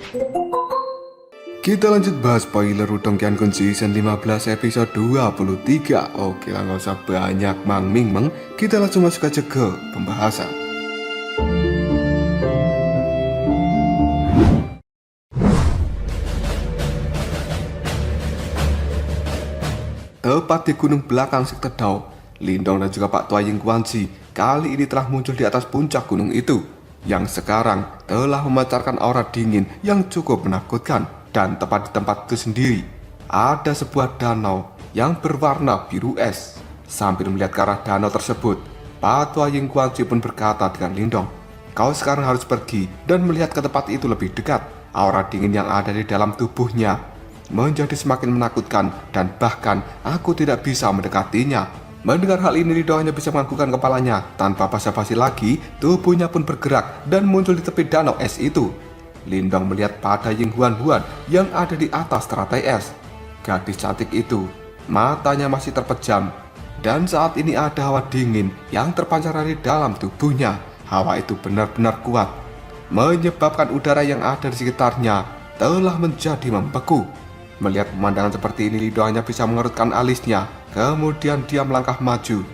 Kita lanjut bahas spoiler Udong Qiankun Season 15 episode 23. Oke lah, nggak usah banyak mang-ming-meng, kita langsung masuk aja ke pembahasan. Tepat di gunung belakang sektor Dao, Lindong dan juga Pak Tua Ying Guanxi kali ini telah muncul di atas puncak gunung itu, yang sekarang telah memancarkan aura dingin yang cukup menakutkan. Dan tepat di tempat itu sendiri, ada sebuah danau yang berwarna biru es. Sambil melihat ke arah danau tersebut, Pak Tua Ying Guanxi pun berkata dengan Lindong, "Kau sekarang harus pergi dan melihat ke tempat itu lebih dekat. Aura dingin yang ada di dalam tubuhnya menjadi semakin menakutkan dan bahkan aku tidak bisa mendekatinya." Mendengar hal ini, Lindong hanya bisa menganggukkan kepalanya. Tanpa basa-basi lagi, tubuhnya pun bergerak dan muncul di tepi danau es itu. Lindong melihat pada Ying Huan yang ada di atas teratai es. Gadis cantik itu, matanya masih terpejam, dan saat ini ada hawa dingin yang terpancar dari dalam tubuhnya. Hawa itu benar-benar kuat, menyebabkan udara yang ada di sekitarnya telah menjadi membeku. Melihat pemandangan seperti ini, Lindong hanya bisa mengerutkan alisnya. Kemudian dia melangkah maju,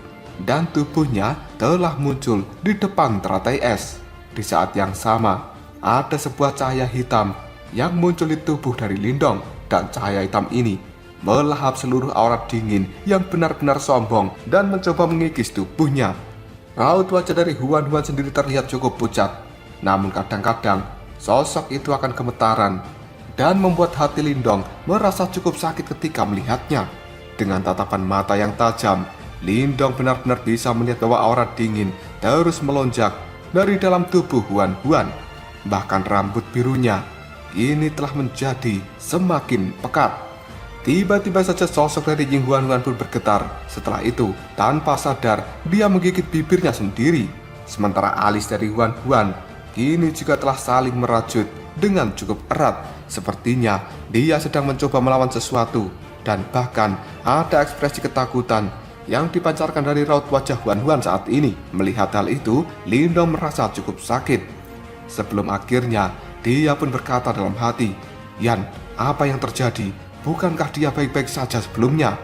dan tubuhnya telah muncul di depan teratai es. Di saat yang sama, ada sebuah cahaya hitam yang muncul di tubuh dari Lindong, dan cahaya hitam ini melahap seluruh aura dingin yang benar-benar sombong dan mencoba mengikis tubuhnya. Raut wajah dari Huan sendiri terlihat cukup pucat, namun kadang-kadang sosok itu akan gemetaran dan membuat hati Lindong merasa cukup sakit ketika melihatnya. Dengan tatapan mata yang tajam, Lindong benar-benar bisa melihat bahwa aura dingin terus melonjak dari dalam tubuh Huan. Bahkan rambut birunya kini telah menjadi semakin pekat. Tiba-tiba saja sosok dari Ying Huan pun bergetar. Setelah itu, tanpa sadar, dia menggigit bibirnya sendiri. Sementara alis dari Huan kini juga telah saling merajut dengan cukup erat. Sepertinya dia sedang mencoba melawan sesuatu. Dan bahkan ada ekspresi ketakutan yang dipancarkan dari raut wajah Huan saat ini. Melihat hal itu, Lindong merasa cukup sakit. Sebelum akhirnya dia pun berkata dalam hati, "Yan, apa yang terjadi? Bukankah dia baik-baik saja sebelumnya?"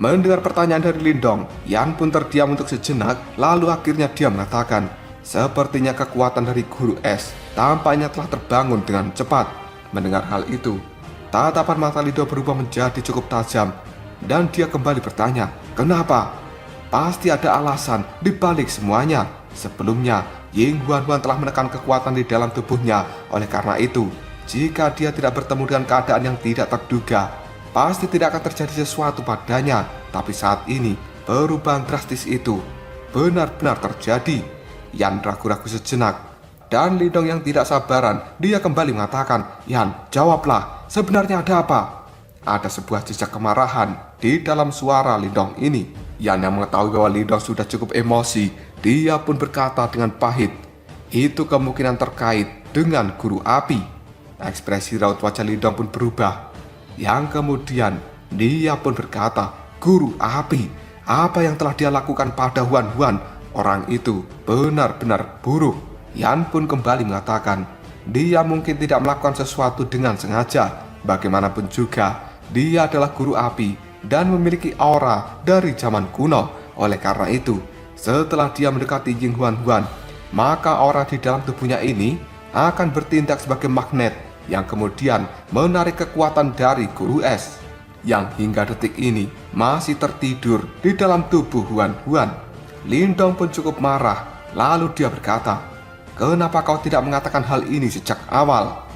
Mendengar pertanyaan dari Lindong, Yan pun terdiam untuk sejenak. Lalu akhirnya dia mengatakan, "Sepertinya kekuatan dari guru es tampaknya telah terbangun dengan cepat." Mendengar hal itu, tatapan mata Lindong berubah menjadi cukup tajam, dan dia kembali bertanya, "Kenapa?" Pasti ada alasan di balik semuanya. Sebelumnya, Ying Huan telah menekan kekuatan di dalam tubuhnya. Oleh karena itu, jika dia tidak bertemu dengan keadaan yang tidak terduga, pasti tidak akan terjadi sesuatu padanya. Tapi saat ini, perubahan drastis itu benar-benar terjadi. Yan ragu-ragu sejenak, dan Lindong yang tidak sabaran, dia kembali mengatakan, "Yan, jawablah, sebenarnya ada apa?" Ada sebuah jejak kemarahan di dalam suara Lindong ini. Yan yang mengetahui bahwa Lindong sudah cukup emosi, dia pun berkata dengan pahit, "Itu kemungkinan terkait dengan guru api." Ekspresi raut wajah Lindong pun berubah, yang kemudian dia pun berkata, "Guru api? Apa yang telah dia lakukan pada Huan? Orang itu benar-benar buruk." Yan pun kembali mengatakan, dia mungkin tidak melakukan sesuatu dengan sengaja. Bagaimanapun juga, dia adalah guru api dan memiliki aura dari zaman kuno. Oleh karena itu, setelah dia mendekati Ying Huan, maka aura di dalam tubuhnya ini akan bertindak sebagai magnet yang kemudian menarik kekuatan dari guru es yang hingga detik ini masih tertidur di dalam tubuh Huan. Lindong pun cukup marah, lalu dia berkata, "Kenapa kau tidak mengatakan hal ini sejak awal?"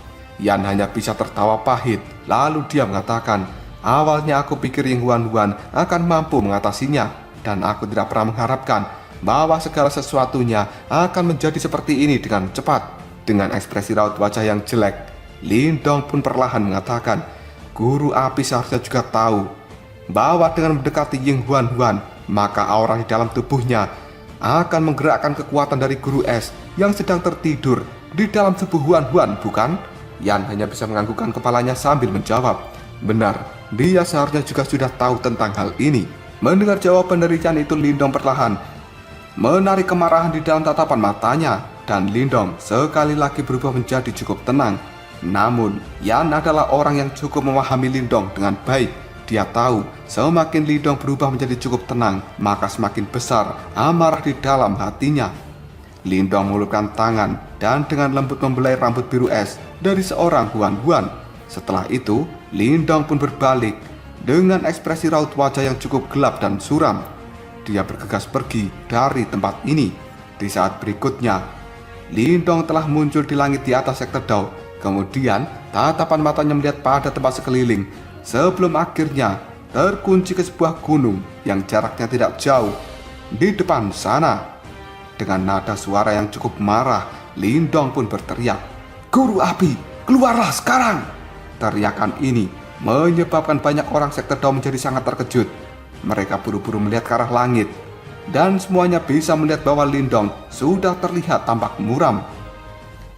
Yan hanya bisa tertawa pahit, lalu dia mengatakan, "Awalnya aku pikir Ying Huan akan mampu mengatasinya, dan aku tidak pernah mengharapkan bahwa segala sesuatunya akan menjadi seperti ini dengan cepat." Dengan ekspresi raut wajah yang jelek, Lindong pun perlahan mengatakan, "Guru api seharusnya juga tahu bahwa dengan mendekati Ying Huan, maka aura di dalam tubuhnya akan menggerakkan kekuatan dari guru es yang sedang tertidur di dalam tubuh Huan, bukan?" Yan hanya bisa menganggukkan kepalanya sambil menjawab, "Benar, dia seharusnya juga sudah tahu tentang hal ini." Mendengar jawaban dari Yan itu, Lindong perlahan menarik kemarahan di dalam tatapan matanya, dan Lindong sekali lagi berubah menjadi cukup tenang. Namun, Yan adalah orang yang cukup memahami Lindong dengan baik. Dia tahu semakin Lindong berubah menjadi cukup tenang, maka semakin besar amarah di dalam hatinya. Lindong mengulurkan tangan dan dengan lembut membelai rambut biru es dari seorang Huan-Huan. Setelah itu, Lindong pun berbalik dengan ekspresi raut wajah yang cukup gelap dan suram. Dia bergegas pergi dari tempat ini. Di saat berikutnya, Lindong telah muncul di langit di atas sektor Dao. Kemudian, tatapan matanya melihat pada tempat sekeliling sebelum akhirnya terkunci ke sebuah gunung yang jaraknya tidak jauh di depan sana. Dengan nada suara yang cukup marah, Lindong pun berteriak, "Guru api, keluarlah sekarang!" Teriakan ini menyebabkan banyak orang sektor Dao menjadi sangat terkejut. Mereka buru-buru melihat ke arah langit, dan semuanya bisa melihat bahwa Lindong sudah terlihat tampak muram.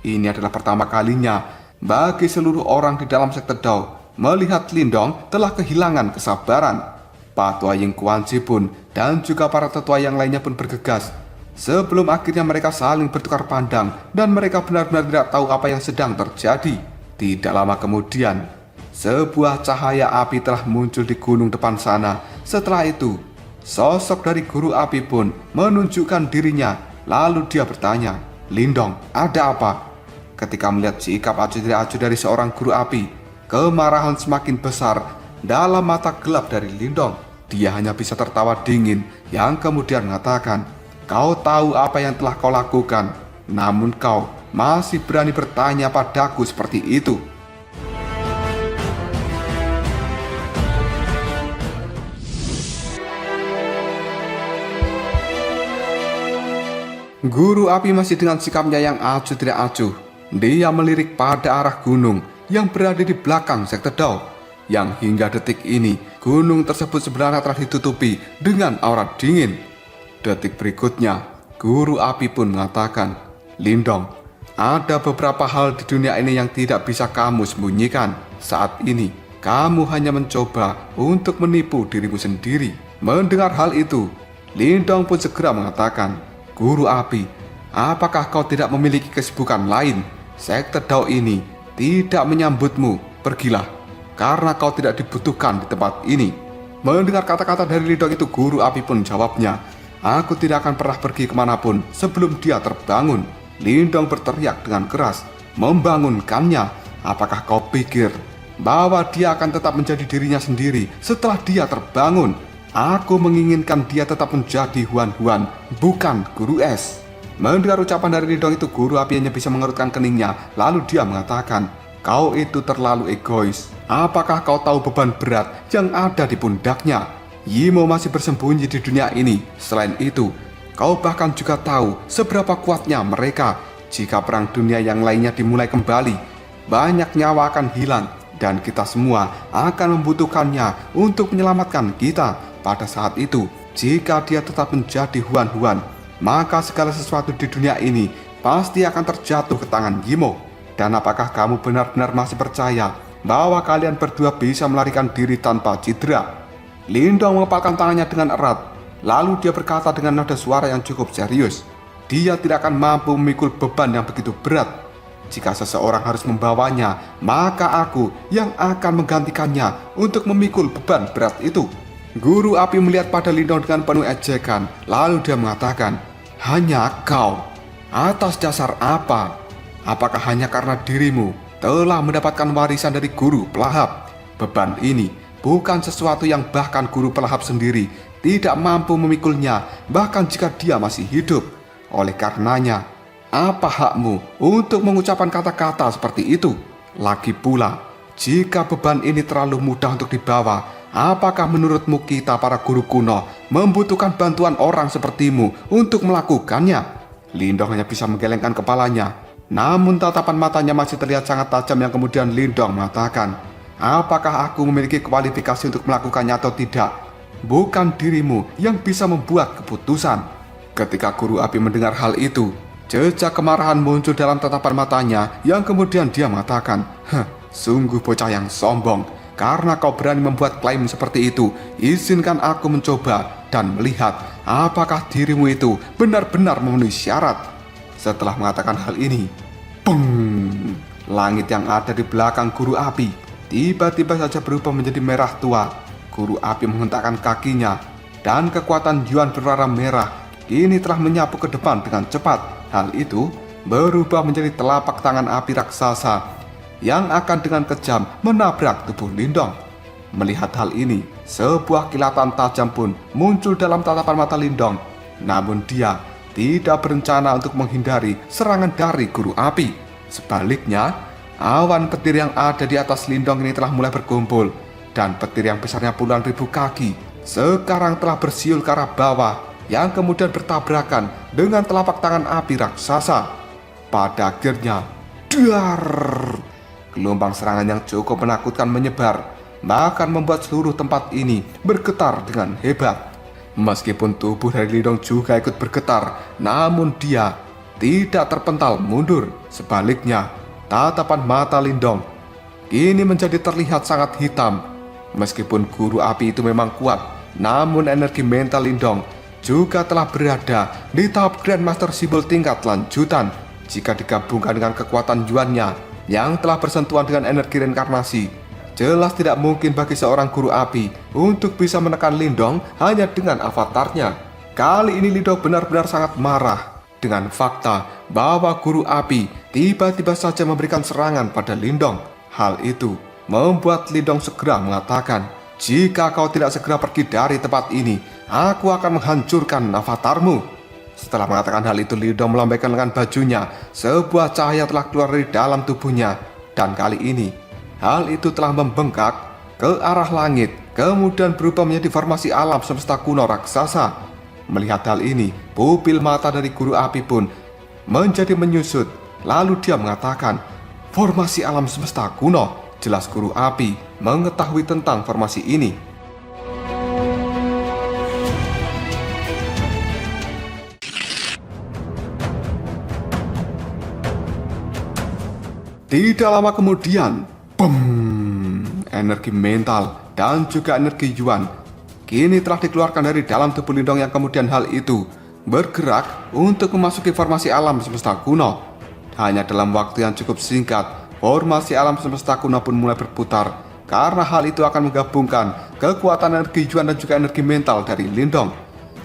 Ini adalah pertama kalinya bagi seluruh orang di dalam sektor Dao melihat Lindong telah kehilangan kesabaran. Patua Ying Kuanzi pun dan juga para tetua yang lainnya pun bergegas. Sebelum akhirnya mereka saling bertukar pandang dan mereka benar-benar tidak tahu apa yang sedang terjadi. Tidak lama kemudian, sebuah cahaya api telah muncul di gunung depan sana. Setelah itu, sosok dari guru api pun menunjukkan dirinya. Lalu dia bertanya, "Lindong, ada apa?" Ketika melihat sikap acuh tidak acuh dari seorang guru api, kemarahan semakin besar dalam mata gelap dari Lindong. Dia hanya bisa tertawa dingin yang kemudian mengatakan, "Kau tahu apa yang telah kau lakukan, namun kau masih berani bertanya padaku seperti itu." Guru api masih dengan sikapnya yang acuh tidak acuh. Dia melirik pada arah gunung yang berada di belakang sektor Dao, yang hingga detik ini gunung tersebut sebenarnya telah ditutupi dengan aura dingin. Detik berikutnya, guru api pun mengatakan, "Lindong, ada beberapa hal di dunia ini yang tidak bisa kamu sembunyikan. Saat ini, kamu hanya mencoba untuk menipu dirimu sendiri." Mendengar hal itu, Lindong pun segera mengatakan, "Guru api, apakah kau tidak memiliki kesibukan lain? Sektor Dao ini tidak menyambutmu. Pergilah, karena kau tidak dibutuhkan di tempat ini." Mendengar kata-kata dari Lindong itu, guru api pun jawabnya, "Aku tidak akan pernah pergi kemanapun sebelum dia terbangun." Lindong berteriak dengan keras, membangunkannya. "Apakah kau pikir bahwa dia akan tetap menjadi dirinya sendiri setelah dia terbangun? Aku menginginkan dia tetap menjadi Huan-Huan, bukan guru es." Mendengar ucapan dari Lindong itu, guru api hanya bisa mengerutkan keningnya. Lalu dia mengatakan, "Kau itu terlalu egois. Apakah kau tahu beban berat yang ada di pundaknya? Yimo masih bersembunyi di dunia ini. Selain itu, kau bahkan juga tahu seberapa kuatnya mereka. Jika perang dunia yang lainnya dimulai kembali, banyak nyawa akan hilang dan kita semua akan membutuhkannya untuk menyelamatkan kita. Pada saat itu, jika dia tetap menjadi Huan-Huan, maka segala sesuatu di dunia ini pasti akan terjatuh ke tangan Yimo. Dan apakah kamu benar-benar masih percaya bahwa kalian berdua bisa melarikan diri tanpa cedera?" Lindong mengepalkan tangannya dengan erat. Lalu dia berkata dengan nada suara yang cukup serius, "Dia tidak akan mampu memikul beban yang begitu berat. Jika seseorang harus membawanya, maka aku yang akan menggantikannya untuk memikul beban berat itu." Guru api melihat pada Lindong dengan penuh ejekan. Lalu dia mengatakan, "Hanya kau? Atas dasar apa? Apakah hanya karena dirimu telah mendapatkan warisan dari guru pelahap? Beban ini bukan sesuatu yang bahkan guru pelahap sendiri tidak mampu memikulnya, bahkan jika dia masih hidup. Oleh karenanya, apa hakmu untuk mengucapkan kata-kata seperti itu? Lagi pula, jika beban ini terlalu mudah untuk dibawa, apakah menurutmu kita para guru kuno membutuhkan bantuan orang sepertimu untuk melakukannya?" Lindong hanya bisa menggelengkan kepalanya. Namun tatapan matanya masih terlihat sangat tajam yang kemudian Lindong mengatakan, "Apakah aku memiliki kualifikasi untuk melakukannya atau tidak? Bukan dirimu yang bisa membuat keputusan." Ketika guru api mendengar hal itu, jejak kemarahan muncul dalam tatapan matanya yang kemudian dia mengatakan, "Sungguh bocah yang sombong. Karena kau berani membuat klaim seperti itu, izinkan aku mencoba dan melihat apakah dirimu itu benar-benar memenuhi syarat." Setelah mengatakan hal ini, peng! Langit yang ada di belakang guru api tiba-tiba saja berubah menjadi merah tua. Guru api menghentakkan kakinya dan kekuatan Yuan berwarna merah kini telah menyapu ke depan dengan cepat. Hal itu berubah menjadi telapak tangan api raksasa yang akan dengan kejam menabrak tubuh Lindong. Melihat hal ini, sebuah kilatan tajam pun muncul dalam tatapan mata Lindong. Namun dia tidak berencana untuk menghindari serangan dari guru api. Sebaliknya, awan petir yang ada di atas Lindong ini telah mulai berkumpul, dan petir yang besarnya puluhan ribu kaki sekarang telah bersiul ke arah bawah yang kemudian bertabrakan dengan telapak tangan api raksasa. Pada akhirnya, dar! Gelombang serangan yang cukup menakutkan menyebar, bahkan membuat seluruh tempat ini bergetar dengan hebat. Meskipun tubuh dari Lindong juga ikut bergetar, namun dia tidak terpental mundur. Sebaliknya, tatapan mata Lindong kini menjadi terlihat sangat hitam. Meskipun guru api itu memang kuat, namun energi mental Lindong juga telah berada di tahap Grandmaster simbol tingkat lanjutan. Jika digabungkan dengan kekuatan Yuannya yang telah bersentuhan dengan energi reinkarnasi, jelas tidak mungkin bagi seorang guru api untuk bisa menekan Lindong hanya dengan avatarnya. Kali ini Lindong benar-benar sangat marah dengan fakta bahwa guru api tiba-tiba saja memberikan serangan pada Lindong. Hal itu membuat Lindong segera mengatakan, "Jika kau tidak segera pergi dari tempat ini, aku akan menghancurkan avatarmu." Setelah mengatakan hal itu, Lindong melambaikan lengan bajunya. Sebuah cahaya telah keluar dari dalam tubuhnya, dan kali ini hal itu telah membengkak ke arah langit, kemudian berubah menjadi formasi alam semesta kuno raksasa. Melihat hal ini, pupil mata dari guru api pun menjadi menyusut. Lalu dia mengatakan, "Formasi alam semesta kuno." Jelas guru api mengetahui tentang formasi ini. Tidak lama kemudian, boom! Energi mental dan juga energi Yuan kini telah dikeluarkan dari dalam tubuh Lindong, yang kemudian hal itu bergerak untuk memasuki formasi alam semesta kuno. Hanya dalam waktu yang cukup singkat, formasi alam semesta kuno pun mulai berputar, karena hal itu akan menggabungkan kekuatan energi Yuan dan juga energi mental dari Lindong.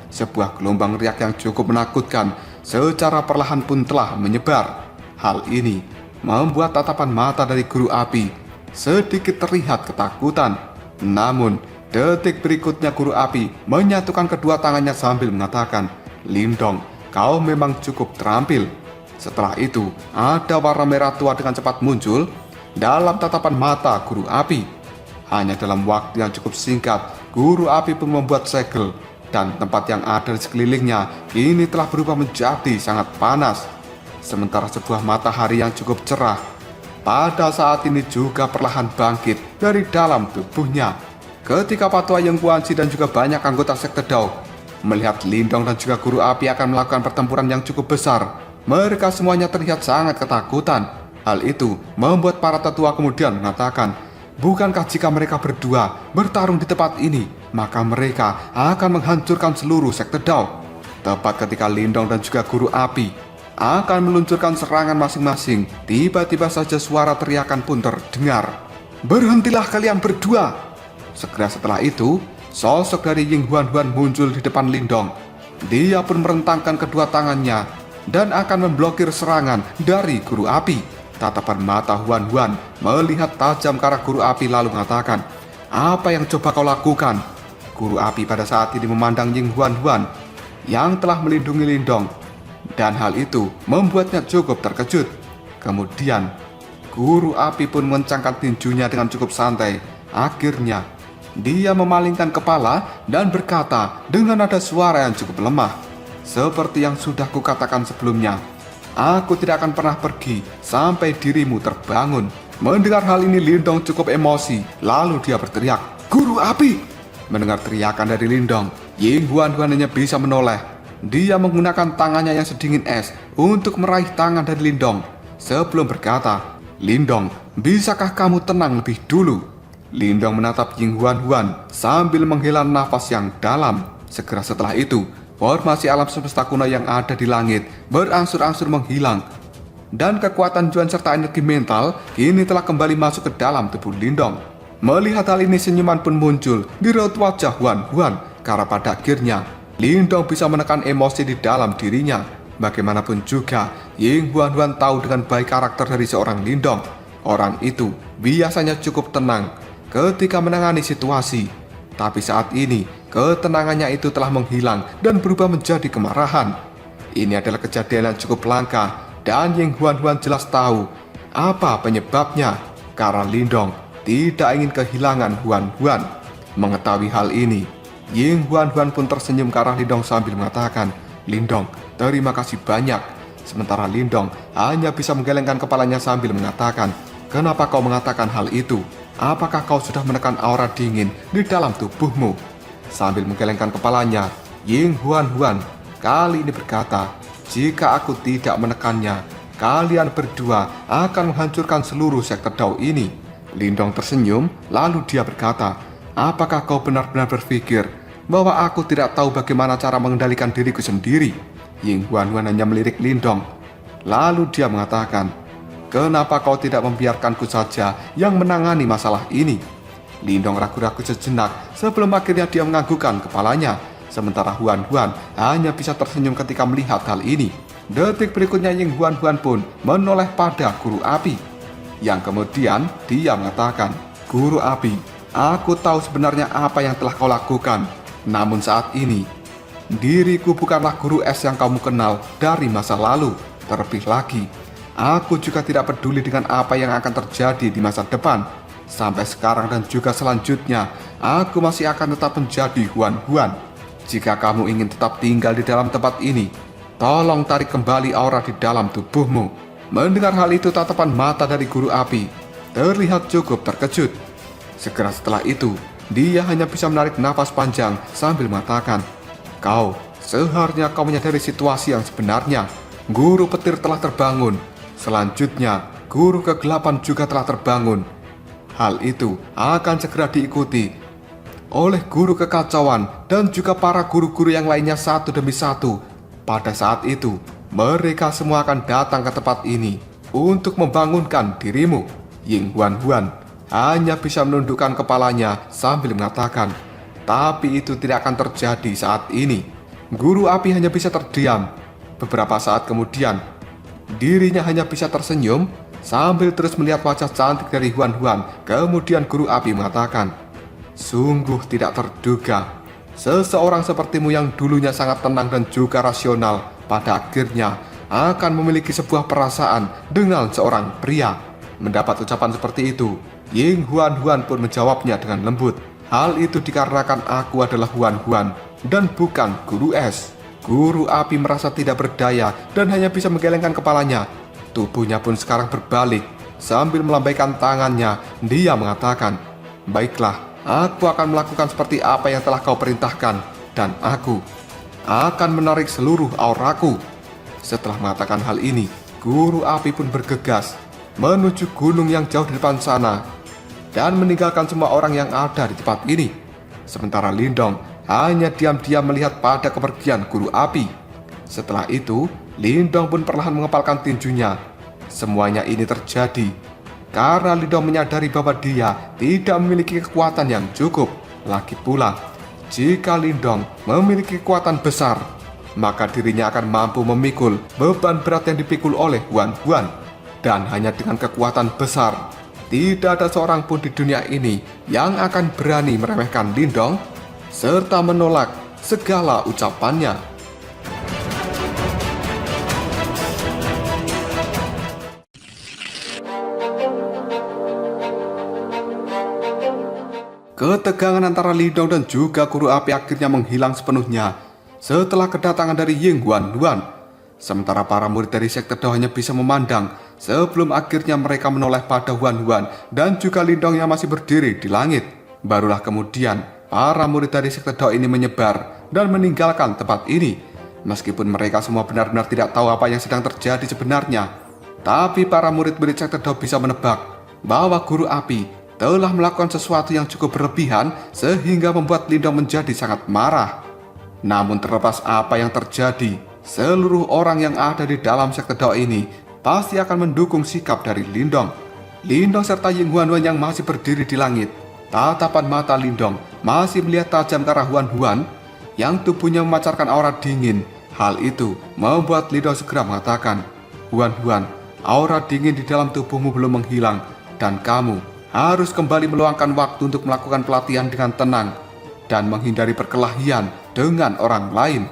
Sebuah gelombang riak yang cukup menakutkan secara perlahan pun telah menyebar. Hal ini membuat tatapan mata dari guru api sedikit terlihat ketakutan. Namun, detik berikutnya guru api menyatukan kedua tangannya sambil mengatakan, "Lindong, kau memang cukup terampil." Setelah itu, ada warna merah tua dengan cepat muncul dalam tatapan mata guru api. Hanya dalam waktu yang cukup singkat, guru api pun membuat segel, dan tempat yang ada di sekelilingnya kini telah berubah menjadi sangat panas. Sementara sebuah matahari yang cukup cerah pada saat ini juga perlahan bangkit dari dalam tubuhnya. Ketika Patua Yang Guanxi dan juga banyak anggota sekte Dao melihat Lindong dan juga guru api akan melakukan pertempuran yang cukup besar, mereka semuanya terlihat sangat ketakutan. Hal itu membuat para tetua kemudian mengatakan, "Bukankah jika mereka berdua bertarung di tempat ini, maka mereka akan menghancurkan seluruh sekte Dao?" Tepat ketika Lindong dan juga guru api akan meluncurkan serangan masing-masing, tiba-tiba saja suara teriakan pun terdengar, "Berhentilah kalian berdua!" Segera setelah itu, sosok dari Ying Huan-Huan muncul di depan Lindong. Dia pun merentangkan kedua tangannya dan akan memblokir serangan dari guru api. Tatapan mata Huan-Huan melihat tajam ke arah guru api lalu mengatakan, "Apa yang coba kau lakukan?" Guru api pada saat ini memandang Ying Huan-Huan yang telah melindungi Lindong, dan hal itu membuatnya cukup terkejut. Kemudian, guru api pun mengencangkan tinjunya dengan cukup santai. Akhirnya, dia memalingkan kepala dan berkata dengan nada suara yang cukup lemah, "Seperti yang sudah kukatakan sebelumnya, aku tidak akan pernah pergi sampai dirimu terbangun." Mendengar hal ini, Lindong cukup emosi. Lalu dia berteriak, "Guru api!" Mendengar teriakan dari Lindong, Ying Huan-Huan hanya bisa menoleh. Dia menggunakan tangannya yang sedingin es untuk meraih tangan dari Lindong sebelum berkata, "Lindong, bisakah kamu tenang lebih dulu?" Lindong menatap Ying Huan-Huan sambil menghela nafas yang dalam. Segera setelah itu, formasi alam semesta kuno yang ada di langit berangsur-angsur menghilang. dan kekuatan Juan serta energi mental kini telah kembali masuk ke dalam tubuh Lindong. Melihat hal ini, senyuman pun muncul di raut wajah Huan Huan karena pada akhirnya Lindong bisa menekan emosi di dalam dirinya. Bagaimanapun juga, Ying Huan Huan tahu dengan baik karakter dari seorang Lindong. Orang itu biasanya cukup tenang ketika menangani situasi, tapi saat ini ketenangannya itu telah menghilang dan berubah menjadi kemarahan. Ini adalah kejadian yang cukup langka dan Ying Huan Huan jelas tahu apa penyebabnya, karena Lindong tidak ingin kehilangan Huan Huan. Mengetahui hal ini, Ying Huan Huan pun tersenyum ke arah Lindong sambil mengatakan, "Lindong, terima kasih banyak." Sementara Lindong hanya bisa menggelengkan kepalanya sambil mengatakan, "Kenapa kau mengatakan hal itu? Apakah kau sudah menekan aura dingin di dalam tubuhmu?" Sambil menggelengkan kepalanya, Ying Huan Huan kali ini berkata, "Jika aku tidak menekannya, kalian berdua akan menghancurkan seluruh sektor Dao ini." Lindong tersenyum, lalu dia berkata, "Apakah kau benar-benar berpikir bahwa aku tidak tahu bagaimana cara mengendalikan diriku sendiri?" Ying Huan Huan hanya melirik Lindong. Lalu dia mengatakan, "Kenapa kau tidak membiarkanku saja yang menangani masalah ini?" Lindong ragu-ragu sejenak sebelum akhirnya dia menganggukkan kepalanya. Sementara Huan Huan hanya bisa tersenyum ketika melihat hal ini. Detik berikutnya Ying Huan Huan pun menoleh pada Guru Api. Yang kemudian dia mengatakan, "Guru Api, aku tahu sebenarnya apa yang telah kau lakukan. Namun saat ini, diriku bukanlah guru es yang kamu kenal dari masa lalu. Terlebih lagi, aku juga tidak peduli dengan apa yang akan terjadi di masa depan. Sampai sekarang dan juga selanjutnya, aku masih akan tetap menjadi Huan Huan. Jika kamu ingin tetap tinggal di dalam tempat ini, tolong tarik kembali aura di dalam tubuhmu." Mendengar hal itu, tatapan mata dari Guru Api terlihat cukup terkejut. Segera setelah itu, dia hanya bisa menarik napas panjang sambil mengatakan, "Kau, seharusnya kau menyadari situasi yang sebenarnya. Guru petir telah terbangun. Selanjutnya, guru kegelapan juga telah terbangun. Hal itu akan segera diikuti oleh guru kekacauan dan juga para guru-guru yang lainnya satu demi satu. Pada saat itu, mereka semua akan datang ke tempat ini untuk membangunkan dirimu." Ying Huan Huan hanya bisa menundukkan kepalanya sambil mengatakan, "Tapi itu tidak akan terjadi saat ini." Guru Api hanya bisa terdiam. Beberapa saat kemudian, dirinya hanya bisa tersenyum sambil terus melihat wajah cantik dari Huan Huan. Kemudian Guru Api mengatakan, "Sungguh tidak terduga, seseorang sepertimu yang dulunya sangat tenang dan juga rasional, pada akhirnya akan memiliki sebuah perasaan dengan seorang pria." Mendapat ucapan seperti itu, Ying Huan Huan pun menjawabnya dengan lembut, "Hal itu dikarenakan aku adalah Huan Huan dan bukan guru es." Guru Api merasa tidak berdaya dan hanya bisa menggelengkan kepalanya. Tubuhnya pun sekarang berbalik. Sambil melambaikan tangannya, dia mengatakan, "Baiklah, aku akan melakukan seperti apa yang telah kau perintahkan, dan aku akan menarik seluruh auraku." Setelah mengatakan hal ini, Guru Api pun bergegas menuju gunung yang jauh di depan sana dan meninggalkan semua orang yang ada di tempat ini. Sementara Lindong hanya diam-diam melihat pada kepergian Guru Api. Setelah itu, Lindong pun perlahan mengepalkan tinjunya. Semuanya ini terjadi karena Lindong menyadari bahwa dia tidak memiliki kekuatan yang cukup. Lagi pula, jika Lindong memiliki kekuatan besar, maka dirinya akan mampu memikul beban berat yang dipikul oleh Huan Huan. Dan hanya dengan kekuatan besar, tidak ada seorang pun di dunia ini yang akan berani meremehkan Lindong serta menolak segala ucapannya. Ketegangan antara Lindong dan juga Guru Api akhirnya menghilang sepenuhnya setelah kedatangan dari Ying Huan Huan. Sementara para murid dari sekte Dao hanya bisa memandang sebelum akhirnya mereka menoleh pada Huan Huan dan juga Lindong yang masih berdiri di langit. Barulah kemudian para murid dari sekte Dao ini menyebar dan meninggalkan tempat ini. Meskipun mereka semua benar-benar tidak tahu apa yang sedang terjadi sebenarnya, tapi para murid-murid sekte Dao bisa menebak bahwa Guru Api telah melakukan sesuatu yang cukup berlebihan sehingga membuat Lindong menjadi sangat marah. Namun terlepas apa yang terjadi, seluruh orang yang ada di dalam sekte Dao ini pasti akan mendukung sikap dari Lindong. Lindong serta Ying Huan-Huan yang masih berdiri di langit. Tatapan mata Lindong masih melihat tajam ke arah Huan-Huan yang tubuhnya memancarkan aura dingin. Hal itu membuat Lindong segera mengatakan, "Huan-Huan, aura dingin di dalam tubuhmu belum menghilang dan kamu harus kembali meluangkan waktu untuk melakukan pelatihan dengan tenang dan menghindari perkelahian dengan orang lain."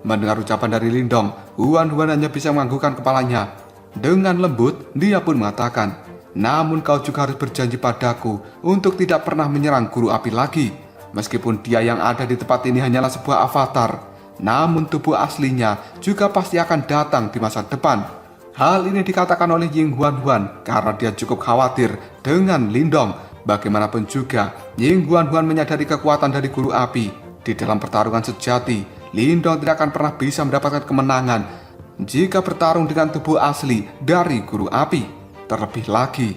Mendengar ucapan dari Lindong, Huan-Huan hanya bisa menganggukkan kepalanya. Dengan lembut, dia pun mengatakan, "Namun kau juga harus berjanji padaku untuk tidak pernah menyerang guru api lagi. Meskipun dia yang ada di tempat ini hanyalah sebuah avatar, namun tubuh aslinya juga pasti akan datang di masa depan." Hal ini dikatakan oleh Ying Huan-Huan karena dia cukup khawatir dengan Lindong. Bagaimanapun juga, Ying Huan-Huan menyadari kekuatan dari guru api. Di dalam pertarungan sejati, Lindong tidak akan pernah bisa mendapatkan kemenangan jika bertarung dengan tubuh asli dari guru api. Terlebih lagi,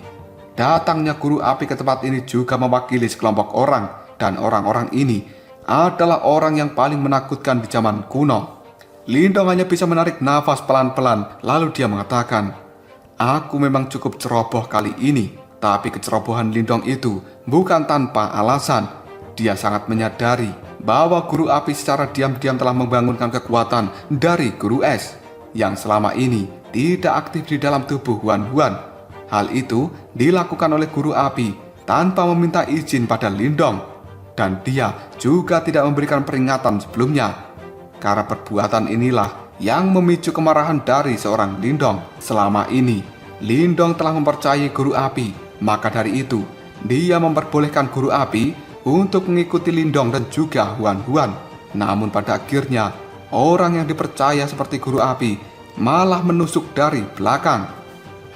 datangnya guru api ke tempat ini juga mewakili sekelompok orang, dan orang-orang ini adalah orang yang paling menakutkan di zaman kuno. Lindong hanya bisa menarik nafas pelan-pelan, lalu dia mengatakan, "Aku memang cukup ceroboh kali ini." Tapi kecerobohan Lindong itu bukan tanpa alasan. Dia sangat menyadari bahwa guru api secara diam-diam telah membangunkan kekuatan dari guru es yang selama ini tidak aktif di dalam tubuh Huan-Huan. Hal itu dilakukan oleh guru api tanpa meminta izin pada Lindong, dan dia juga tidak memberikan peringatan sebelumnya. Karena perbuatan inilah yang memicu kemarahan dari seorang Lindong. Selama ini Lindong telah mempercayai guru api, maka dari itu dia memperbolehkan guru api untuk mengikuti Lindong dan juga Huan-Huan. Namun pada akhirnya orang yang dipercaya seperti guru api malah menusuk dari belakang.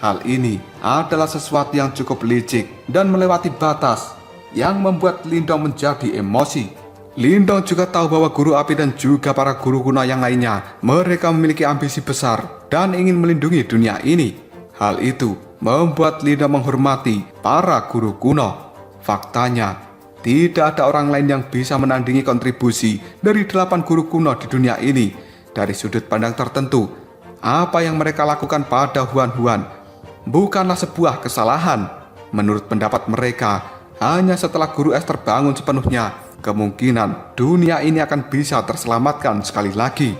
Hal ini adalah sesuatu yang cukup licik dan melewati batas, yang membuat Lindong menjadi emosi. Lindong juga tahu bahwa guru api dan juga para guru kuno yang lainnya, mereka memiliki ambisi besar dan ingin melindungi dunia ini. Hal itu membuat Lindong menghormati para guru kuno. Faktanya, tidak ada orang lain yang bisa menandingi kontribusi dari 8 guru kuno di dunia ini. Dari sudut pandang tertentu, apa yang mereka lakukan pada Huan-Huan bukanlah sebuah kesalahan. Menurut pendapat mereka, hanya setelah guru es terbangun sepenuhnya, kemungkinan dunia ini akan bisa terselamatkan sekali lagi.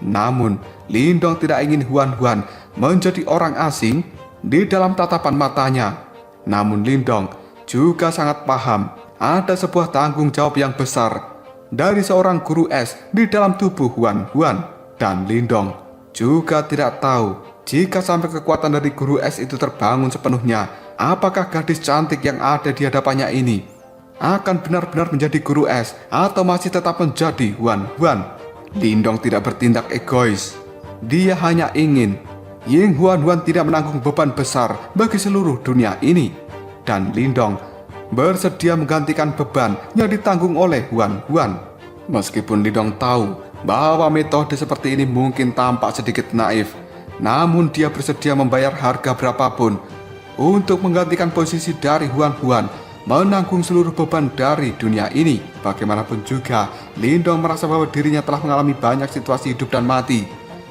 Namun, Lindong tidak ingin Huan-Huan menjadi orang asing di dalam tatapan matanya. Namun Lindong juga sangat paham ada sebuah tanggung jawab yang besar dari seorang guru es di dalam tubuh Huan-Huan. Dan Lindong juga tidak tahu jika sampai kekuatan dari guru es itu terbangun sepenuhnya, apakah gadis cantik yang ada di hadapannya ini akan benar-benar menjadi guru es atau masih tetap menjadi Huan-Huan. Lindong tidak bertindak egois. Dia hanya ingin Ying Huan-Huan tidak menanggung beban besar bagi seluruh dunia ini. Dan Lindong bersedia menggantikan beban yang ditanggung oleh Huan-Huan. Meskipun Lindong tahu bahwa metode seperti ini mungkin tampak sedikit naif, namun dia bersedia membayar harga berapapun untuk menggantikan posisi dari Huan-Huan menanggung seluruh beban dari dunia ini. Bagaimanapun juga, Lindong merasa bahwa dirinya telah mengalami banyak situasi hidup dan mati.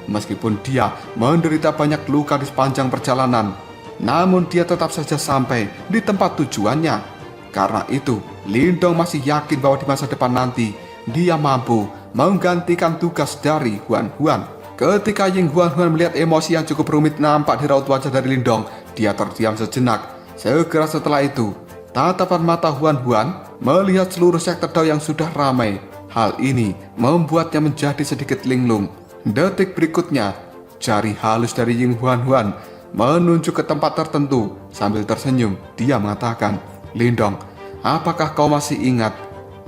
Meskipun dia menderita banyak luka di sepanjang perjalanan, namun dia tetap saja sampai di tempat tujuannya. Karena itu, Lindong masih yakin bahwa di masa depan nanti, dia mampu menggantikan tugas dari Huan-Huan. Ketika Ying Huan-Huan melihat emosi yang cukup rumit nampak di raut wajah dari Lindong, dia terdiam sejenak. Segera setelah itu, tatapan mata Huan-Huan melihat seluruh sektor Dao yang sudah ramai. Hal ini membuatnya menjadi sedikit linglung. Detik berikutnya, jari halus dari Ying Huan-Huan menunjuk ke tempat tertentu. Sambil tersenyum, dia mengatakan, "Lindong, apakah kau masih ingat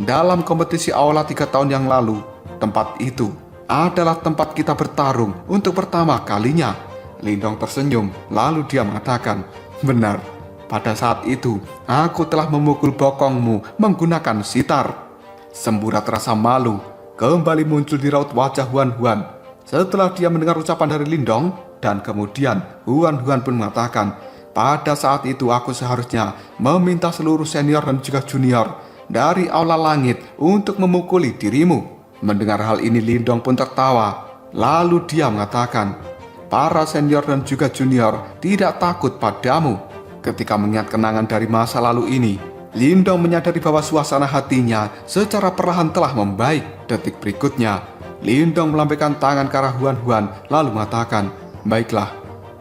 dalam kompetisi Aula 3 tahun yang lalu, tempat itu adalah tempat kita bertarung untuk pertama kalinya?" Lindong tersenyum, lalu dia mengatakan, "Benar, pada saat itu aku telah memukul bokongmu menggunakan sitar." Semburat rasa malu kembali muncul di raut wajah Huan-Huan setelah dia mendengar ucapan dari Lindong, dan kemudian Huan-Huan pun mengatakan, "Pada saat itu aku seharusnya meminta seluruh senior dan juga junior dari Aula Langit untuk memukuli dirimu." Mendengar hal ini Lindong pun tertawa. Lalu dia mengatakan, para senior dan juga junior tidak takut padamu. Ketika mengingat kenangan dari masa lalu ini, Lindong menyadari bahwa suasana hatinya secara perlahan telah membaik. Detik berikutnya, Lindong melambaikan tangan ke arah Huan lalu mengatakan, "Baiklah,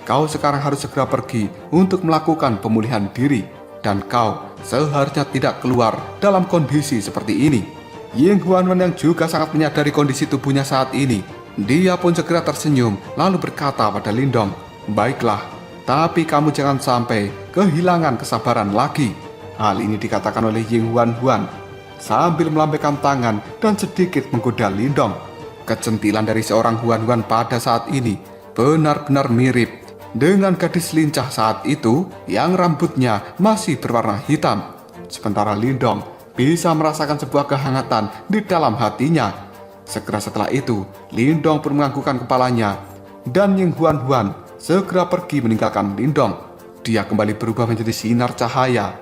kau sekarang harus segera pergi untuk melakukan pemulihan diri. Dan kau seharusnya tidak keluar dalam kondisi seperti ini." Ying Huan yang juga sangat menyadari kondisi tubuhnya saat ini, dia pun segera tersenyum lalu berkata pada Lindong, "Baiklah, tapi kamu jangan sampai kehilangan kesabaran lagi." Hal ini dikatakan oleh Ying Huan sambil melambaikan tangan dan sedikit menggoda Lindong. Kecentilan dari seorang Huan pada saat ini benar-benar mirip dengan gadis lincah saat itu yang rambutnya masih berwarna hitam. Sementara Lindong bisa merasakan sebuah kehangatan di dalam hatinya. Segera setelah itu, Lindong pun menganggukkan kepalanya dan Ying Huan segera pergi meninggalkan Lindong. Dia kembali berubah menjadi sinar cahaya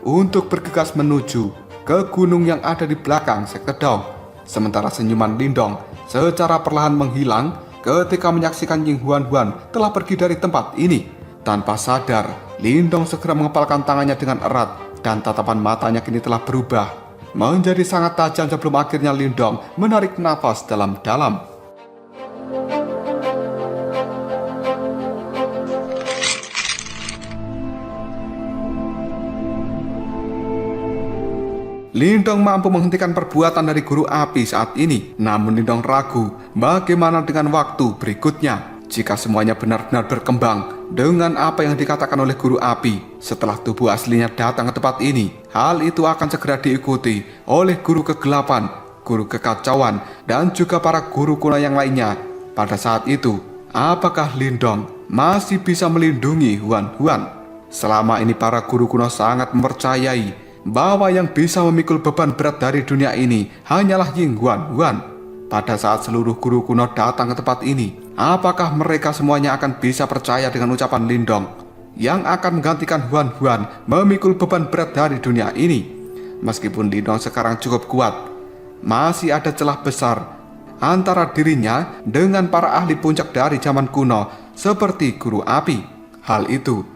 untuk bergegas menuju ke gunung yang ada di belakang sekte Dao. Sementara senyuman Lindong secara perlahan menghilang ketika menyaksikan Ying Huan telah pergi dari tempat ini. Tanpa sadar, Lindong segera mengepalkan tangannya dengan erat dan tatapan matanya kini telah berubah menjadi sangat tajam sebelum akhirnya Lindong menarik nafas dalam-dalam. Lindong mampu menghentikan perbuatan dari guru api saat ini. Namun Lindong ragu bagaimana dengan waktu berikutnya jika semuanya benar-benar berkembang dengan apa yang dikatakan oleh guru api. Setelah tubuh aslinya datang ke tempat ini, hal itu akan segera diikuti oleh guru kegelapan, guru kekacauan, dan juga para guru kuno yang lainnya. Pada saat itu, apakah Lindong masih bisa melindungi Huan? Selama ini para guru kuno sangat mempercayai bahwa yang bisa memikul beban berat dari dunia ini hanyalah Ying Huan. Pada saat seluruh guru kuno datang ke tempat ini, apakah mereka semuanya akan bisa percaya dengan ucapan Lindong yang akan menggantikan Huan memikul beban berat dari dunia ini? Meskipun Lindong sekarang cukup kuat, masih ada celah besar antara dirinya dengan para ahli puncak dari zaman kuno seperti guru api. Hal itu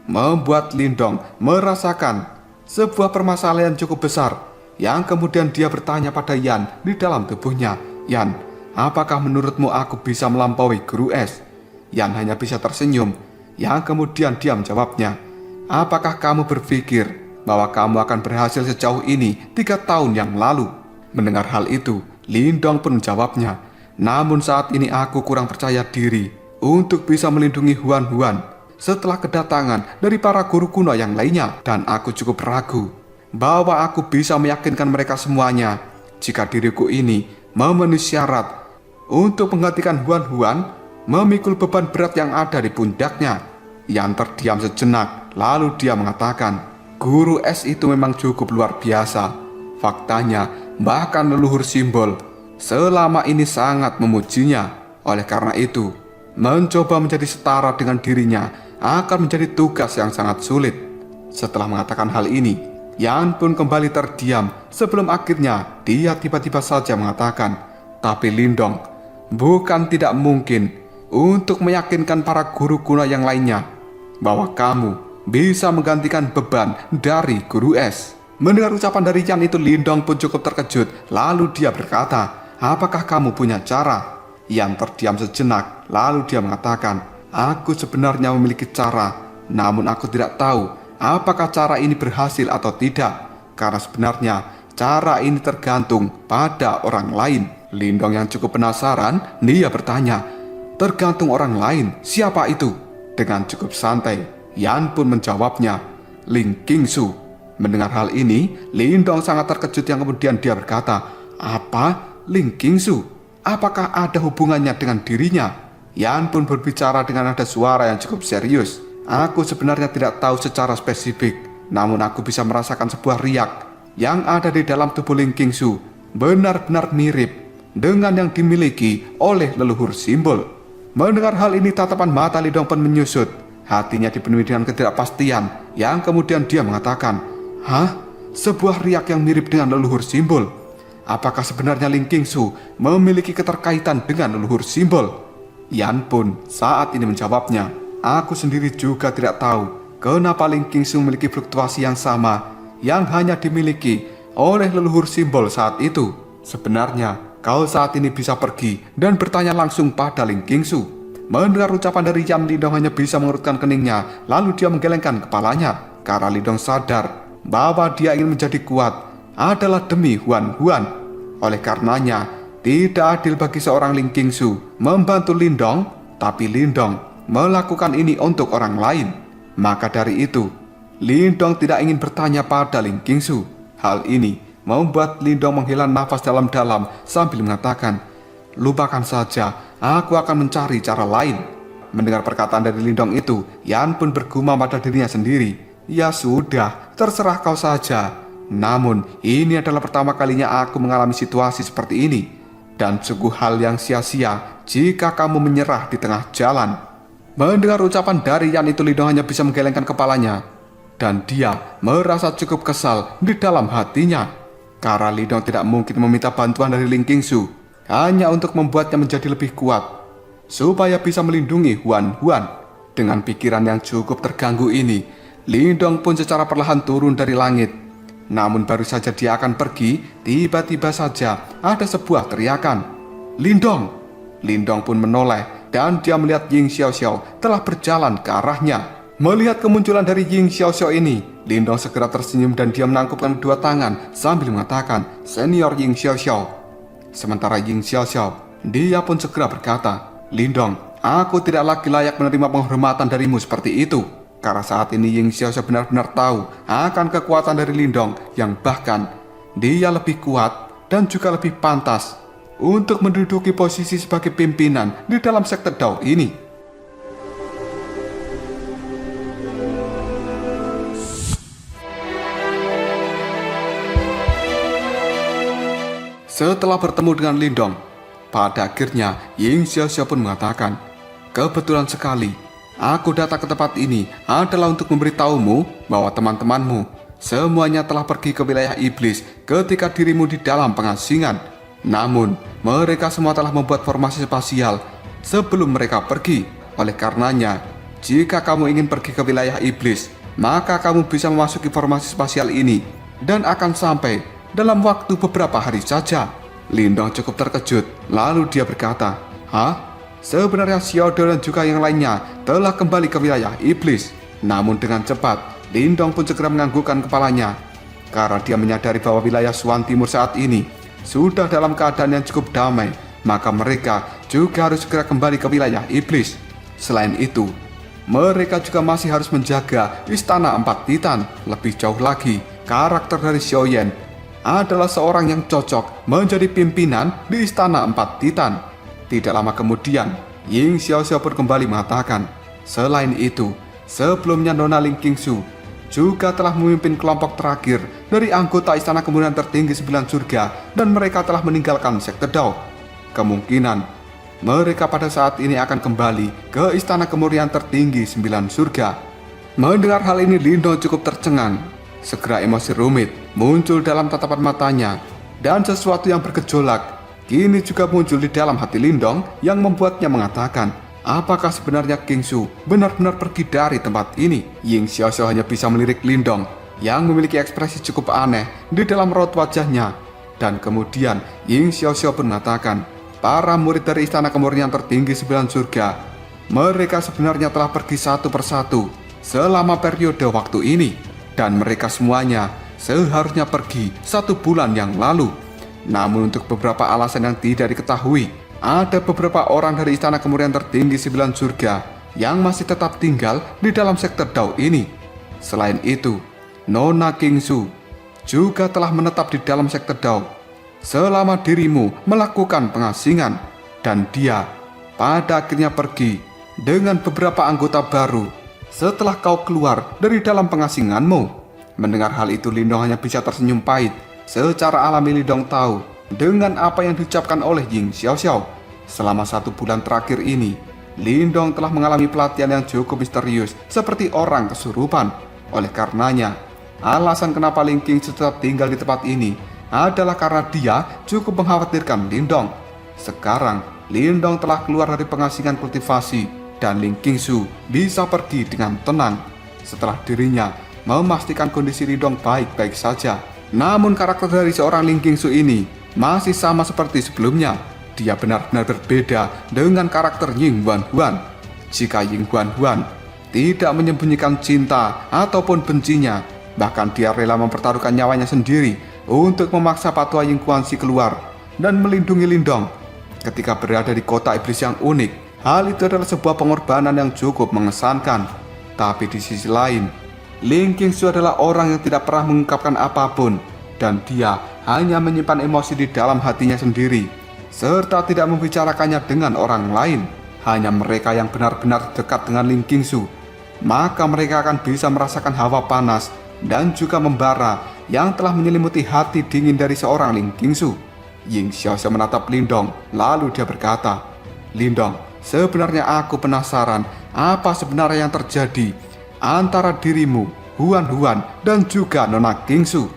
membuat Lindong merasakan sebuah permasalahan cukup besar yang kemudian dia bertanya pada Yan di dalam tubuhnya. "Yan, apakah menurutmu aku bisa melampaui guru es?" Yan hanya bisa tersenyum yang kemudian dia menjawabnya, "Apakah kamu berpikir bahwa kamu akan berhasil sejauh ini 3 tahun yang lalu?" Mendengar hal itu, Lindong pun menjawabnya, "Namun saat ini aku kurang percaya diri untuk bisa melindungi Huan setelah kedatangan dari para guru kuno yang lainnya, dan aku cukup ragu bahwa aku bisa meyakinkan mereka semuanya jika diriku ini memenuhi syarat untuk menggantikan Huan memikul beban berat yang ada di pundaknya." Yan terdiam sejenak, lalu dia mengatakan, "Guru es itu memang cukup luar biasa. Faktanya, bahkan leluhur simbol selama ini sangat memujinya. Oleh karena itu, mencoba menjadi setara dengan dirinya akan menjadi tugas yang sangat sulit." Setelah mengatakan hal ini, Yan pun kembali terdiam sebelum akhirnya dia tiba-tiba saja mengatakan, "Tapi Lindong, bukan tidak mungkin untuk meyakinkan para guru kuno yang lainnya bahwa kamu bisa menggantikan beban dari guru es." Mendengar ucapan dari Yan itu, Lindong pun cukup terkejut. Lalu dia berkata, "Apakah kamu punya cara?" Yan terdiam sejenak, lalu dia mengatakan, "Aku sebenarnya memiliki cara, namun aku tidak tahu apakah cara ini berhasil atau tidak, karena sebenarnya cara ini tergantung pada orang lain." Lindong yang cukup penasaran, dia bertanya, "Tergantung orang lain? Siapa itu?" Dengan cukup santai, Yan pun menjawabnya, "Ling Qingsu." Mendengar hal ini, Lindong sangat terkejut yang kemudian dia berkata, "Apa? Ling Qingsu? Apakah ada hubungannya dengan dirinya?" Yan pun berbicara dengan nada suara yang cukup serius. "Aku sebenarnya tidak tahu secara spesifik, namun aku bisa merasakan sebuah riak yang ada di dalam tubuh Ling Qingsu benar-benar mirip dengan yang dimiliki oleh leluhur simbol." Mendengar hal ini, tatapan mata Lindong pun menyusut. Hatinya dipenuhi dengan ketidakpastian yang kemudian dia mengatakan, "Hah? Sebuah riak yang mirip dengan leluhur simbol? Apakah sebenarnya Ling Qingsu memiliki keterkaitan dengan leluhur simbol?" Yan pun saat ini menjawabnya, aku sendiri juga tidak tahu kenapa Ling Qingsu memiliki fluktuasi yang sama yang hanya dimiliki oleh leluhur simbol saat itu. Sebenarnya kau saat ini bisa pergi dan bertanya langsung pada Ling Qingsu. Mendengar ucapan dari Yan, Lindong hanya bisa mengerutkan keningnya, lalu dia menggelengkan kepalanya karena Lindong sadar bahwa dia ingin menjadi kuat adalah demi Huan Huan. Oleh karenanya, tidak adil bagi seorang Ling Qingsu membantu Lindong, tapi Lindong melakukan ini untuk orang lain. Maka dari itu, Lindong tidak ingin bertanya pada Ling Qingsu. Hal ini membuat Lindong menghela nafas dalam-dalam sambil mengatakan, lupakan saja, aku akan mencari cara lain. Mendengar perkataan dari Lindong itu, Yan pun bergumam pada dirinya sendiri, ya sudah, terserah kau saja. Namun, ini adalah pertama kalinya aku mengalami situasi seperti ini. Dan sungguh hal yang sia-sia jika kamu menyerah di tengah jalan. Mendengar ucapan dari Yan itu, Lindong hanya bisa menggelengkan kepalanya. Dan dia merasa cukup kesal di dalam hatinya. Karena Lindong tidak mungkin meminta bantuan dari Ling Qingsu hanya untuk membuatnya menjadi lebih kuat, supaya bisa melindungi Huan Huan. Dengan pikiran yang cukup terganggu ini, Lindong pun secara perlahan turun dari langit. Namun baru saja dia akan pergi, tiba-tiba saja ada sebuah teriakan, Lindong! Lindong pun menoleh dan dia melihat Ying Xiaoxiao telah berjalan ke arahnya. Melihat kemunculan dari Ying Xiaoxiao ini, Lindong segera tersenyum dan dia menangkupkan kedua tangan sambil mengatakan, Senior Ying Xiaoxiao. Sementara Ying Xiaoxiao, dia pun segera berkata, Lindong, aku tidak lagi layak menerima penghormatan darimu seperti itu. Karena saat ini Ying Xiaoxiao benar-benar tahu akan kekuatan dari Lindong yang bahkan dia lebih kuat dan juga lebih pantas untuk menduduki posisi sebagai pimpinan di dalam sekte Dao ini. Setelah bertemu dengan Lindong, pada akhirnya Ying Xiaoxiao pun mengatakan, kebetulan sekali, aku datang ke tempat ini adalah untuk memberitahumu bahwa teman-temanmu semuanya telah pergi ke wilayah iblis ketika dirimu di dalam pengasingan. Namun, mereka semua telah membuat formasi spasial sebelum mereka pergi. Oleh karenanya, jika kamu ingin pergi ke wilayah iblis, maka kamu bisa memasuki formasi spasial ini dan akan sampai dalam waktu beberapa hari saja. Lindong cukup terkejut, lalu dia berkata, hah? Sebenarnya Xiaodo dan juga yang lainnya telah kembali ke wilayah iblis. Namun dengan cepat, Lindong pun segera menganggukkan kepalanya. Karena dia menyadari bahwa wilayah Suan Timur saat ini sudah dalam keadaan yang cukup damai, maka mereka juga harus segera kembali ke wilayah iblis. Selain itu, mereka juga masih harus menjaga Istana Empat Titan. Lebih jauh lagi, karakter dari Xiaoyan adalah seorang yang cocok menjadi pimpinan di Istana Empat Titan. Tidak lama kemudian, Ying Xiaoxiao pun kembali mengatakan, selain itu, sebelumnya Nona Ling Qingsu juga telah memimpin kelompok terakhir dari anggota Istana Kemurnian Tertinggi 9 Surga dan mereka telah meninggalkan sekte Dao. Kemungkinan mereka pada saat ini akan kembali ke Istana Kemurnian Tertinggi 9 Surga. Mendengar hal ini, Lindong cukup tercengang. Segera emosi rumit muncul dalam tatapan matanya dan sesuatu yang bergejolak kini juga muncul di dalam hati Lindong yang membuatnya mengatakan, apakah sebenarnya Qingsu benar-benar pergi dari tempat ini? Ying Xiaoxiao hanya bisa melirik Lindong yang memiliki ekspresi cukup aneh di dalam raut wajahnya. Dan kemudian Ying Xiaoxiao pun mengatakan, para murid dari Istana Kemurnian Tertinggi 9 Surga, mereka sebenarnya telah pergi satu persatu selama periode waktu ini. Dan mereka semuanya seharusnya pergi 1 bulan yang lalu. Namun untuk beberapa alasan yang tidak diketahui, ada beberapa orang dari Istana Kemurnian Tertinggi 9 Surga yang masih tetap tinggal di dalam sektor Dao ini. Selain itu, Nona Qingsu juga telah menetap di dalam sektor Dao selama dirimu melakukan pengasingan. Dan dia pada akhirnya pergi dengan beberapa anggota baru setelah kau keluar dari dalam pengasinganmu. Mendengar hal itu, Lindong hanya bisa tersenyum pahit. Secara alami Lindong tahu dengan apa yang diucapkan oleh Ying Xiaoxiao. Selama 1 bulan terakhir ini, Lindong telah mengalami pelatihan yang cukup misterius seperti orang kesurupan. Oleh karenanya, alasan kenapa Ling Qingsu tetap tinggal di tempat ini adalah karena dia cukup mengkhawatirkan Lindong. Sekarang, Lindong telah keluar dari pengasingan kultivasi dan Ling Qingsu bisa pergi dengan tenang setelah dirinya memastikan kondisi Lindong baik-baik saja. Namun karakter dari seorang Ling Qingsu ini masih sama seperti sebelumnya. Dia benar-benar berbeda dengan karakter Ying Huan. Jika Ying Huan tidak menyembunyikan cinta ataupun bencinya, bahkan dia rela mempertaruhkan nyawanya sendiri untuk memaksa Patua Ying Guanxi keluar dan melindungi Lindong. Ketika berada di kota iblis yang unik, hal itu adalah sebuah pengorbanan yang cukup mengesankan. Tapi di sisi lain, Ling Qingsu adalah orang yang tidak pernah mengungkapkan apapun, dan dia hanya menyimpan emosi di dalam hatinya sendiri, serta tidak membicarakannya dengan orang lain. Hanya mereka yang benar-benar dekat dengan Ling Qingsu, maka mereka akan bisa merasakan hawa panas dan juga membara yang telah menyelimuti hati dingin dari seorang Ling Qingsu. Ying Xiaoxiao menatap Lindong, lalu dia berkata, "Lindong, sebenarnya aku penasaran apa sebenarnya yang terjadi antara dirimu, Huan, dan juga Nona Qingsu."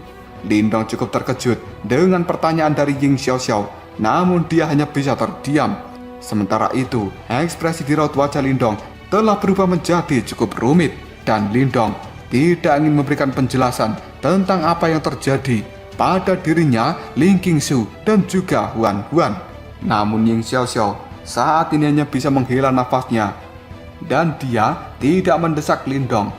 Lindong cukup terkejut dengan pertanyaan dari Ying Xiaoxiao, namun dia hanya bisa terdiam. Sementara itu, ekspresi di raut wajah Lindong telah berubah menjadi cukup rumit, dan Lindong tidak ingin memberikan penjelasan tentang apa yang terjadi pada dirinya, Ling Qingsu, dan juga Huan. Namun Ying Xiaoxiao saat ini hanya bisa menghela nafasnya, dan dia tidak mendesak Lindong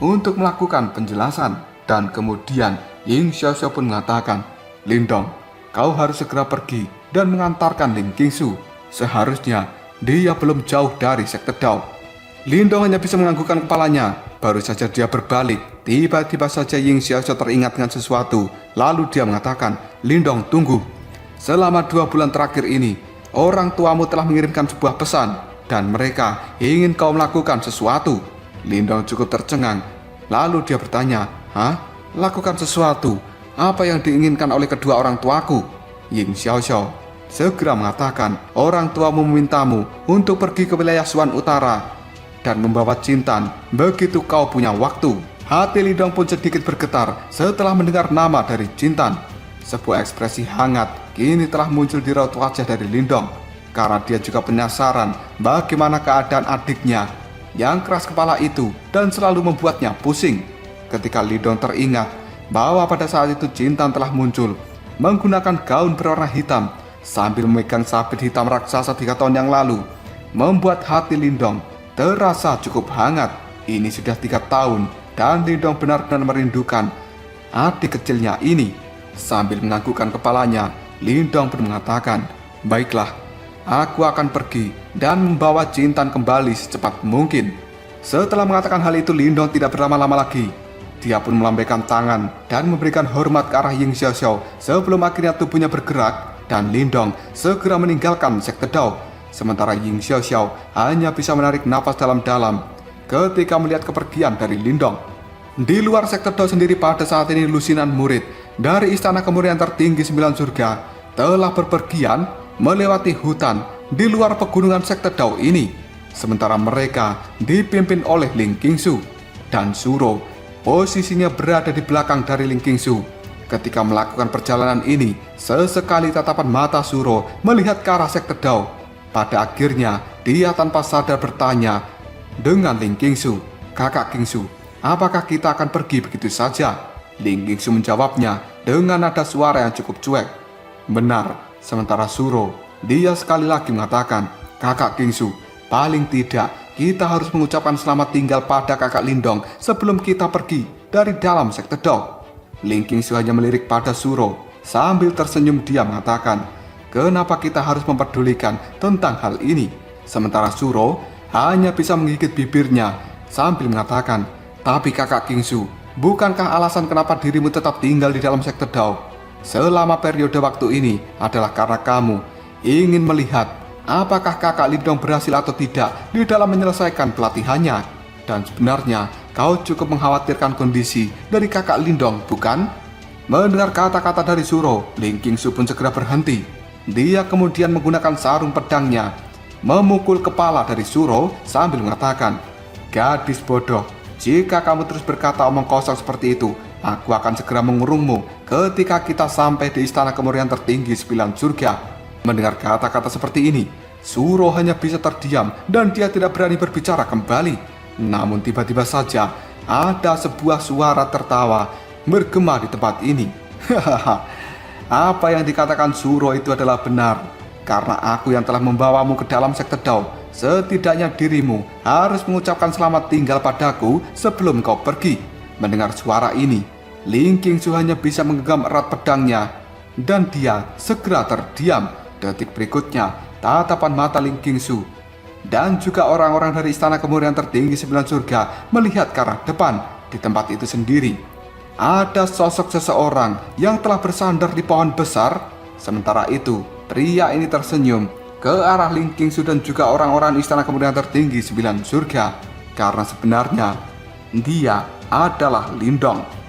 untuk melakukan penjelasan. Dan kemudian Ying Xiaoxiao pun mengatakan, "Lindong, kau harus segera pergi dan mengantarkan Ling Qingsu. Seharusnya dia belum jauh dari sekte Dao." Lindong hanya bisa menganggukkan kepalanya. Baru saja dia berbalik, tiba-tiba saja Ying Xiaoxiao teringat dengan sesuatu. Lalu dia mengatakan, "Lindong, tunggu. Selama 2 bulan terakhir ini, orang tuamu telah mengirimkan sebuah pesan, dan mereka ingin kau melakukan sesuatu." Lindong cukup tercengang. Lalu dia bertanya, "Hah? Lakukan sesuatu? Apa yang diinginkan oleh kedua orang tuaku?" Ying Xiaoxiao segera mengatakan, "Orang tuamu memintamu untuk pergi ke wilayah Suan Utara dan membawa Jintan begitu kau punya waktu." Hati Lindong pun sedikit bergetar setelah mendengar nama dari Jintan. Sebuah ekspresi hangat kini telah muncul di raut wajah dari Lindong, karena dia juga penasaran bagaimana keadaan adiknya yang keras kepala itu dan selalu membuatnya pusing. Ketika Lindong teringat bahwa pada saat itu Jintan telah muncul menggunakan gaun berwarna hitam sambil memegang sabit hitam raksasa 3 tahun yang lalu, membuat hati Lindong terasa cukup hangat. Ini sudah 3 tahun dan Lindong benar-benar merindukan adik kecilnya ini. Sambil menganggukkan kepalanya, Lindong pun mengatakan, "Baiklah, aku akan pergi dan membawa Jintan kembali secepat mungkin." Setelah mengatakan hal itu, Lindong tidak berlama-lama lagi. Dia pun melambaikan tangan dan memberikan hormat ke arah Ying Xiaoxiao sebelum akhirnya tubuhnya bergerak, dan Lindong segera meninggalkan sekte Dao. Sementara Ying Xiaoxiao hanya bisa menarik napas dalam-dalam ketika melihat kepergian dari Lindong. Di luar sekte Dao sendiri pada saat ini, lusinan murid dari Istana Kemurnian Tertinggi 9 Surga telah berpergian melewati hutan di luar pegunungan sekte Dao ini. Sementara mereka dipimpin oleh Ling Qingsu dan Suro. Posisinya berada di belakang dari Ling Qingsu. Ketika melakukan perjalanan ini, sesekali tatapan mata Suro melihat ke arah sekte Dao. Pada akhirnya, dia tanpa sadar bertanya dengan Ling Qingsu, "Kakak Qingsu, apakah kita akan pergi begitu saja?" Ling Qingsu menjawabnya dengan nada suara yang cukup cuek, "Benar." Sementara Suro, dia sekali lagi mengatakan, "Kakak Qingsu, paling tidak kita harus mengucapkan selamat tinggal pada kakak Lindong sebelum kita pergi dari dalam sekte Dao." Ling Qingsu hanya melirik pada Suro sambil tersenyum. Dia mengatakan, "Kenapa kita harus memperdulikan tentang hal ini?" Sementara Suro hanya bisa menggigit bibirnya sambil mengatakan, "Tapi kakak Qingsu, bukankah alasan kenapa dirimu tetap tinggal di dalam sekte Dao selama periode waktu ini adalah karena kamu ingin melihat apakah kakak Lindong berhasil atau tidak di dalam menyelesaikan pelatihannya? Dan sebenarnya kau cukup mengkhawatirkan kondisi dari kakak Lindong, bukan?" Mendengar kata-kata dari Suro, Ling Qingsu pun segera berhenti. Dia kemudian menggunakan sarung pedangnya memukul kepala dari Suro sambil mengatakan, "Gadis bodoh, jika kamu terus berkata omong kosong seperti itu, aku akan segera mengurungmu ketika kita sampai di Istana Kemurnian Tertinggi 9 Surga." Mendengar kata-kata seperti ini, Suro hanya bisa terdiam dan dia tidak berani berbicara kembali. Namun tiba-tiba saja ada sebuah suara tertawa bergema di tempat ini. Hahaha, apa yang dikatakan Suro itu adalah benar. Karena aku yang telah membawamu ke dalam sekte Dao, setidaknya dirimu harus mengucapkan selamat tinggal padaku sebelum kau pergi. Mendengar suara ini, Ling Qingsu hanya bisa menggenggam erat pedangnya dan dia segera terdiam. Detik berikutnya, tatapan mata Ling Qingsu dan juga orang-orang dari istana kemurian tertinggi 9 surga melihat ke arah depan. Di tempat itu sendiri, ada sosok seseorang yang telah bersandar di pohon besar. Sementara itu, pria ini tersenyum ke arah Ling Qingsu dan juga orang-orang istana kemurian tertinggi 9 surga. Karena sebenarnya, dia adalah Lindong.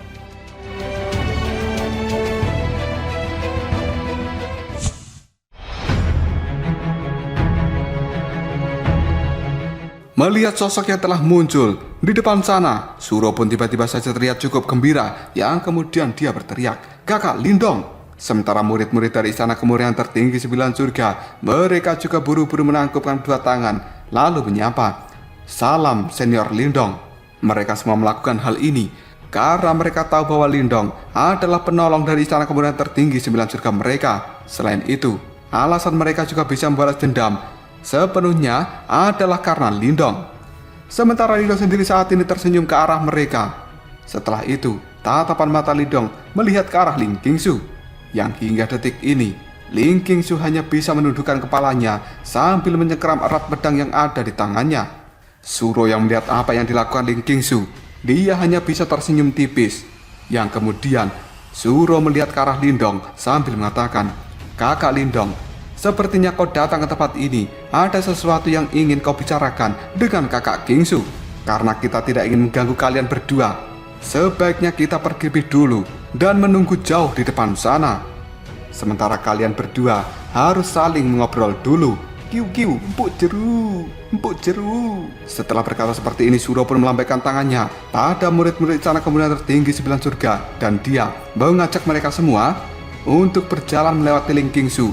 Melihat sosok yang telah muncul di depan sana, Suro pun tiba-tiba saja terlihat cukup gembira, yang kemudian dia berteriak, "Kakak Lindong!" Sementara murid-murid dari istana kemurian tertinggi 9 surga, mereka juga buru-buru menangkupkan dua tangan, lalu menyapa, "Salam Senior Lindong." Mereka semua melakukan hal ini karena mereka tahu bahwa Lindong adalah penolong dari istana kemurian tertinggi 9 surga mereka. Selain itu, alasan mereka juga bisa membalas dendam sepenuhnya adalah karena Lindong. Sementara Lindong sendiri saat ini tersenyum ke arah mereka. Setelah itu, tatapan mata Lindong melihat ke arah Ling Qingsu, yang hingga detik ini Ling Qingsu hanya bisa menundukkan kepalanya sambil menyengkeram erat pedang yang ada di tangannya. Suro yang melihat apa yang dilakukan Ling Qingsu, dia hanya bisa tersenyum tipis. Yang kemudian Suro melihat ke arah Lindong sambil mengatakan, "Kakak Lindong, sepertinya kau datang ke tempat ini ada sesuatu yang ingin kau bicarakan dengan kakak Qingsu. Karena kita tidak ingin mengganggu kalian berdua, sebaiknya kita pergi lebih dulu dan menunggu jauh di depan sana. Sementara kalian berdua harus saling mengobrol dulu. Kiu-kiu, empuk jeru, empuk jeru." Setelah berkata seperti ini, Suro pun melambaikan tangannya pada murid-murid istana kemurian tertinggi 9 surga, dan dia mengajak mereka semua untuk berjalan melewati Ling Qingsu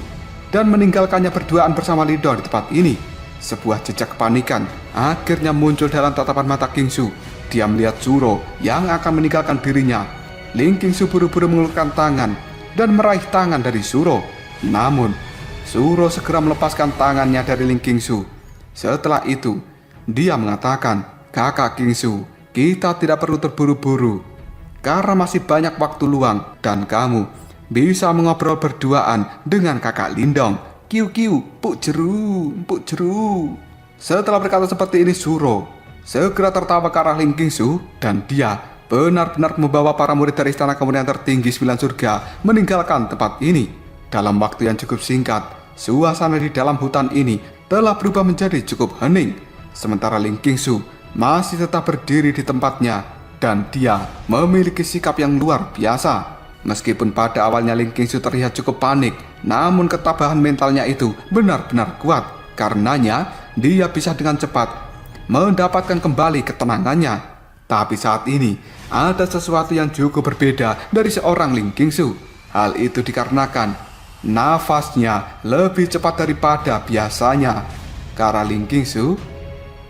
dan meninggalkannya berduaan bersama Lindong di tempat ini. Sebuah jejak kepanikan akhirnya muncul dalam tatapan mata Qingsu. Dia melihat Suro yang akan meninggalkan dirinya. Ling Qingsu buru-buru mengulurkan tangan dan meraih tangan dari Suro. Namun, Suro segera melepaskan tangannya dari Ling Qingsu. Setelah itu, dia mengatakan, "Kakak Qingsu, kita tidak perlu terburu-buru karena masih banyak waktu luang dan kamu bisa mengobrol berduaan dengan kakak Lindong. Kiu-kiu, empuk jeru, empuk jeru." Setelah berkata seperti ini, Suro segera tertawa ke arah Ling Qingsu dan dia benar-benar membawa para murid dari istana kemurian tertinggi 9 surga meninggalkan tempat ini. Dalam waktu yang cukup singkat, suasana di dalam hutan ini telah berubah menjadi cukup hening. Sementara Ling Qingsu masih tetap berdiri di tempatnya dan dia memiliki sikap yang luar biasa. Meskipun pada awalnya Ling Qingsu terlihat cukup panik, namun ketabahan mentalnya itu benar-benar kuat. Karenanya, dia bisa dengan cepat mendapatkan kembali ketenangannya. Tapi saat ini, ada sesuatu yang cukup berbeda dari seorang Ling Qingsu. Hal itu dikarenakan nafasnya lebih cepat daripada biasanya. Karena Ling Qingsu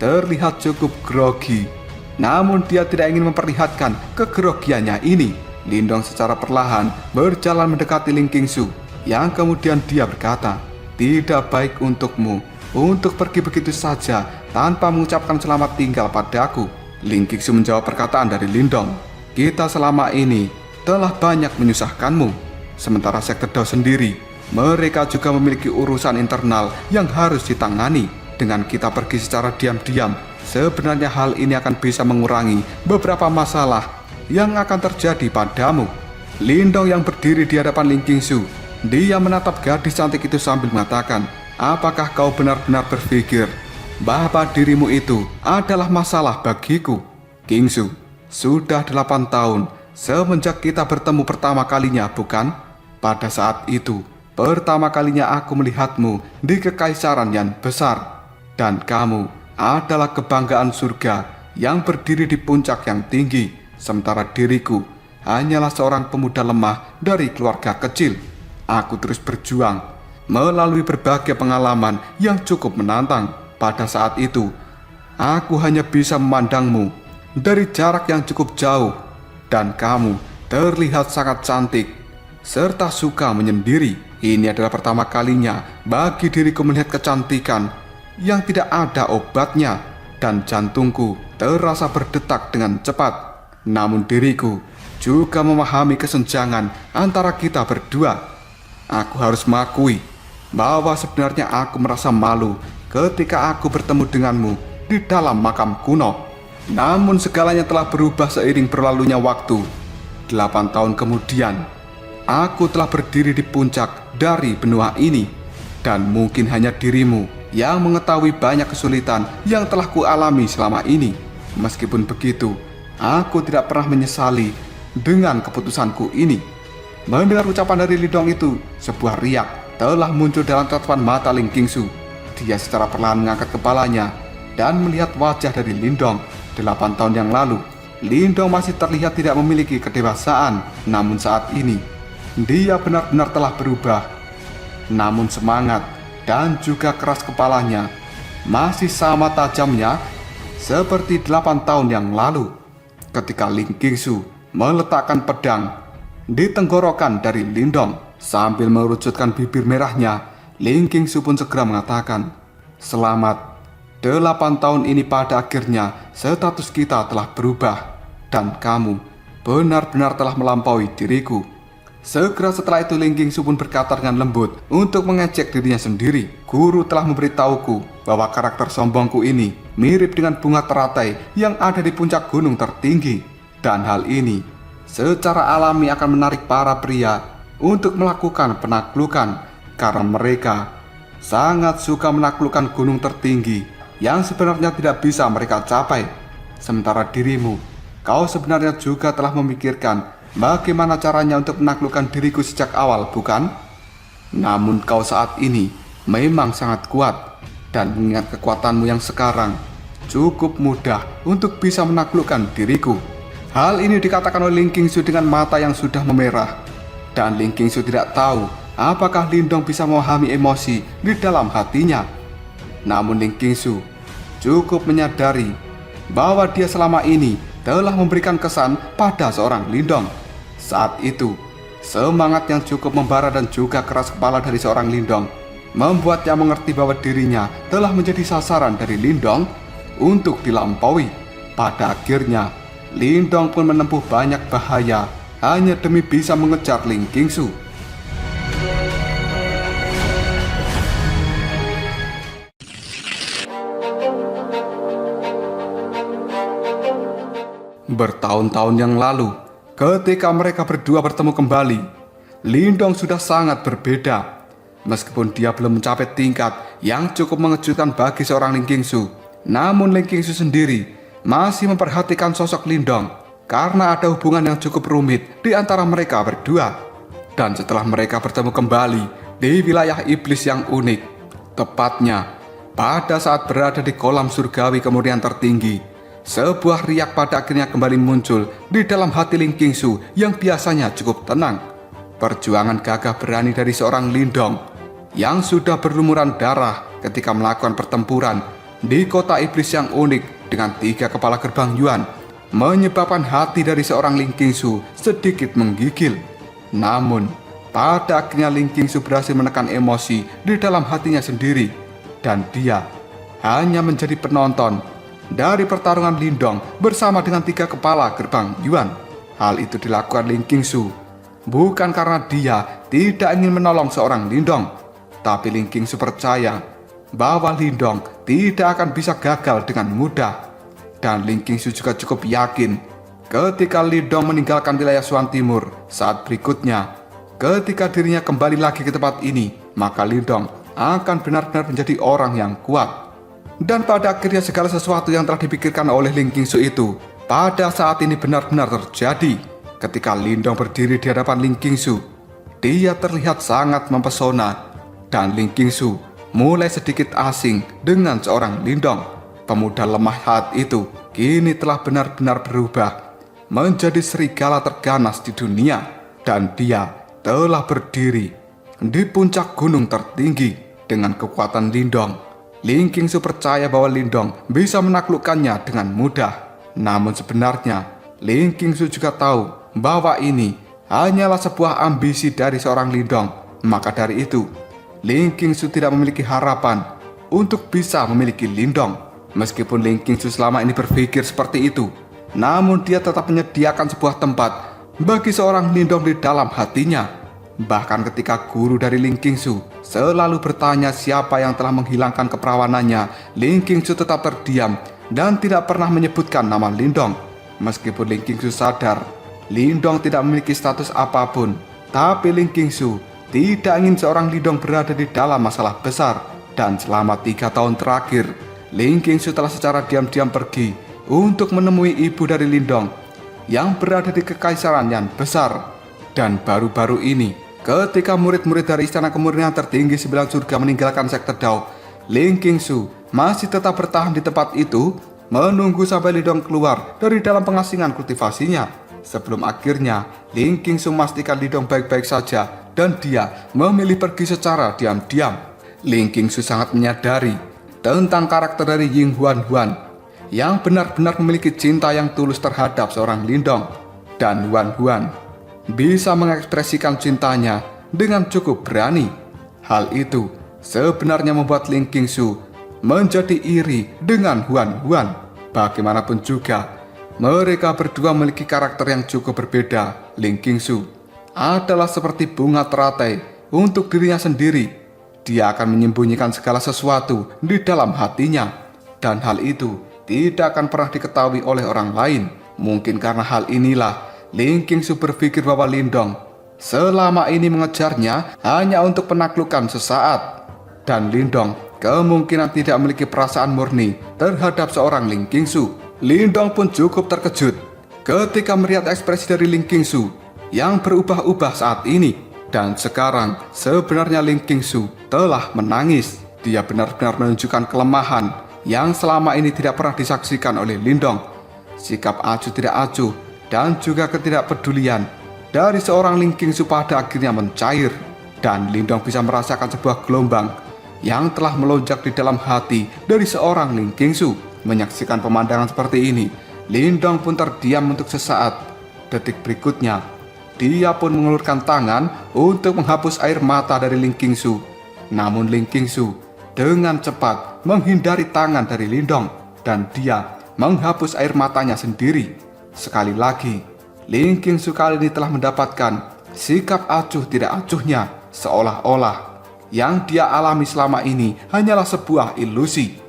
terlihat cukup grogi, namun dia tidak ingin memperlihatkan kegrogiannya ini. Lindong secara perlahan berjalan mendekati Ling Qingsu, yang kemudian dia berkata, "Tidak baik untukmu untuk pergi begitu saja tanpa mengucapkan selamat tinggal padaku." Ling Qingsu menjawab perkataan dari Lindong, "Kita selama ini telah banyak menyusahkanmu. Sementara sekte Dao sendiri, mereka juga memiliki urusan internal yang harus ditangani. Dengan kita pergi secara diam-diam, sebenarnya hal ini akan bisa mengurangi beberapa masalah yang akan terjadi padamu." Lindong yang berdiri di hadapan Ling Qingsu, dia menatap gadis cantik itu sambil mengatakan, "Apakah kau benar-benar berpikir bahwa dirimu itu adalah masalah bagiku? Qingsu, sudah 8 tahun semenjak kita bertemu pertama kalinya, bukan? Pada saat itu, pertama kalinya aku melihatmu di kekaisaran yang besar, dan kamu adalah kebanggaan surga yang berdiri di puncak yang tinggi, sementara diriku hanyalah seorang pemuda lemah dari keluarga kecil. Aku terus berjuang melalui berbagai pengalaman yang cukup menantang. Pada saat itu, aku hanya bisa memandangmu dari jarak yang cukup jauh, dan kamu terlihat sangat cantik serta suka menyendiri. Ini adalah pertama kalinya bagi diriku melihat kecantikan yang tidak ada obatnya, dan jantungku terasa berdetak dengan cepat. Namun diriku juga memahami kesenjangan antara kita berdua. Aku harus mengakui bahwa sebenarnya aku merasa malu ketika aku bertemu denganmu di dalam makam kuno. Namun segalanya telah berubah seiring berlalunya waktu. 8 tahun kemudian, aku telah berdiri di puncak dari benua ini, dan mungkin hanya dirimu yang mengetahui banyak kesulitan yang telah kualami selama ini. Meskipun begitu, aku tidak pernah menyesali dengan keputusanku ini. Mendengar ucapan dari Lindong itu, sebuah riak telah muncul dalam tatapan mata Ling Qingsu. Dia secara perlahan mengangkat kepalanya dan melihat wajah dari Lindong. 8 tahun yang lalu, Lindong masih terlihat tidak memiliki kedewasaan. Namun saat ini, dia benar-benar telah berubah. Namun semangat dan juga keras kepalanya masih sama tajamnya seperti 8 tahun yang lalu. Ketika Ling Qingsu meletakkan pedang di tenggorokan dari Lindong sambil merucutkan bibir merahnya, Ling Qingsu pun segera mengatakan, "Selamat. 8 tahun ini pada akhirnya status kita telah berubah, dan kamu benar-benar telah melampaui diriku." Segera setelah itu Ling Qingsu pun berkata dengan lembut untuk mengejek dirinya sendiri. "Guru telah memberitahuku bahwa karakter sombongku ini mirip dengan bunga teratai yang ada di puncak gunung tertinggi. Dan hal ini secara alami akan menarik para pria untuk melakukan penaklukan, karena mereka sangat suka menaklukkan gunung tertinggi yang sebenarnya tidak bisa mereka capai. Sementara dirimu, kau sebenarnya juga telah memikirkan bagaimana caranya untuk menaklukkan diriku sejak awal, bukan? Namun kau saat ini memang sangat kuat, dan mengingat kekuatanmu yang sekarang, cukup mudah untuk bisa menaklukkan diriku." Hal ini dikatakan oleh Ling Qingsu dengan mata yang sudah memerah, dan Ling Qingsu tidak tahu apakah Lindong bisa memahami emosi di dalam hatinya. Namun Ling Qingsu cukup menyadari bahwa dia selama ini telah memberikan kesan pada seorang Lindong. Saat itu, semangat yang cukup membara dan juga keras kepala dari seorang Lindong membuatnya mengerti bahwa dirinya telah menjadi sasaran dari Lindong untuk dilampaui. Pada akhirnya, Lindong pun menempuh banyak bahaya hanya demi bisa mengejar Ling Qingsu. Bertahun-tahun yang lalu, ketika mereka berdua bertemu kembali, Lindong sudah sangat berbeda. Meskipun dia belum mencapai tingkat yang cukup mengejutkan bagi seorang Ling Qingsu, namun Ling Qingsu sendiri masih memperhatikan sosok Lindong karena ada hubungan yang cukup rumit di antara mereka berdua. Dan setelah mereka bertemu kembali di wilayah iblis yang unik, tepatnya pada saat berada di kolam surgawi kemudian tertinggi, sebuah riak pada akhirnya kembali muncul di dalam hati Ling Qingsu yang biasanya cukup tenang. Perjuangan gagah berani dari seorang Lindong yang sudah berlumuran darah ketika melakukan pertempuran di kota iblis yang unik dengan 3 kepala gerbang Yuan menyebabkan hati dari seorang Ling Qingsu sedikit menggigil. Namun pada akhirnya Ling Qingsu berhasil menekan emosi di dalam hatinya sendiri, dan dia hanya menjadi penonton dari pertarungan Lindong bersama dengan 3 kepala gerbang Yuan. Hal itu dilakukan Ling Qingsu bukan karena dia tidak ingin menolong seorang Lindong, tapi Ling Qingsu percaya bahwa Lindong tidak akan bisa gagal dengan mudah. Dan Ling Qingsu juga cukup yakin ketika Lindong meninggalkan wilayah Suan Timur saat berikutnya, ketika dirinya kembali lagi ke tempat ini, maka Lindong akan benar-benar menjadi orang yang kuat. Dan pada akhirnya segala sesuatu yang telah dipikirkan oleh Ling Qingsu itu pada saat ini benar-benar terjadi. Ketika Lindong berdiri di hadapan Ling Qingsu, dia terlihat sangat mempesona, dan Ling Qingsu mulai sedikit asing dengan seorang Lindong. Pemuda lemah hati itu kini telah benar-benar berubah menjadi serigala terganas di dunia, dan dia telah berdiri di puncak gunung tertinggi dengan kekuatan Lindong. Ling Qingsu percaya bahwa Lindong bisa menaklukkannya dengan mudah. Namun sebenarnya Ling Qingsu juga tahu bahwa ini hanyalah sebuah ambisi dari seorang Lindong. Maka dari itu, Ling Qingsu tidak memiliki harapan untuk bisa memiliki Lindong. Meskipun Ling Qingsu selama ini berpikir seperti itu, namun dia tetap menyediakan sebuah tempat bagi seorang Lindong di dalam hatinya. Bahkan ketika guru dari Ling Qingsu selalu bertanya siapa yang telah menghilangkan keperawanannya, Ling Qingsu tetap terdiam dan tidak pernah menyebutkan nama Lindong. Meskipun Ling Qingsu sadar Lindong tidak memiliki status apapun, tapi Ling Qingsu tidak ingin seorang Lindong berada di dalam masalah besar. Dan selama 3 tahun terakhir, Ling Qingsu telah secara diam-diam pergi untuk menemui ibu dari Lindong yang berada di kekaisaran yang besar. Dan baru-baru ini, ketika murid-murid dari Istana Kemurnian Tertinggi 9 Surga meninggalkan sekte Dao, Ling Qingsu masih tetap bertahan di tempat itu, menunggu sampai Lindong keluar dari dalam pengasingan kultivasinya. Sebelum akhirnya, Ling Qingsu memastikan Lindong baik-baik saja dan dia memilih pergi secara diam-diam. Ling Qingsu sangat menyadari tentang karakter dari Ying Huan yang benar-benar memiliki cinta yang tulus terhadap seorang Lindong. Dan Huan bisa mengekspresikan cintanya dengan cukup berani. Hal itu sebenarnya membuat Ling Qingsu menjadi iri dengan Huan. Bagaimanapun juga, mereka berdua memiliki karakter yang cukup berbeda. Ling Qingsu adalah seperti bunga teratai untuk dirinya sendiri. Dia akan menyembunyikan segala sesuatu di dalam hatinya, dan hal itu tidak akan pernah diketahui oleh orang lain. Mungkin karena hal inilah Ling Qingsu berpikir bahwa Lindong selama ini mengejarnya hanya untuk penaklukan sesaat. Dan Lindong kemungkinan tidak memiliki perasaan murni terhadap seorang Ling Qingsu. Lindong pun cukup terkejut ketika melihat ekspresi dari Ling Qingsu yang berubah-ubah saat ini. Dan sekarang sebenarnya Ling Qingsu telah menangis. Dia benar-benar menunjukkan kelemahan yang selama ini tidak pernah disaksikan oleh Lindong. Sikap acuh tidak acuh dan juga ketidakpedulian dari seorang Ling Qingsu pada akhirnya mencair. Dan Lindong bisa merasakan sebuah gelombang yang telah melonjak di dalam hati dari seorang Ling Qingsu. Menyaksikan pemandangan seperti ini, Lindong pun terdiam untuk sesaat. Detik berikutnya, dia pun mengulurkan tangan untuk menghapus air mata dari Ling Qingsu. Namun Ling Qingsu dengan cepat menghindari tangan dari Lindong dan dia menghapus air matanya sendiri. Sekali lagi, Ling Qingsu kali ini telah mendapatkan sikap acuh tidak acuhnya, seolah-olah yang dia alami selama ini hanyalah sebuah ilusi.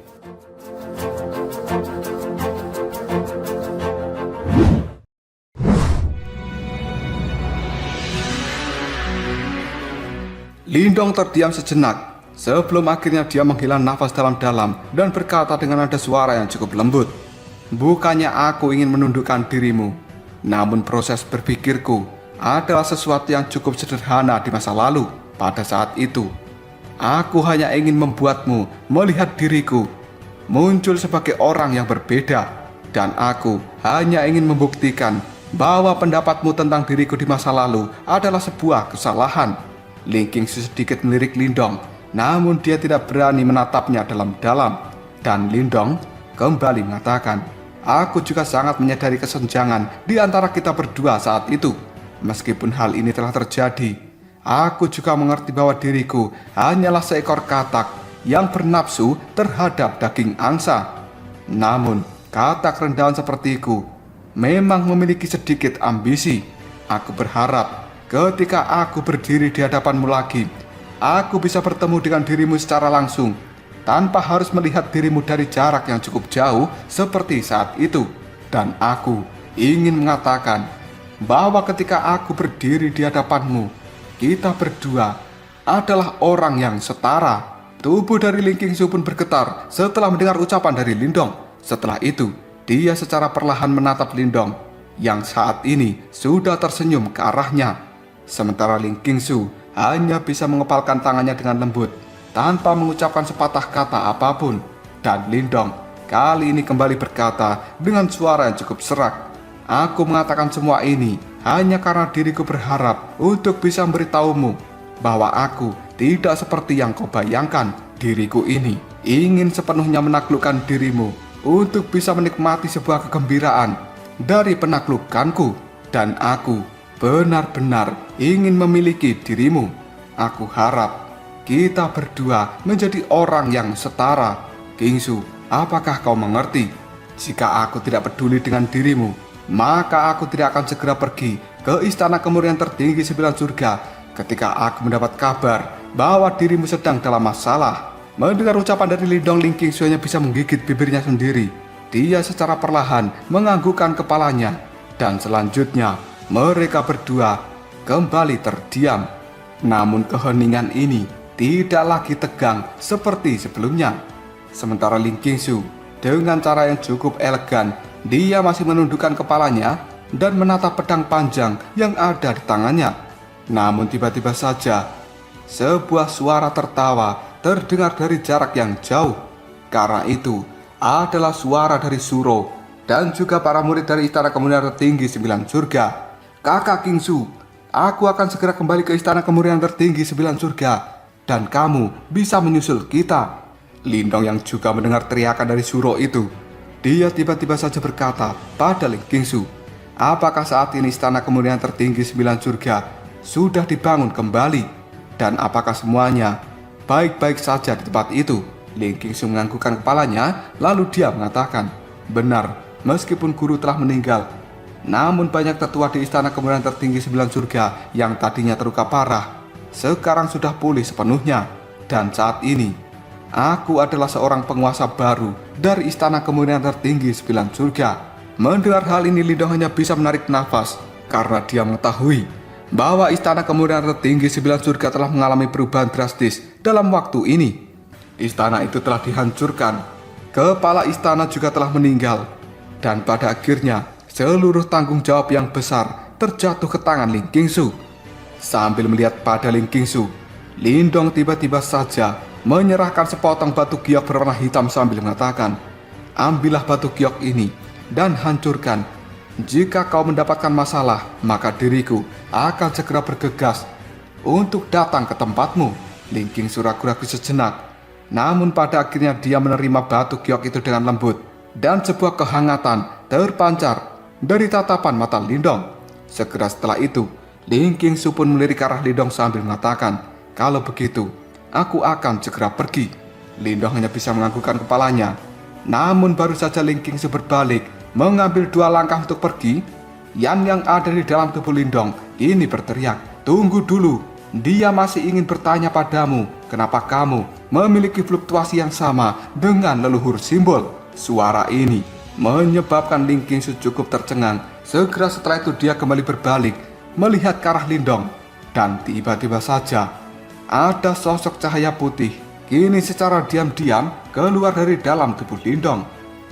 Lindong terdiam sejenak sebelum akhirnya dia menghela nafas dalam-dalam dan berkata dengan nada suara yang cukup lembut, "Bukannya aku ingin menundukkan dirimu, namun proses berpikirku adalah sesuatu yang cukup sederhana di masa lalu. Pada saat itu, aku hanya ingin membuatmu melihat diriku muncul sebagai orang yang berbeda, dan aku hanya ingin membuktikan bahwa pendapatmu tentang diriku di masa lalu adalah sebuah kesalahan." Ling Qingsu sedikit melirik Lindong, namun dia tidak berani menatapnya dalam-dalam. Dan Lindong kembali mengatakan, "Aku juga sangat menyadari kesenjangan di antara kita berdua saat itu. Meskipun hal ini telah terjadi, aku juga mengerti bahwa diriku hanyalah seekor katak yang bernafsu terhadap daging angsa. Namun, katak rendahan sepertiku memang memiliki sedikit ambisi. Aku berharap ketika aku berdiri di hadapanmu lagi, aku bisa bertemu dengan dirimu secara langsung, tanpa harus melihat dirimu dari jarak yang cukup jauh seperti saat itu. Dan aku ingin mengatakan bahwa ketika aku berdiri di hadapanmu, kita berdua adalah orang yang setara." Tubuh dari Ling Qingsu pun bergetar setelah mendengar ucapan dari Lindong. Setelah itu, dia secara perlahan menatap Lindong yang saat ini sudah tersenyum ke arahnya. Sementara Ling Qingsu hanya bisa mengepalkan tangannya dengan lembut tanpa mengucapkan sepatah kata apapun. Dan Lindong kali ini kembali berkata dengan suara yang cukup serak, "Aku mengatakan semua ini hanya karena diriku berharap untuk bisa memberitahumu bahwa aku tidak seperti yang kau bayangkan. Diriku ini ingin sepenuhnya menaklukkan dirimu untuk bisa menikmati sebuah kegembiraan dari penaklukanku. Dan aku benar-benar ingin memiliki dirimu. Aku harap kita berdua menjadi orang yang setara. Kingsu, apakah kau mengerti? Jika aku tidak peduli dengan dirimu, maka aku tidak akan segera pergi ke istana kemurian tertinggi 9 surga ketika aku mendapat kabar bahwa dirimu sedang dalam masalah. Mendengar ucapan dari Lindong, Ling Qingsu hanya bisa menggigit bibirnya sendiri. Dia secara perlahan menganggukkan kepalanya, dan selanjutnya mereka berdua kembali terdiam. Namun keheningan ini tidak lagi tegang seperti sebelumnya. Sementara Ling Qingsu dengan cara yang cukup elegan, dia masih menundukkan kepalanya dan menatap pedang panjang yang ada di tangannya. Namun tiba-tiba saja sebuah suara tertawa terdengar dari jarak yang jauh. Karena itu adalah suara dari Suro dan juga para murid dari istana kemurian tertinggi 9 surga. Kakak Kingsu, aku akan segera kembali ke istana kemurian tertinggi 9 surga dan kamu bisa menyusul kita. Lindong yang juga mendengar teriakan dari Suro itu, dia tiba-tiba saja berkata pada Ling Qingsu, apakah saat ini istana kemurian tertinggi 9 surga sudah dibangun kembali? Dan apakah semuanya baik-baik saja di tempat itu? Ling Qingsu menganggukkan kepalanya, lalu dia mengatakan, benar, meskipun guru telah meninggal, namun banyak tetua di istana kemurian tertinggi 9 surga yang tadinya terluka parah, sekarang sudah pulih sepenuhnya. Dan saat ini, aku adalah seorang penguasa baru dari istana kemurian tertinggi 9 surga. Mendengar hal ini, Lindong hanya bisa menarik nafas, karena dia mengetahui bahwa istana kemurian tertinggi 9 surga telah mengalami perubahan drastis dalam waktu ini. Istana itu telah dihancurkan, kepala istana juga telah meninggal, dan pada akhirnya seluruh tanggung jawab yang besar terjatuh ke tangan Ling Qingsu. Sambil melihat pada Ling Qingsu, Lindong tiba-tiba saja menyerahkan sepotong batu giok berwarna hitam sambil mengatakan, ambillah batu giok ini dan hancurkan. Jika kau mendapatkan masalah, maka diriku akan segera bergegas untuk datang ke tempatmu. Ling Qingsu ragu-ragu sejenak, namun pada akhirnya dia menerima batu giok itu dengan lembut, dan sebuah kehangatan terpancar dari tatapan mata Lindong. Segera setelah itu, Ling Qingsu pun melirik ke arah Lindong sambil mengatakan, kalau begitu, aku akan segera pergi. Lindong hanya bisa menganggukkan kepalanya. Namun baru saja Ling Qingsu berbalik mengambil 2 langkah untuk pergi, Yan yang ada di dalam tubuh Lindong ini berteriak, tunggu dulu, dia masih ingin bertanya padamu, kenapa kamu memiliki fluktuasi yang sama dengan leluhur simbol. Suara ini menyebabkan Ling Qingsu cukup tercengang. Segera setelah itu dia kembali berbalik melihat ke arah Lindong, dan tiba-tiba saja ada sosok cahaya putih kini secara diam-diam keluar dari dalam tubuh Lindong.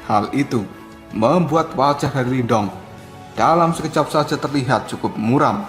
Hal itu membuat wajah dari Lindong dalam sekejap saja terlihat cukup muram.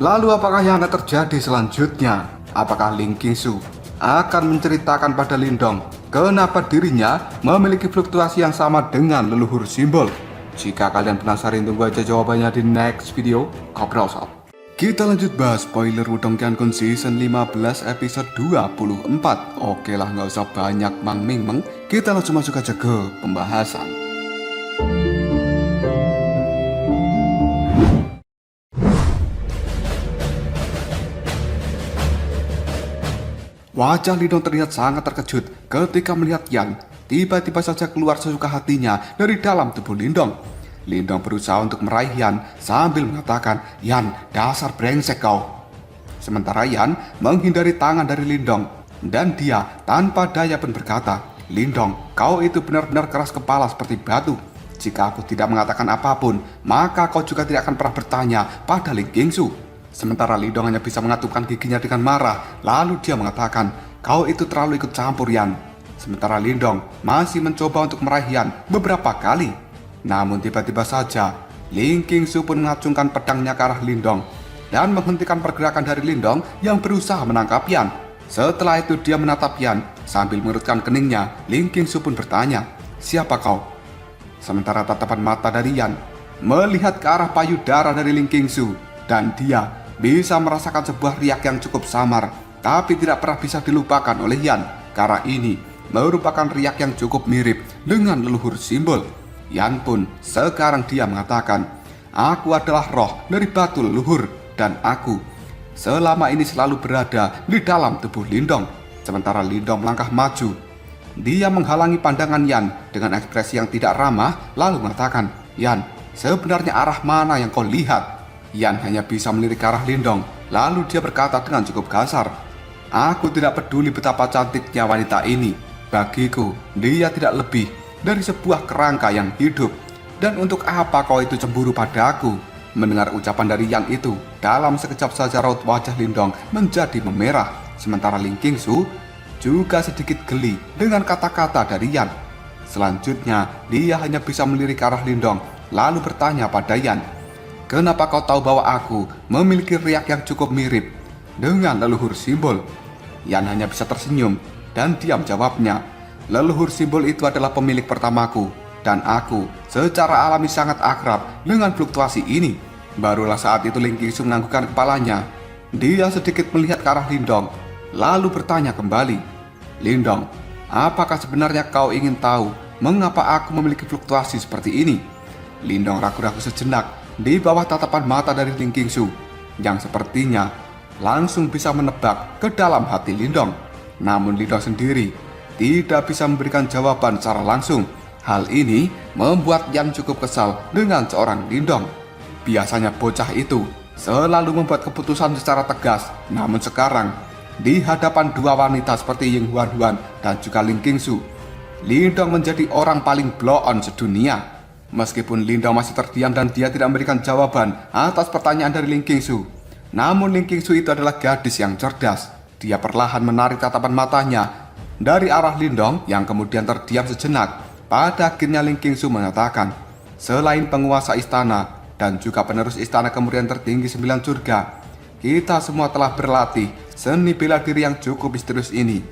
Lalu apakah yang akan terjadi selanjutnya? Apakah Ling Qingsu akan menceritakan pada Lindong kenapa dirinya memiliki fluktuasi yang sama dengan leluhur simbol? Jika kalian penasaran, tunggu aja jawabannya di next video. Ngobrol sob. Kita lanjut bahas spoiler Wudong Qiankun Season 15 episode 24. Oke lah, nggak usah banyak mang-ming-meng, kita langsung masuk aja ke pembahasan. Wajah Lindong terlihat sangat terkejut ketika melihat Yan tiba-tiba saja keluar sesuka hatinya dari dalam tubuh Lindong. Lindong berusaha untuk meraih Yan sambil mengatakan, Yan, dasar brengsek kau. Sementara Yan menghindari tangan dari Lindong, dan dia tanpa daya pun berkata, Lindong, kau itu benar-benar keras kepala seperti batu. Jika aku tidak mengatakan apapun, maka kau juga tidak akan pernah bertanya pada Ling Qingsu. Sementara Lindong hanya bisa mengatupkan giginya dengan marah, lalu dia mengatakan, kau itu terlalu ikut campur, Yan. Sementara Lindong masih mencoba untuk meraih Yan beberapa kali. Namun tiba-tiba saja Ling Qingsu pun mengacungkan pedangnya ke arah Lindong dan menghentikan pergerakan dari Lindong yang berusaha menangkap Yan. Setelah itu dia menatap Yan sambil mengerutkan keningnya. Ling Qingsu pun bertanya, siapa kau? Sementara tatapan mata dari Yan melihat ke arah payudara dari Ling Qingsu, dan dia bisa merasakan sebuah riak yang cukup samar, tapi tidak pernah bisa dilupakan oleh Yan, karena ini merupakan riak yang cukup mirip dengan leluhur simbol. Yan pun sekarang dia mengatakan, aku adalah roh dari batu leluhur, dan aku selama ini selalu berada di dalam tubuh Lindong. Sementara Lindong melangkah maju. Dia menghalangi pandangan Yan dengan ekspresi yang tidak ramah, lalu mengatakan, Yan, sebenarnya arah mana yang kau lihat? Yan hanya bisa melirik ke arah Lindong, lalu dia berkata dengan cukup kasar, aku tidak peduli betapa cantiknya wanita ini. Bagiku, dia tidak lebih dari sebuah kerangka yang hidup. Dan untuk apa kau itu cemburu padaku? Mendengar ucapan dari Yan itu, dalam sekejap saja raut wajah Lindong menjadi memerah. Sementara Ling Qingsu juga sedikit geli dengan kata-kata dari Yan. Selanjutnya, dia hanya bisa melirik ke arah Lindong, lalu bertanya pada Yan, kenapa kau tahu bahwa aku memiliki riak yang cukup mirip dengan leluhur simbol? Yan hanya bisa tersenyum dan diam jawabnya, leluhur simbol itu adalah pemilik pertamaku, dan aku secara alami sangat akrab dengan fluktuasi ini. Barulah saat itu Ling Qingsu menganggukkan kepalanya. Dia sedikit melihat ke arah Lindong, lalu bertanya kembali, Lindong, apakah sebenarnya kau ingin tahu mengapa aku memiliki fluktuasi seperti ini? Lindong ragu-ragu sejenak di bawah tatapan mata dari Ling Qingsu, yang sepertinya langsung bisa menebak ke dalam hati Lindong. Namun Lindong sendiri tidak bisa memberikan jawaban secara langsung. Hal ini membuat Yan cukup kesal dengan seorang Lindong. Biasanya bocah itu selalu membuat keputusan secara tegas, namun sekarang di hadapan dua wanita seperti Ying Huan dan juga Ling Qingsu, Lindong menjadi orang paling blow on sedunia. Meskipun Lindong masih terdiam dan dia tidak memberikan jawaban atas pertanyaan dari Ling Qingsu, namun Ling Qingsu itu adalah gadis yang cerdas. Dia perlahan menarik tatapan matanya dari arah Lindong yang kemudian terdiam sejenak. Pada akhirnya Ling Qingsu mengatakan, selain penguasa istana dan juga penerus istana kemudian tertinggi 9 surga, kita semua telah berlatih seni bela diri yang cukup misterius ini.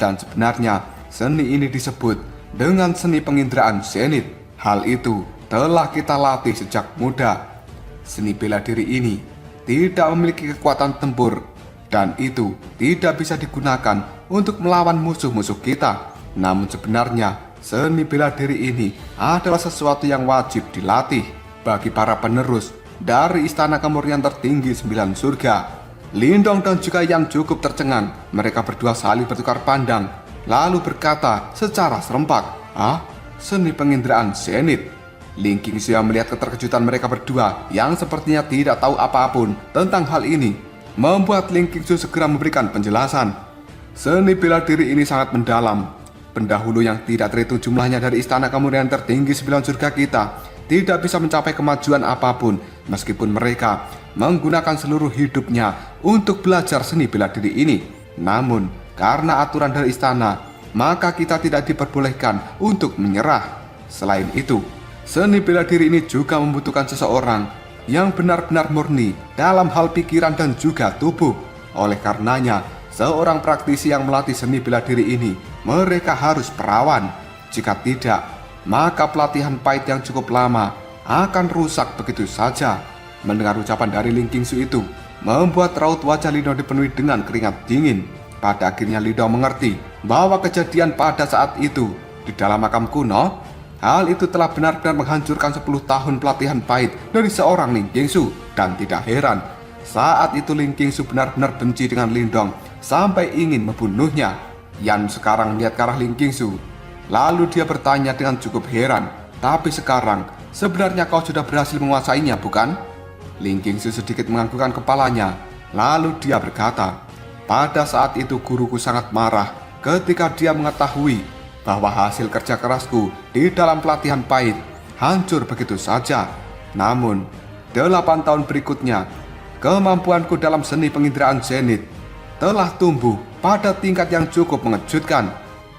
Dan sebenarnya seni ini disebut dengan seni penginderaan zenit. Hal itu telah kita latih sejak muda. Seni bela diri ini tidak memiliki kekuatan tempur, dan itu tidak bisa digunakan untuk melawan musuh-musuh kita. Namun sebenarnya seni bela diri ini adalah sesuatu yang wajib dilatih bagi para penerus dari istana kemurnian tertinggi 9 surga. Lindong dan juga Yan cukup tercengang. Mereka berdua saling bertukar pandang, lalu berkata secara serempak, seni penginderaan zenit. Ling Qingsu melihat keterkejutan mereka berdua yang sepertinya tidak tahu apapun tentang hal ini, membuat Ling Qingsu segera memberikan penjelasan. Seni bela diri ini sangat mendalam. Pendahulu yang tidak terhitung jumlahnya dari istana kemurnian tertinggi 9 surga kita tidak bisa mencapai kemajuan apapun meskipun mereka menggunakan seluruh hidupnya untuk belajar seni bela diri ini. Namun, karena aturan dari istana, maka kita tidak diperbolehkan untuk menyerah. Selain itu, seni bela diri ini juga membutuhkan seseorang yang benar-benar murni dalam hal pikiran dan juga tubuh. Oleh karenanya, seorang praktisi yang melatih seni bela diri ini, mereka harus perawan. Jika tidak, maka pelatihan pahit yang cukup lama akan rusak begitu saja. Mendengar ucapan dari Ling Qingsu itu, membuat raut wajah Lindong dipenuhi dengan keringat dingin. Pada akhirnya Lindong mengerti bahwa kejadian pada saat itu di dalam makam kuno, hal itu telah benar-benar menghancurkan 10 tahun pelatihan pahit dari seorang Ling Qingsu. Dan tidak heran, saat itu Ling Qingsu benar-benar benci dengan Lindong sampai ingin membunuhnya. Yan sekarang melihat ke arah Ling Qingsu, lalu dia bertanya dengan cukup heran, tapi sekarang sebenarnya kau sudah berhasil menguasainya, bukan? Ling Qingsu sedikit menganggukkan kepalanya, lalu dia berkata, pada saat itu guruku sangat marah ketika dia mengetahui bahwa hasil kerja kerasku di dalam pelatihan pahit hancur begitu saja. Namun, 8 tahun berikutnya, kemampuanku dalam seni penginderaan zenit telah tumbuh pada tingkat yang cukup mengejutkan.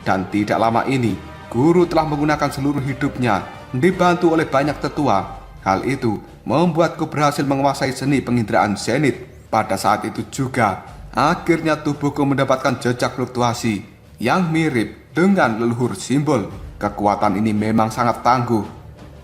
Dan tidak lama ini, guru telah menggunakan seluruh hidupnya dibantu oleh banyak tetua. Hal itu membuatku berhasil menguasai seni penginderaan zenit. Pada saat itu juga, akhirnya tubuhku mendapatkan jejak fluktuasi yang mirip dengan leluhur simbol. Kekuatan ini memang sangat tangguh.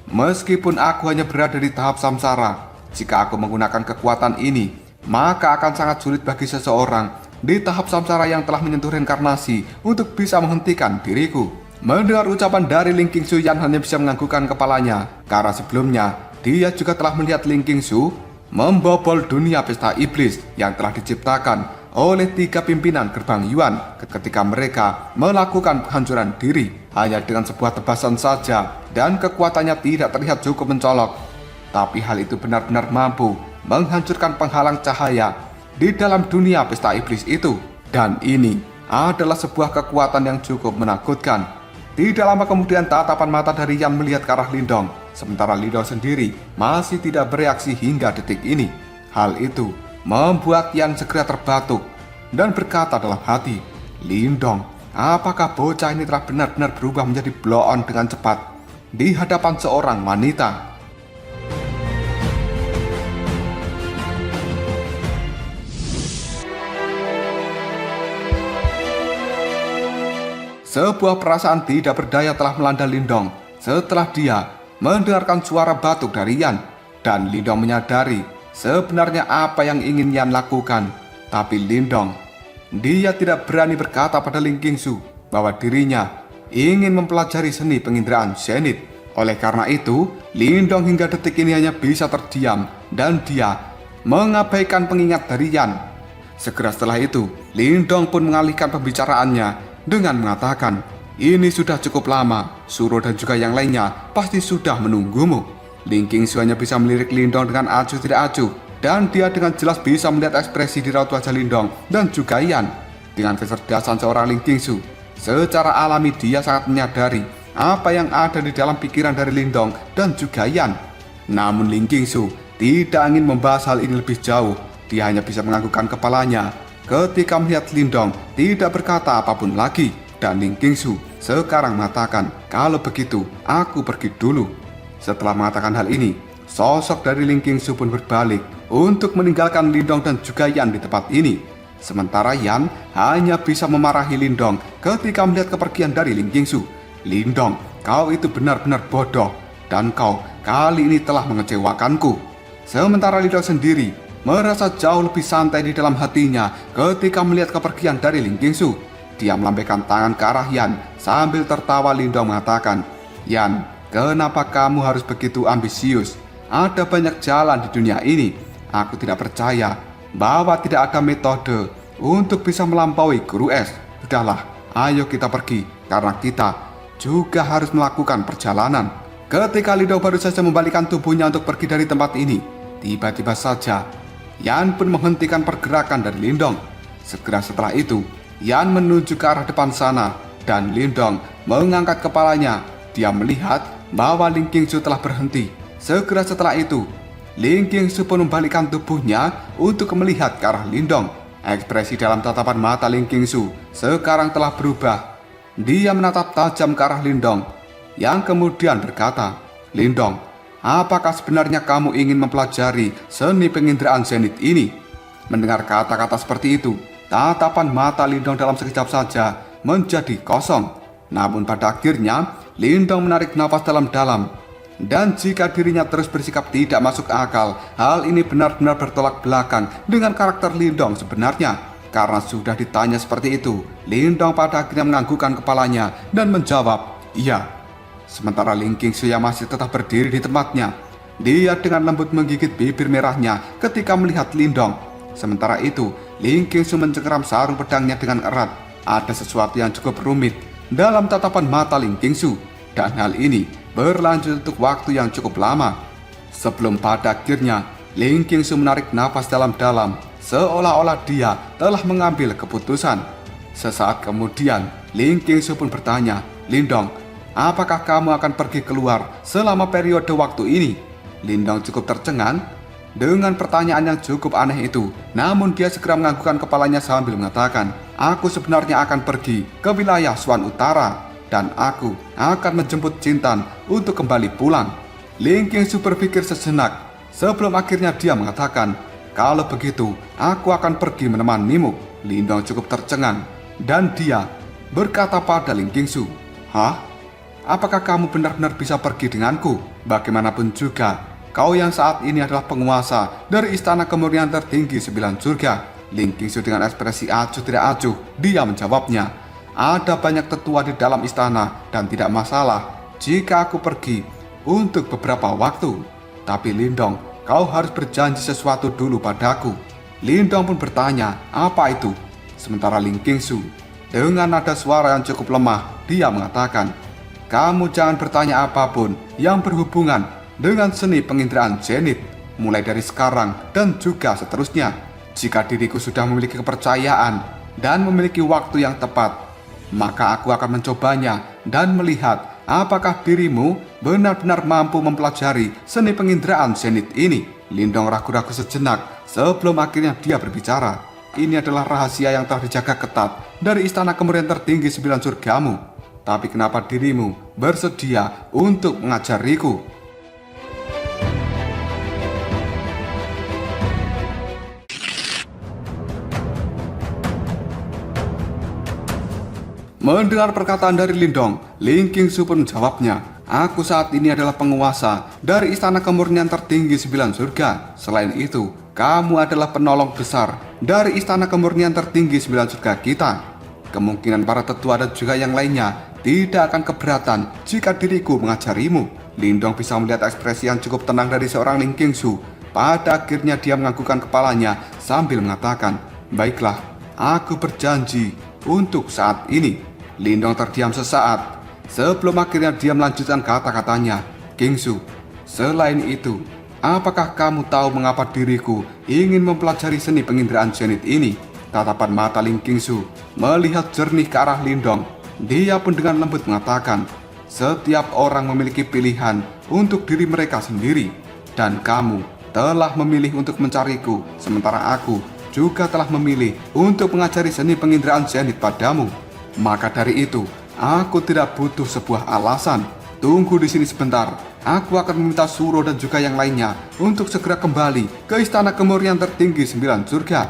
Meskipun aku hanya berada di tahap samsara, jika aku menggunakan kekuatan ini, maka akan sangat sulit bagi seseorang di tahap samsara yang telah menyentuh reinkarnasi untuk bisa menghentikan diriku. Mendengar ucapan dari Ling Qingsu, Yan hanya bisa menganggukkan kepalanya, karena sebelumnya dia juga telah melihat Ling Qingsu membobol dunia pesta iblis yang telah diciptakan oleh 3 pimpinan gerbang Yuan ketika mereka melakukan penghancuran diri hanya dengan sebuah tebasan saja, dan kekuatannya tidak terlihat cukup mencolok. Tapi hal itu benar-benar mampu menghancurkan penghalang cahaya di dalam dunia pesta iblis itu. Dan ini adalah sebuah kekuatan yang cukup menakutkan. Tidak lama kemudian tatapan mata dari Yan melihat ke arah Lindong, sementara Lindong sendiri masih tidak bereaksi hingga detik ini. Hal itu membuat Yan segera terbatuk dan berkata dalam hati, "Lindong, apakah bocah ini telah benar-benar berubah menjadi blow-on dengan cepat di hadapan seorang wanita?" Sebuah perasaan tidak berdaya telah melanda Lindong setelah dia mendengarkan suara batuk dari Yan, dan Lindong menyadari sebenarnya apa yang ingin Yan lakukan. Tapi Lindong, dia tidak berani berkata pada Ling Qingsu bahwa dirinya ingin mempelajari seni penginderaan zenit. Oleh karena itu, Lindong hingga detik ini hanya bisa terdiam dan dia mengabaikan pengingat dari Yan. Segera setelah itu, Lindong pun mengalihkan pembicaraannya dengan mengatakan, "Ini sudah cukup lama, Suro dan juga yang lainnya pasti sudah menunggumu." Ling Qingsu hanya bisa melirik Lindong dengan acuh tidak acuh, dan dia dengan jelas bisa melihat ekspresi di raut wajah Lindong dan juga Yan. Dengan kecerdasan seorang Ling Qingsu, secara alami dia sangat menyadari apa yang ada di dalam pikiran dari Lindong dan juga Yan. Namun Ling Qingsu tidak ingin membahas hal ini lebih jauh. Dia hanya bisa menganggukkan kepalanya ketika melihat Lindong tidak berkata apapun lagi. Dan Ling Qingsu sekarang mengatakan, "Kalau begitu, aku pergi dulu." Setelah mengatakan hal ini, sosok dari Ling Qingsu pun berbalik untuk meninggalkan Lindong dan juga Yan di tempat ini. Sementara Yan hanya bisa memarahi Lindong ketika melihat kepergian dari Ling Qingsu. "Lindong, kau itu benar-benar bodoh, dan kau kali ini telah mengecewakanku." Sementara Lindong sendiri merasa jauh lebih santai di dalam hatinya ketika melihat kepergian dari Ling Qingsu. Dia melambaikan tangan ke arah Yan sambil tertawa. Lindong mengatakan, "Yan, kenapa kamu harus begitu ambisius? Ada banyak jalan di dunia ini. Aku tidak percaya bahwa tidak ada metode untuk bisa melampaui Guru Es. Sudahlah, ayo kita pergi, karena kita juga harus melakukan perjalanan." Ketika Lindong baru saja membalikkan tubuhnya untuk pergi dari tempat ini, tiba-tiba saja Yan pun menghentikan pergerakan dari Lindong. Segera setelah itu, Yan menuju ke arah depan sana, dan Lindong mengangkat kepalanya. Dia melihat bahwa Ling Qingsu telah berhenti. Segera setelah itu, Ling Qingsu pun membalikkan tubuhnya untuk melihat ke arah Lindong. Ekspresi dalam tatapan mata Ling Qingsu sekarang telah berubah. Dia menatap tajam ke arah Lindong, yang kemudian berkata, "Lindong, apakah sebenarnya kamu ingin mempelajari seni penginderaan zenit ini?" Mendengar kata-kata seperti itu, tatapan mata Lindong dalam sekejap saja menjadi kosong. Namun pada akhirnya, Lindong menarik nafas dalam-dalam. Dan jika dirinya terus bersikap tidak masuk akal, hal ini benar-benar bertolak belakang dengan karakter Lindong sebenarnya. Karena sudah ditanya seperti itu, Lindong pada akhirnya menganggukkan kepalanya dan menjawab, "Iya." Sementara Ling Qingsu yang masih tetap berdiri di tempatnya, dia dengan lembut menggigit bibir merahnya ketika melihat Lindong. Sementara itu, Ling Qingsu mencengkeram sarung pedangnya dengan erat. Ada sesuatu yang cukup rumit dalam tatapan mata Ling Qingsu, dan hal ini berlanjut untuk waktu yang cukup lama. Sebelum pada akhirnya, Ling Qingsu menarik nafas dalam-dalam, seolah-olah dia telah mengambil keputusan. Sesaat kemudian, Ling Qingsu pun bertanya, "Lindong, apakah kamu akan pergi keluar selama periode waktu ini?" Lindong cukup tercengang dengan pertanyaan yang cukup aneh itu. Namun dia segera menganggukkan kepalanya sambil mengatakan, "Aku sebenarnya akan pergi ke wilayah Swan Utara, dan aku akan menjemput Jintan untuk kembali pulang." Ling Qingsu berpikir sejenak sebelum akhirnya dia mengatakan, "Kalau begitu, aku akan pergi menemanimu." Lindong cukup tercengang dan dia berkata pada Ling Qingsu, "Hah? apakah kamu benar-benar bisa pergi denganku? Bagaimanapun juga, kau yang saat ini adalah penguasa dari istana kemurnian tertinggi 9 surga. Ling Qingsu dengan ekspresi acuh tidak acuh, dia menjawabnya. Ada banyak tetua di dalam istana dan tidak masalah jika aku pergi untuk beberapa waktu. Tapi Lindong, kau harus berjanji sesuatu dulu padaku. Lindong pun bertanya, apa itu? Sementara Ling Qingsu dengan nada suara yang cukup lemah, dia mengatakan, kamu jangan bertanya apapun yang berhubungan dengan seni penginderaan zenith, mulai dari sekarang dan juga seterusnya. Jika diriku sudah memiliki kepercayaan dan memiliki waktu yang tepat, maka aku akan mencobanya dan melihat apakah dirimu benar-benar mampu mempelajari seni penginderaan zenith ini. Lindong ragu-ragu sejenak sebelum akhirnya dia berbicara. Ini adalah rahasia yang telah dijaga ketat dari istana kemurnian tertinggi 9 surgamu. Tapi kenapa dirimu bersedia untuk mengajariku? Mendengar perkataan dari Lindong, Ling Qingsu pun menjawabnya, aku saat ini adalah penguasa dari istana kemurnian tertinggi 9 surga. Selain itu, kamu adalah penolong besar dari istana kemurnian tertinggi 9 surga kita. Kemungkinan para tetua dan juga yang lainnya tidak akan keberatan jika diriku mengajarimu. Lindong bisa melihat ekspresi yang cukup tenang dari seorang Ling Qingsu. Pada akhirnya dia menganggukkan kepalanya sambil mengatakan, baiklah, aku berjanji untuk saat ini. Lindong terdiam sesaat sebelum akhirnya dia melanjutkan kata-katanya. Qingsu, selain itu, apakah kamu tahu mengapa diriku ingin mempelajari seni penginderaan zenith ini? Tatapan mata Ling Qingsu melihat jernih ke arah Lindong. Dia pun dengan lembut mengatakan, setiap orang memiliki pilihan untuk diri mereka sendiri, dan kamu telah memilih untuk mencariku, sementara aku juga telah memilih untuk mengajari seni penginderaan zenith padamu. Maka dari itu, aku tidak butuh sebuah alasan. Tunggu di sini sebentar. Aku akan meminta Suro dan juga yang lainnya untuk segera kembali ke istana kemurnian tertinggi 9 surga.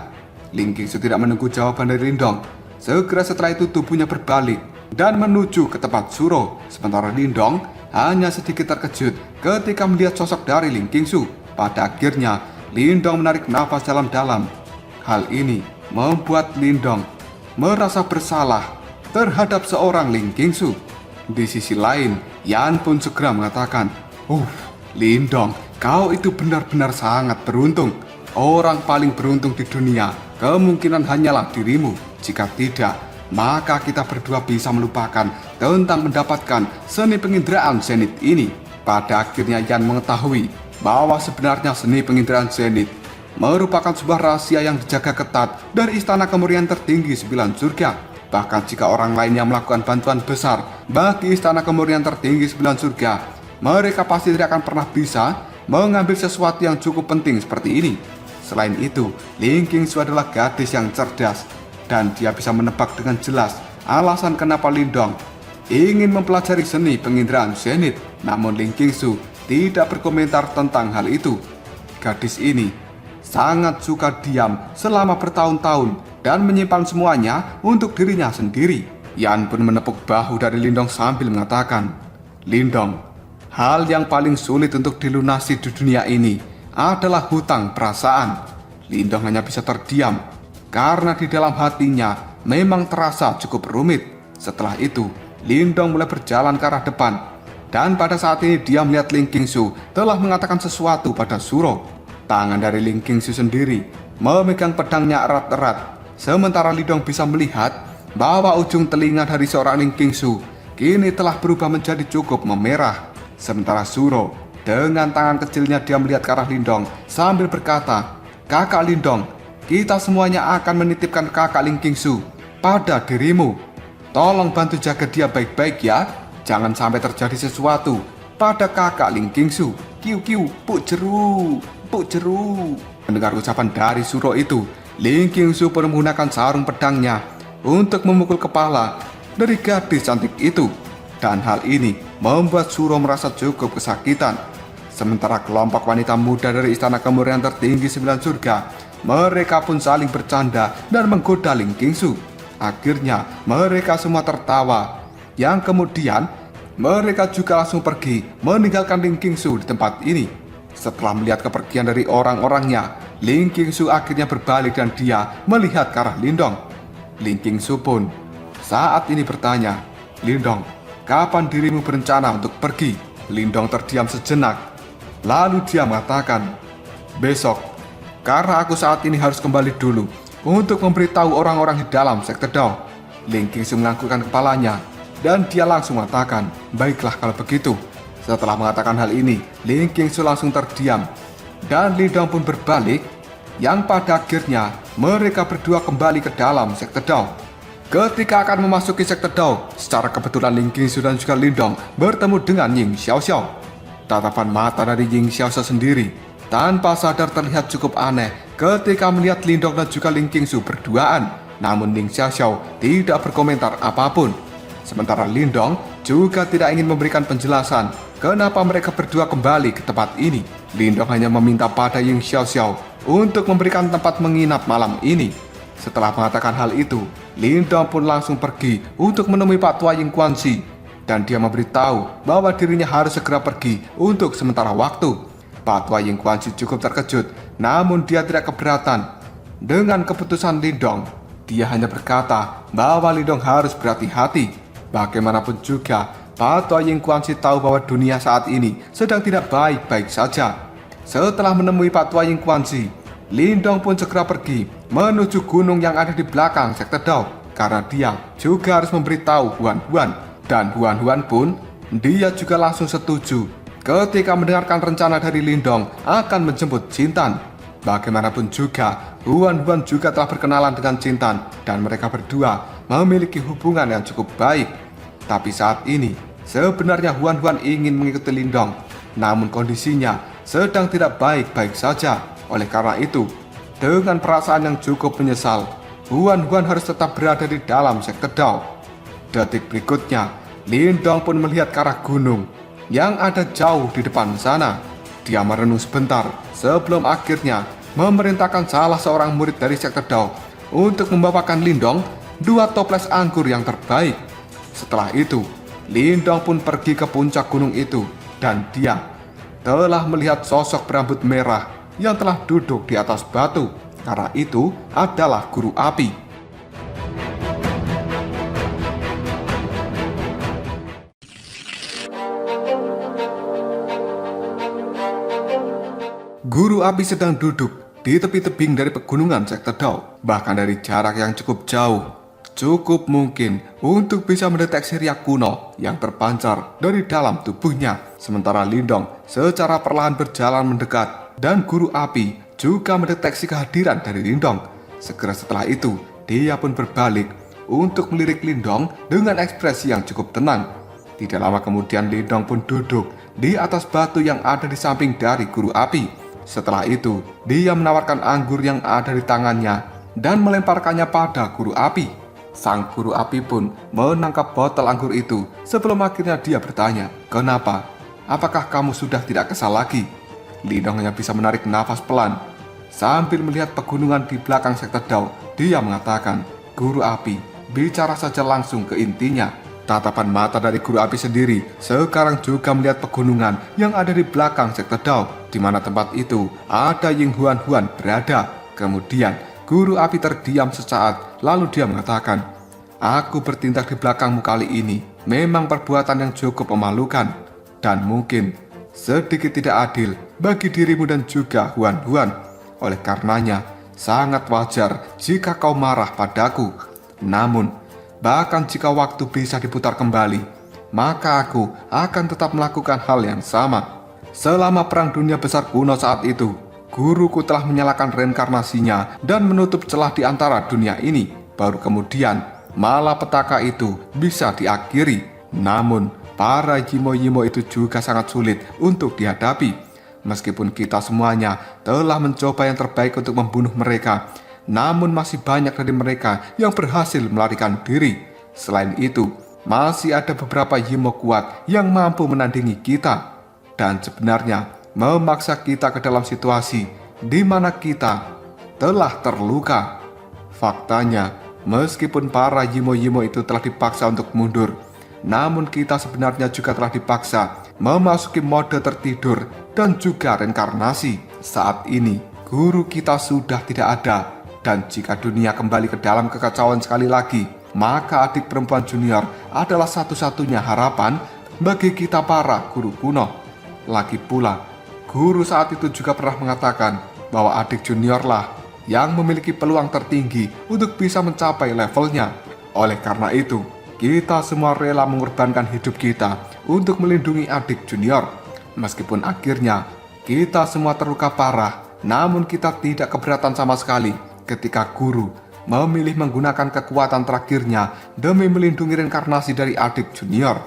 Ling Qingsu tidak menunggu jawaban dari Lindong. Segera setelah itu tubuhnya berbalik dan menuju ke tempat Suro. Sementara Lindong hanya sedikit terkejut ketika melihat sosok dari Ling Qingsu. Pada akhirnya, Lindong menarik nafas dalam-dalam. Hal ini membuat Lindong merasa bersalah terhadap seorang Ling Qingsu. Di sisi lain, Yan pun segera mengatakan, Lindong, kau itu benar-benar sangat beruntung. Orang paling beruntung di dunia kemungkinan hanyalah dirimu. Jika tidak, maka kita berdua bisa melupakan tentang mendapatkan seni penginderaan zenith ini. Pada akhirnya Yan mengetahui bahwa sebenarnya seni penginderaan zenith merupakan sebuah rahasia yang dijaga ketat dari istana kemurnian tertinggi 9 surga. Bahkan jika orang lain yang melakukan bantuan besar bagi istana kemurnian tertinggi 9 surga, mereka pasti tidak akan pernah bisa mengambil sesuatu yang cukup penting seperti ini. Selain itu, Ling Qingsu adalah gadis yang cerdas, dan dia bisa menebak dengan jelas alasan kenapa Lindong ingin mempelajari seni penginderaan zenith. Namun Ling Qingsu tidak berkomentar tentang hal itu. Gadis ini sangat suka diam selama bertahun-tahun dan menyimpan semuanya untuk dirinya sendiri. Yan pun menepuk bahu dari Lindong sambil mengatakan, Lindong, hal yang paling sulit untuk dilunasi di dunia ini adalah hutang perasaan. Lindong hanya bisa terdiam karena di dalam hatinya memang terasa cukup rumit. Setelah itu, Lindong mulai berjalan ke arah depan, dan pada saat ini dia melihat Ling Qingsu telah mengatakan sesuatu pada Suro. Tangan dari Ling Qingsu sendiri memegang pedangnya erat-erat. Sementara Lindong bisa melihat bahwa ujung telinga dari seorang Ling Qingsu kini telah berubah menjadi cukup memerah. Sementara Suro dengan tangan kecilnya dia melihat ke arah Lindong sambil berkata, Kakak Lindong, kita semuanya akan menitipkan kakak Ling Qingsu pada dirimu. Tolong bantu jaga dia baik-baik ya. Jangan sampai terjadi sesuatu pada kakak Ling Qingsu. Kiu-kiu, puk jeru, puk jeru. Mendengar ucapan dari Suro itu, Ling Qingsu pun menggunakan sarung pedangnya untuk memukul kepala dari gadis cantik itu. Dan hal ini membuat Suro merasa cukup kesakitan. Sementara kelompok wanita muda dari istana kemurnian tertinggi 9 surga, mereka pun saling bercanda dan menggoda Ling Qingsu. Akhirnya mereka semua tertawa, yang kemudian mereka juga langsung pergi meninggalkan Ling Qingsu di tempat ini. Setelah melihat kepergian dari orang-orangnya, Ling Qingsu akhirnya berbalik dan dia melihat ke arah Lindong. Ling Qingsu pun saat ini bertanya, "Lindong, kapan dirimu berencana untuk pergi?" Lindong terdiam sejenak. Lalu dia mengatakan, "Besok, karena aku saat ini harus kembali dulu untuk memberitahu orang-orang di dalam sekte Dao." Ling Qingsu menganggukkan kepalanya dan dia langsung mengatakan, "Baiklah kalau begitu." Setelah mengatakan hal ini, Ling Qingsu langsung terdiam dan Lindong pun berbalik, yang pada akhirnya mereka berdua kembali ke dalam sekte Dao. Ketika akan memasuki sekte Dao, secara kebetulan Ling Qingsu dan juga Lindong bertemu dengan Ying Xiaoxiao. Tatapan mata dari Ying Xiaoxiao sendiri tanpa sadar terlihat cukup aneh ketika melihat Lindong dan juga Ling Qingsu berduaan. Namun Ying Xiaoxiao tidak berkomentar apapun. Sementara Lindong juga tidak ingin memberikan penjelasan kenapa mereka berdua kembali ke tempat ini. Lindong hanya meminta pada Ying Xiaoxiao untuk memberikan tempat menginap malam ini. Setelah mengatakan hal itu, Lindong pun langsung pergi untuk menemui Pak Tua Ying Guanxi, dan dia memberitahu bahwa dirinya harus segera pergi untuk sementara waktu. Pak Tua Ying Guanxi cukup terkejut, namun dia tidak keberatan dengan keputusan Lindong. Dia hanya berkata bahwa Lindong harus berhati-hati. Bagaimanapun juga, Pak Tua Ying Guanxi tahu bahwa dunia saat ini sedang tidak baik-baik saja. Setelah menemui Pak Tua Ying Guanxi, Lindong pun segera pergi menuju gunung yang ada di belakang sekte Dao, karena dia juga harus memberitahu Huan Huan. Dan Huan Huan pun dia juga langsung setuju ketika mendengarkan rencana dari Lindong akan menjemput Jintan. Bagaimanapun juga, Huan Huan juga telah berkenalan dengan Jintan dan mereka berdua memiliki hubungan yang cukup baik. Tapi saat ini sebenarnya Huan Huan ingin mengikuti Lindong, namun kondisinya sedang tidak baik-baik saja. Oleh karena itu, dengan perasaan yang cukup menyesal, Huan Huan harus tetap berada di dalam sekte Dao. Detik berikutnya, Lindong pun melihat ke arah gunung yang ada jauh di depan sana. Dia merenung sebentar sebelum akhirnya memerintahkan salah seorang murid dari sekte Dao untuk membawakan Lindong 2 toples anggur yang terbaik. Setelah itu, Lindong pun pergi ke puncak gunung itu dan dia telah melihat sosok berambut merah yang telah duduk di atas batu. Karena itu adalah Guru Api. Guru Api sedang duduk di tepi tebing dari pegunungan sekte Dao. Bahkan dari jarak yang cukup jauh, cukup mungkin untuk bisa mendeteksi riak kuno yang terpancar dari dalam tubuhnya. Sementara Lindong secara perlahan berjalan mendekat, dan Guru Api juga mendeteksi kehadiran dari Lindong. Segera setelah itu, dia pun berbalik untuk melirik Lindong dengan ekspresi yang cukup tenang. Tidak lama kemudian Lindong pun duduk di atas batu yang ada di samping dari Guru Api. Setelah itu, dia menawarkan anggur yang ada di tangannya dan melemparkannya pada Guru Api. Sang Guru Api pun menangkap botol anggur itu sebelum akhirnya dia bertanya, "Kenapa? Apakah kamu sudah tidak kesal lagi?" Lindong hanya bisa menarik nafas pelan. Sambil melihat pegunungan di belakang sekte Dao, dia mengatakan, "Guru Api, bicara saja langsung ke intinya." Tatapan mata dari Guru Api sendiri sekarang juga melihat pegunungan yang ada di belakang sekte Dao, di mana tempat itu ada Ying Huan Huan berada. Kemudian Guru Api terdiam sesaat, lalu dia mengatakan, "Aku bertindak di belakangmu kali ini memang perbuatan yang cukup memalukan dan mungkin sedikit tidak adil bagi dirimu dan juga Huan Huan. Oleh karenanya, sangat wajar jika kau marah padaku. Namun, bahkan jika waktu bisa diputar kembali, maka aku akan tetap melakukan hal yang sama. Selama Perang Dunia Besar kuno saat itu, guruku telah menyalakan reinkarnasinya dan menutup celah di antara dunia ini. Baru kemudian, malapetaka itu bisa diakhiri. Namun, para Yimo-Yimo itu juga sangat sulit untuk dihadapi. Meskipun kita semuanya telah mencoba yang terbaik untuk membunuh mereka, namun masih banyak dari mereka yang berhasil melarikan diri. Selain itu, masih ada beberapa Yimo kuat yang mampu menandingi kita. Dan sebenarnya, memaksa kita ke dalam situasi di mana kita telah terluka. Faktanya, meskipun para Yimo-Yimo itu telah dipaksa untuk mundur, namun kita sebenarnya juga telah dipaksa memasuki mode tertidur dan juga reinkarnasi. Saat ini, guru kita sudah tidak ada, dan jika dunia kembali ke dalam kekacauan sekali lagi, maka adik perempuan junior adalah satu-satunya harapan bagi kita para guru kuno. Lagi pula, guru saat itu juga pernah mengatakan bahwa adik juniorlah yang memiliki peluang tertinggi untuk bisa mencapai levelnya. Oleh karena itu, kita semua rela mengorbankan hidup kita untuk melindungi adik junior. Meskipun akhirnya kita semua terluka parah, namun kita tidak keberatan sama sekali ketika guru memilih menggunakan kekuatan terakhirnya demi melindungi reinkarnasi dari adik junior.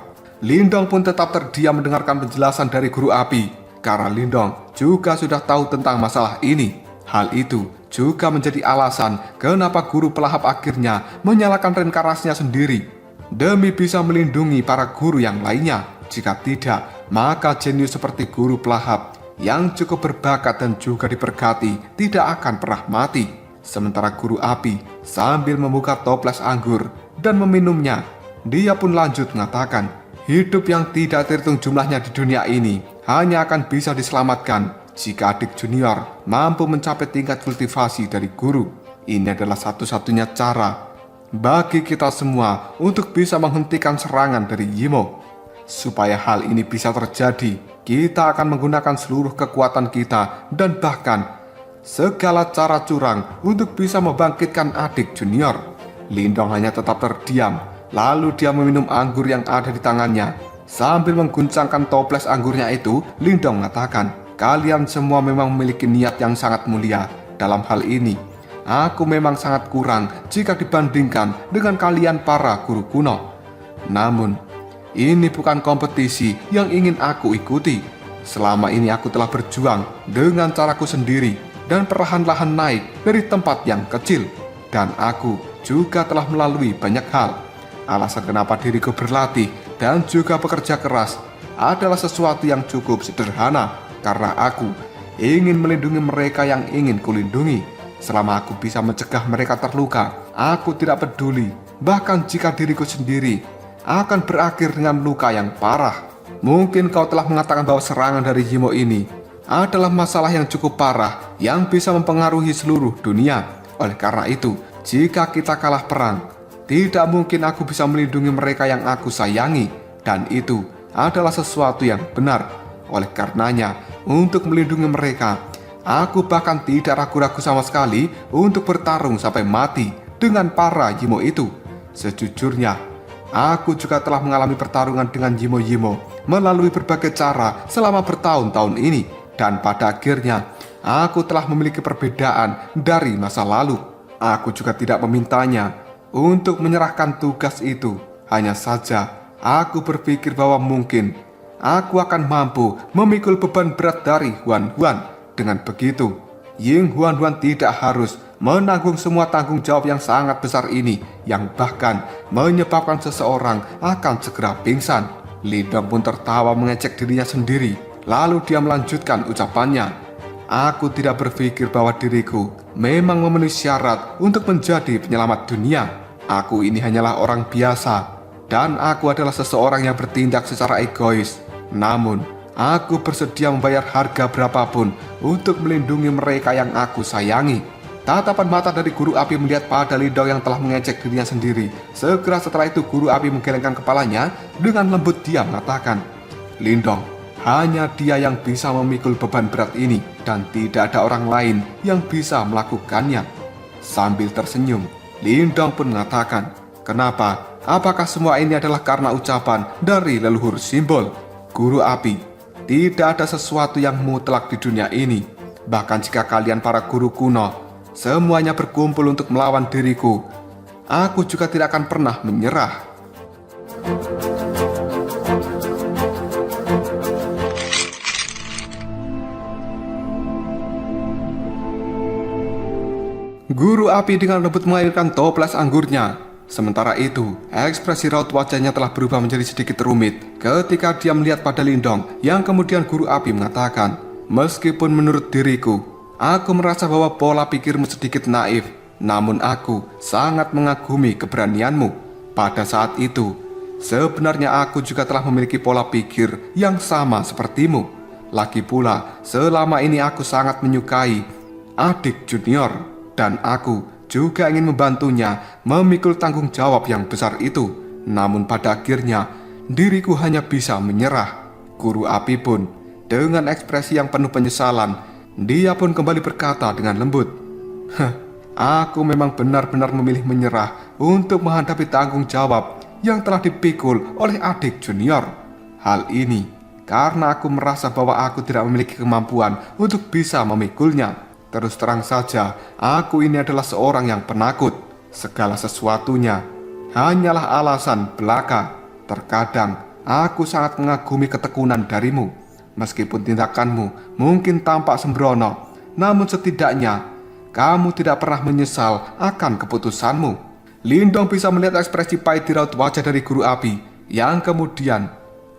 Lindong pun tetap terdiam mendengarkan penjelasan dari guru api, karena Lindong juga sudah tahu tentang masalah ini. Hal itu juga menjadi alasan kenapa guru pelahap akhirnya menyalakan reinkarnasinya sendiri demi bisa melindungi para guru yang lainnya. Jika tidak, maka jenius seperti guru pelahap yang cukup berbakat dan juga diberkati tidak akan pernah mati. Sementara guru api sambil membuka toples anggur dan meminumnya, dia pun lanjut mengatakan, hidup yang tidak terhitung jumlahnya di dunia ini hanya akan bisa diselamatkan jika adik junior mampu mencapai tingkat kultivasi dari guru. Ini adalah satu-satunya cara bagi kita semua untuk bisa menghentikan serangan dari Yimo. Supaya hal ini bisa terjadi, kita akan menggunakan seluruh kekuatan kita dan bahkan segala cara curang untuk bisa membangkitkan adik junior. Lindong hanya tetap terdiam, lalu dia meminum anggur yang ada di tangannya. Sambil mengguncangkan toples anggurnya itu, Lindong mengatakan, kalian semua memang memiliki niat yang sangat mulia. Dalam hal ini, aku memang sangat kurang jika dibandingkan dengan kalian para guru kuno. Namun, ini bukan kompetisi yang ingin aku ikuti. Selama ini aku telah berjuang dengan caraku sendiri dan perlahan-lahan naik dari tempat yang kecil. Dan aku juga telah melalui banyak hal. Alasan kenapa diriku berlatih dan juga bekerja keras adalah sesuatu yang cukup sederhana. Karena aku ingin melindungi mereka yang ingin kulindungi. Selama aku bisa mencegah mereka terluka, aku tidak peduli. Bahkan jika diriku sendiri akan berakhir dengan luka yang parah. Mungkin kau telah mengatakan bahwa serangan dari Yimo ini adalah masalah yang cukup parah yang bisa mempengaruhi seluruh dunia. Oleh karena itu, jika kita kalah perang, tidak mungkin aku bisa melindungi mereka yang aku sayangi. Dan itu adalah sesuatu yang benar. Oleh karenanya, untuk melindungi mereka, aku bahkan tidak ragu-ragu sama sekali untuk bertarung sampai mati dengan para Yimo itu. Sejujurnya, aku juga telah mengalami pertarungan dengan Yimo-Yimo melalui berbagai cara selama bertahun-tahun ini. Dan pada akhirnya, aku telah memiliki perbedaan dari masa lalu. Aku juga tidak memintanya untuk menyerahkan tugas itu. Hanya saja, aku berpikir bahwa mungkin aku akan mampu memikul beban berat dari Huan-Huan. Dengan begitu, Ying Huan-Huan tidak harus menanggung semua tanggung jawab yang sangat besar ini, yang bahkan menyebabkan seseorang akan segera pingsan. Lindong pun tertawa mengecek dirinya sendiri. Lalu dia melanjutkan ucapannya, aku tidak berpikir bahwa diriku memang memenuhi syarat untuk menjadi penyelamat dunia. Aku ini hanyalah orang biasa, dan aku adalah seseorang yang bertindak secara egois. Namun, aku bersedia membayar harga berapapun untuk melindungi mereka yang aku sayangi. Tatapan mata dari guru api melihat pada Lindong yang telah mengecek dirinya sendiri. Segera setelah itu guru api menggelengkan kepalanya dengan lembut. Dia mengatakan, Lindong, hanya dia yang bisa memikul beban berat ini dan tidak ada orang lain yang bisa melakukannya. Sambil tersenyum, Lindong pun mengatakan, kenapa? Apakah semua ini adalah karena ucapan dari leluhur simbol? Guru api, tidak ada sesuatu yang mutlak di dunia ini. Bahkan jika kalian para guru kuno semuanya berkumpul untuk melawan diriku, aku juga tidak akan pernah menyerah. Guru api dengan lembut mengalirkan toples anggurnya. Sementara itu, ekspresi raut wajahnya telah berubah menjadi sedikit rumit ketika dia melihat pada Lindong, yang kemudian guru api mengatakan, meskipun menurut diriku, aku merasa bahwa pola pikirmu sedikit naif, namun aku sangat mengagumi keberanianmu. Pada saat itu, Sebenarnya aku juga telah memiliki pola pikir yang sama sepertimu. Lagi pula, selama ini aku sangat menyukai adik junior, dan aku juga ingin membantunya memikul tanggung jawab yang besar itu. Namun pada akhirnya, diriku hanya bisa menyerah. Guru api pun, dengan ekspresi yang penuh penyesalan, dia pun kembali berkata dengan lembut, aku memang benar-benar memilih menyerah untuk menghadapi tanggung jawab yang telah dipikul oleh adik junior. Hal ini karena aku merasa bahwa aku tidak memiliki kemampuan untuk bisa memikulnya. Terus terang saja, aku ini adalah seorang yang penakut. Segala sesuatunya hanyalah alasan belaka. Terkadang aku sangat mengagumi ketekunan darimu. Meskipun tindakanmu mungkin tampak sembrono, namun setidaknya kamu tidak pernah menyesal akan keputusanmu. Lindong bisa melihat ekspresi pahit di raut wajah dari guru api, yang kemudian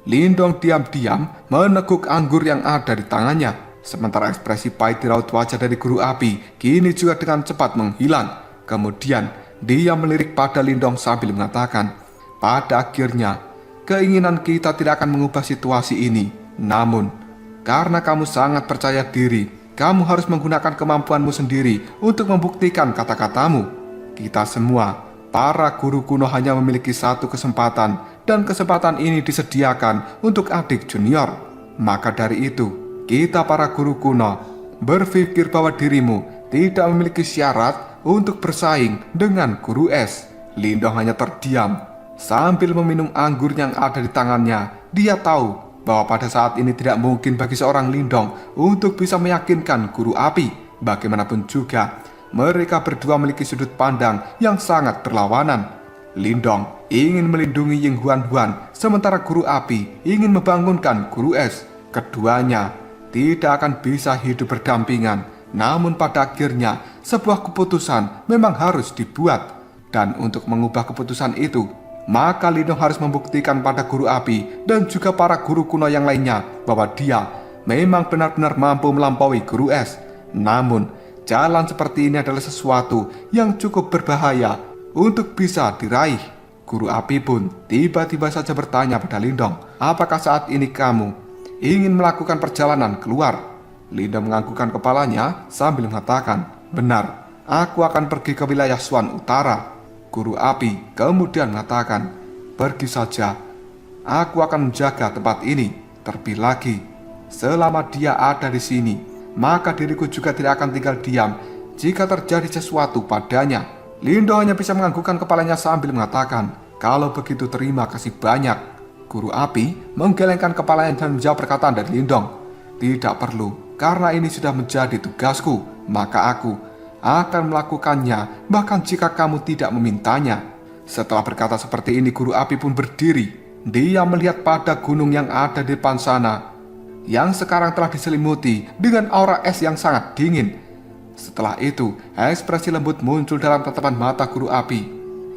Lindong diam-diam meneguk anggur yang ada di tangannya. Sementara ekspresi pahit di raut wajah dari guru api kini juga dengan cepat menghilang. Kemudian dia melirik pada Lindong sambil mengatakan, pada akhirnya keinginan kita tidak akan mengubah situasi ini. Namun karena kamu sangat percaya diri, kamu harus menggunakan kemampuanmu sendiri untuk membuktikan kata-katamu. Kita semua, para guru kuno, hanya memiliki satu kesempatan, dan kesempatan ini disediakan untuk adik junior. Maka dari itu, kita para guru kuno berpikir bahwa dirimu tidak memiliki syarat untuk bersaing dengan guru es. Lindong hanya terdiam sambil meminum anggur yang ada di tangannya. Dia tahu bahwa pada saat ini tidak mungkin bagi seorang Lindong untuk bisa meyakinkan guru api. Bagaimanapun juga, mereka berdua memiliki sudut pandang yang sangat berlawanan. Lindong ingin melindungi Ying Huan-Huan, sementara guru api ingin membangunkan guru es. Keduanya tidak akan bisa hidup berdampingan. Namun pada akhirnya sebuah keputusan memang harus dibuat. Dan untuk mengubah keputusan itu, maka Lindong harus membuktikan pada guru api dan juga para guru kuno yang lainnya bahwa dia memang benar-benar mampu melampaui guru es. Namun jalan seperti ini adalah sesuatu yang cukup berbahaya untuk bisa diraih. Guru api pun tiba-tiba saja bertanya pada Lindong, apakah saat ini kamu ingin melakukan perjalanan keluar? Lindong menganggukkan kepalanya sambil mengatakan, benar, aku akan pergi ke wilayah Swan Utara. Guru api kemudian mengatakan, pergi saja, aku akan menjaga tempat ini. Terlebih lagi, selama dia ada di sini, maka diriku juga tidak akan tinggal diam jika terjadi sesuatu padanya. Lindong hanya bisa menganggukkan kepalanya sambil mengatakan, kalau begitu terima kasih banyak. Guru api menggelengkan kepalanya dan menjawab perkataan dari Lindong, tidak perlu, karena ini sudah menjadi tugasku, maka aku akan melakukannya bahkan jika kamu tidak memintanya. Setelah berkata seperti ini, guru api pun berdiri. Dia melihat pada gunung yang ada di depan sana, yang sekarang telah diselimuti dengan aura es yang sangat dingin. Setelah itu, ekspresi lembut muncul dalam tatapan mata guru api,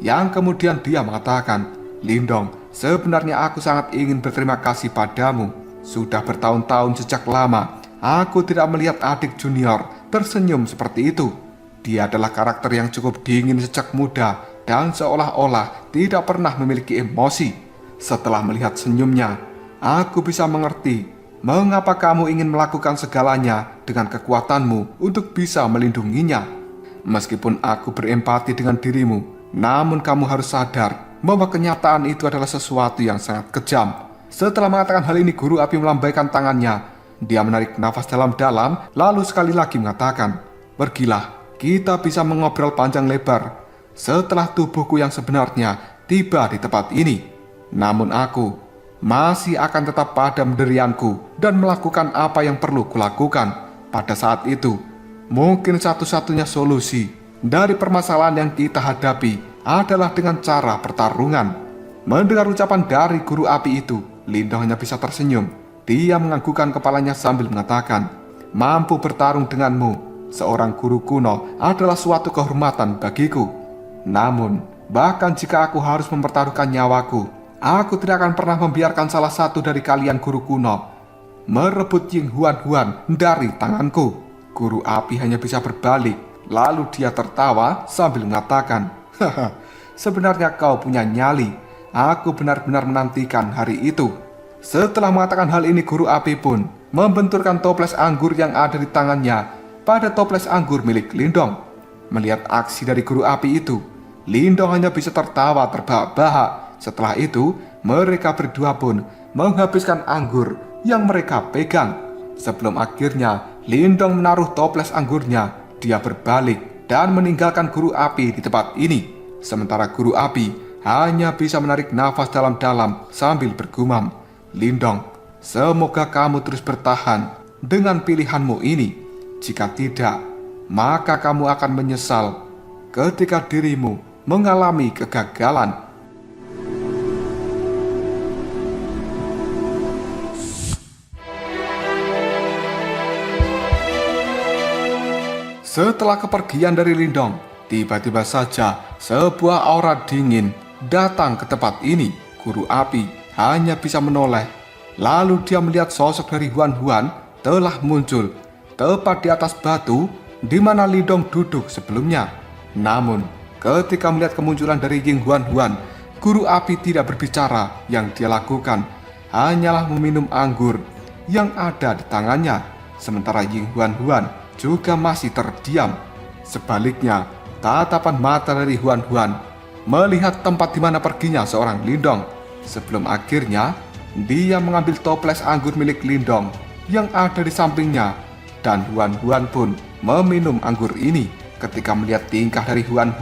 yang kemudian dia mengatakan, Lindong, sebenarnya aku sangat ingin berterima kasih padamu. Sudah bertahun-tahun sejak lama aku tidak melihat adik junior tersenyum seperti itu. Dia adalah karakter yang cukup dingin sejak muda dan seolah-olah tidak pernah memiliki emosi. Setelah melihat senyumnya, aku bisa mengerti mengapa kamu ingin melakukan segalanya dengan kekuatanmu untuk bisa melindunginya. Meskipun aku berempati dengan dirimu, namun kamu harus sadar bahwa kenyataan itu adalah sesuatu yang sangat kejam. Setelah mengatakan hal ini, guru api melambaikan tangannya. Dia menarik nafas dalam-dalam, lalu sekali lagi mengatakan, pergilah, kita bisa mengobrol panjang lebar setelah tubuhku yang sebenarnya tiba di tempat ini. Namun aku masih akan tetap pada pendirianku dan melakukan apa yang perlu kulakukan. Pada saat itu, mungkin satu-satunya solusi dari permasalahan yang kita hadapi adalah dengan cara pertarungan. Mendengar ucapan dari guru api itu, Lindong hanya bisa tersenyum. Dia menganggukkan kepalanya sambil mengatakan, mampu bertarung denganmu, seorang guru kuno, adalah suatu kehormatan bagiku. Namun, bahkan jika aku harus mempertaruhkan nyawaku, aku tidak akan pernah membiarkan salah satu dari kalian guru kuno merebut Ying Huan-Huan dari tanganku. Guru api hanya bisa berbalik, lalu dia tertawa sambil mengatakan, haha, sebenarnya kau punya nyali. Aku benar-benar menantikan hari itu. Setelah mengatakan hal ini, guru api pun membenturkan toples anggur yang ada di tangannya pada toples anggur milik Lindong. Melihat aksi dari guru api itu, Lindong hanya bisa tertawa terbahak-bahak. Setelah itu, mereka berdua pun menghabiskan anggur yang mereka pegang. Sebelum akhirnya Lindong menaruh toples anggurnya, dia berbalik dan meninggalkan guru api di tempat ini. Sementara guru api hanya bisa menarik nafas dalam-dalam sambil bergumam, "Lindong, semoga kamu terus bertahan dengan pilihanmu ini. Jika tidak, maka kamu akan menyesal ketika dirimu mengalami kegagalan." Setelah kepergian dari Lindong, tiba-tiba saja sebuah aura dingin datang ke tempat ini. Guru api hanya bisa menoleh. Lalu dia melihat sosok dari Huan telah muncul tepat di atas batu di mana Lindong duduk sebelumnya. Namun, ketika melihat kemunculan dari Ying Huan, guru api tidak berbicara. Yang dia lakukan hanyalah meminum anggur yang ada di tangannya. Sementara Ying Huan juga masih terdiam. Sebaliknya, tatapan mata dari Huan melihat tempat di mana perginya seorang Lindong. Sebelum akhirnya, dia mengambil toples anggur milik Lindong yang ada di sampingnya. Dan Huan pun meminum anggur ini. Ketika melihat tingkah dari Huan,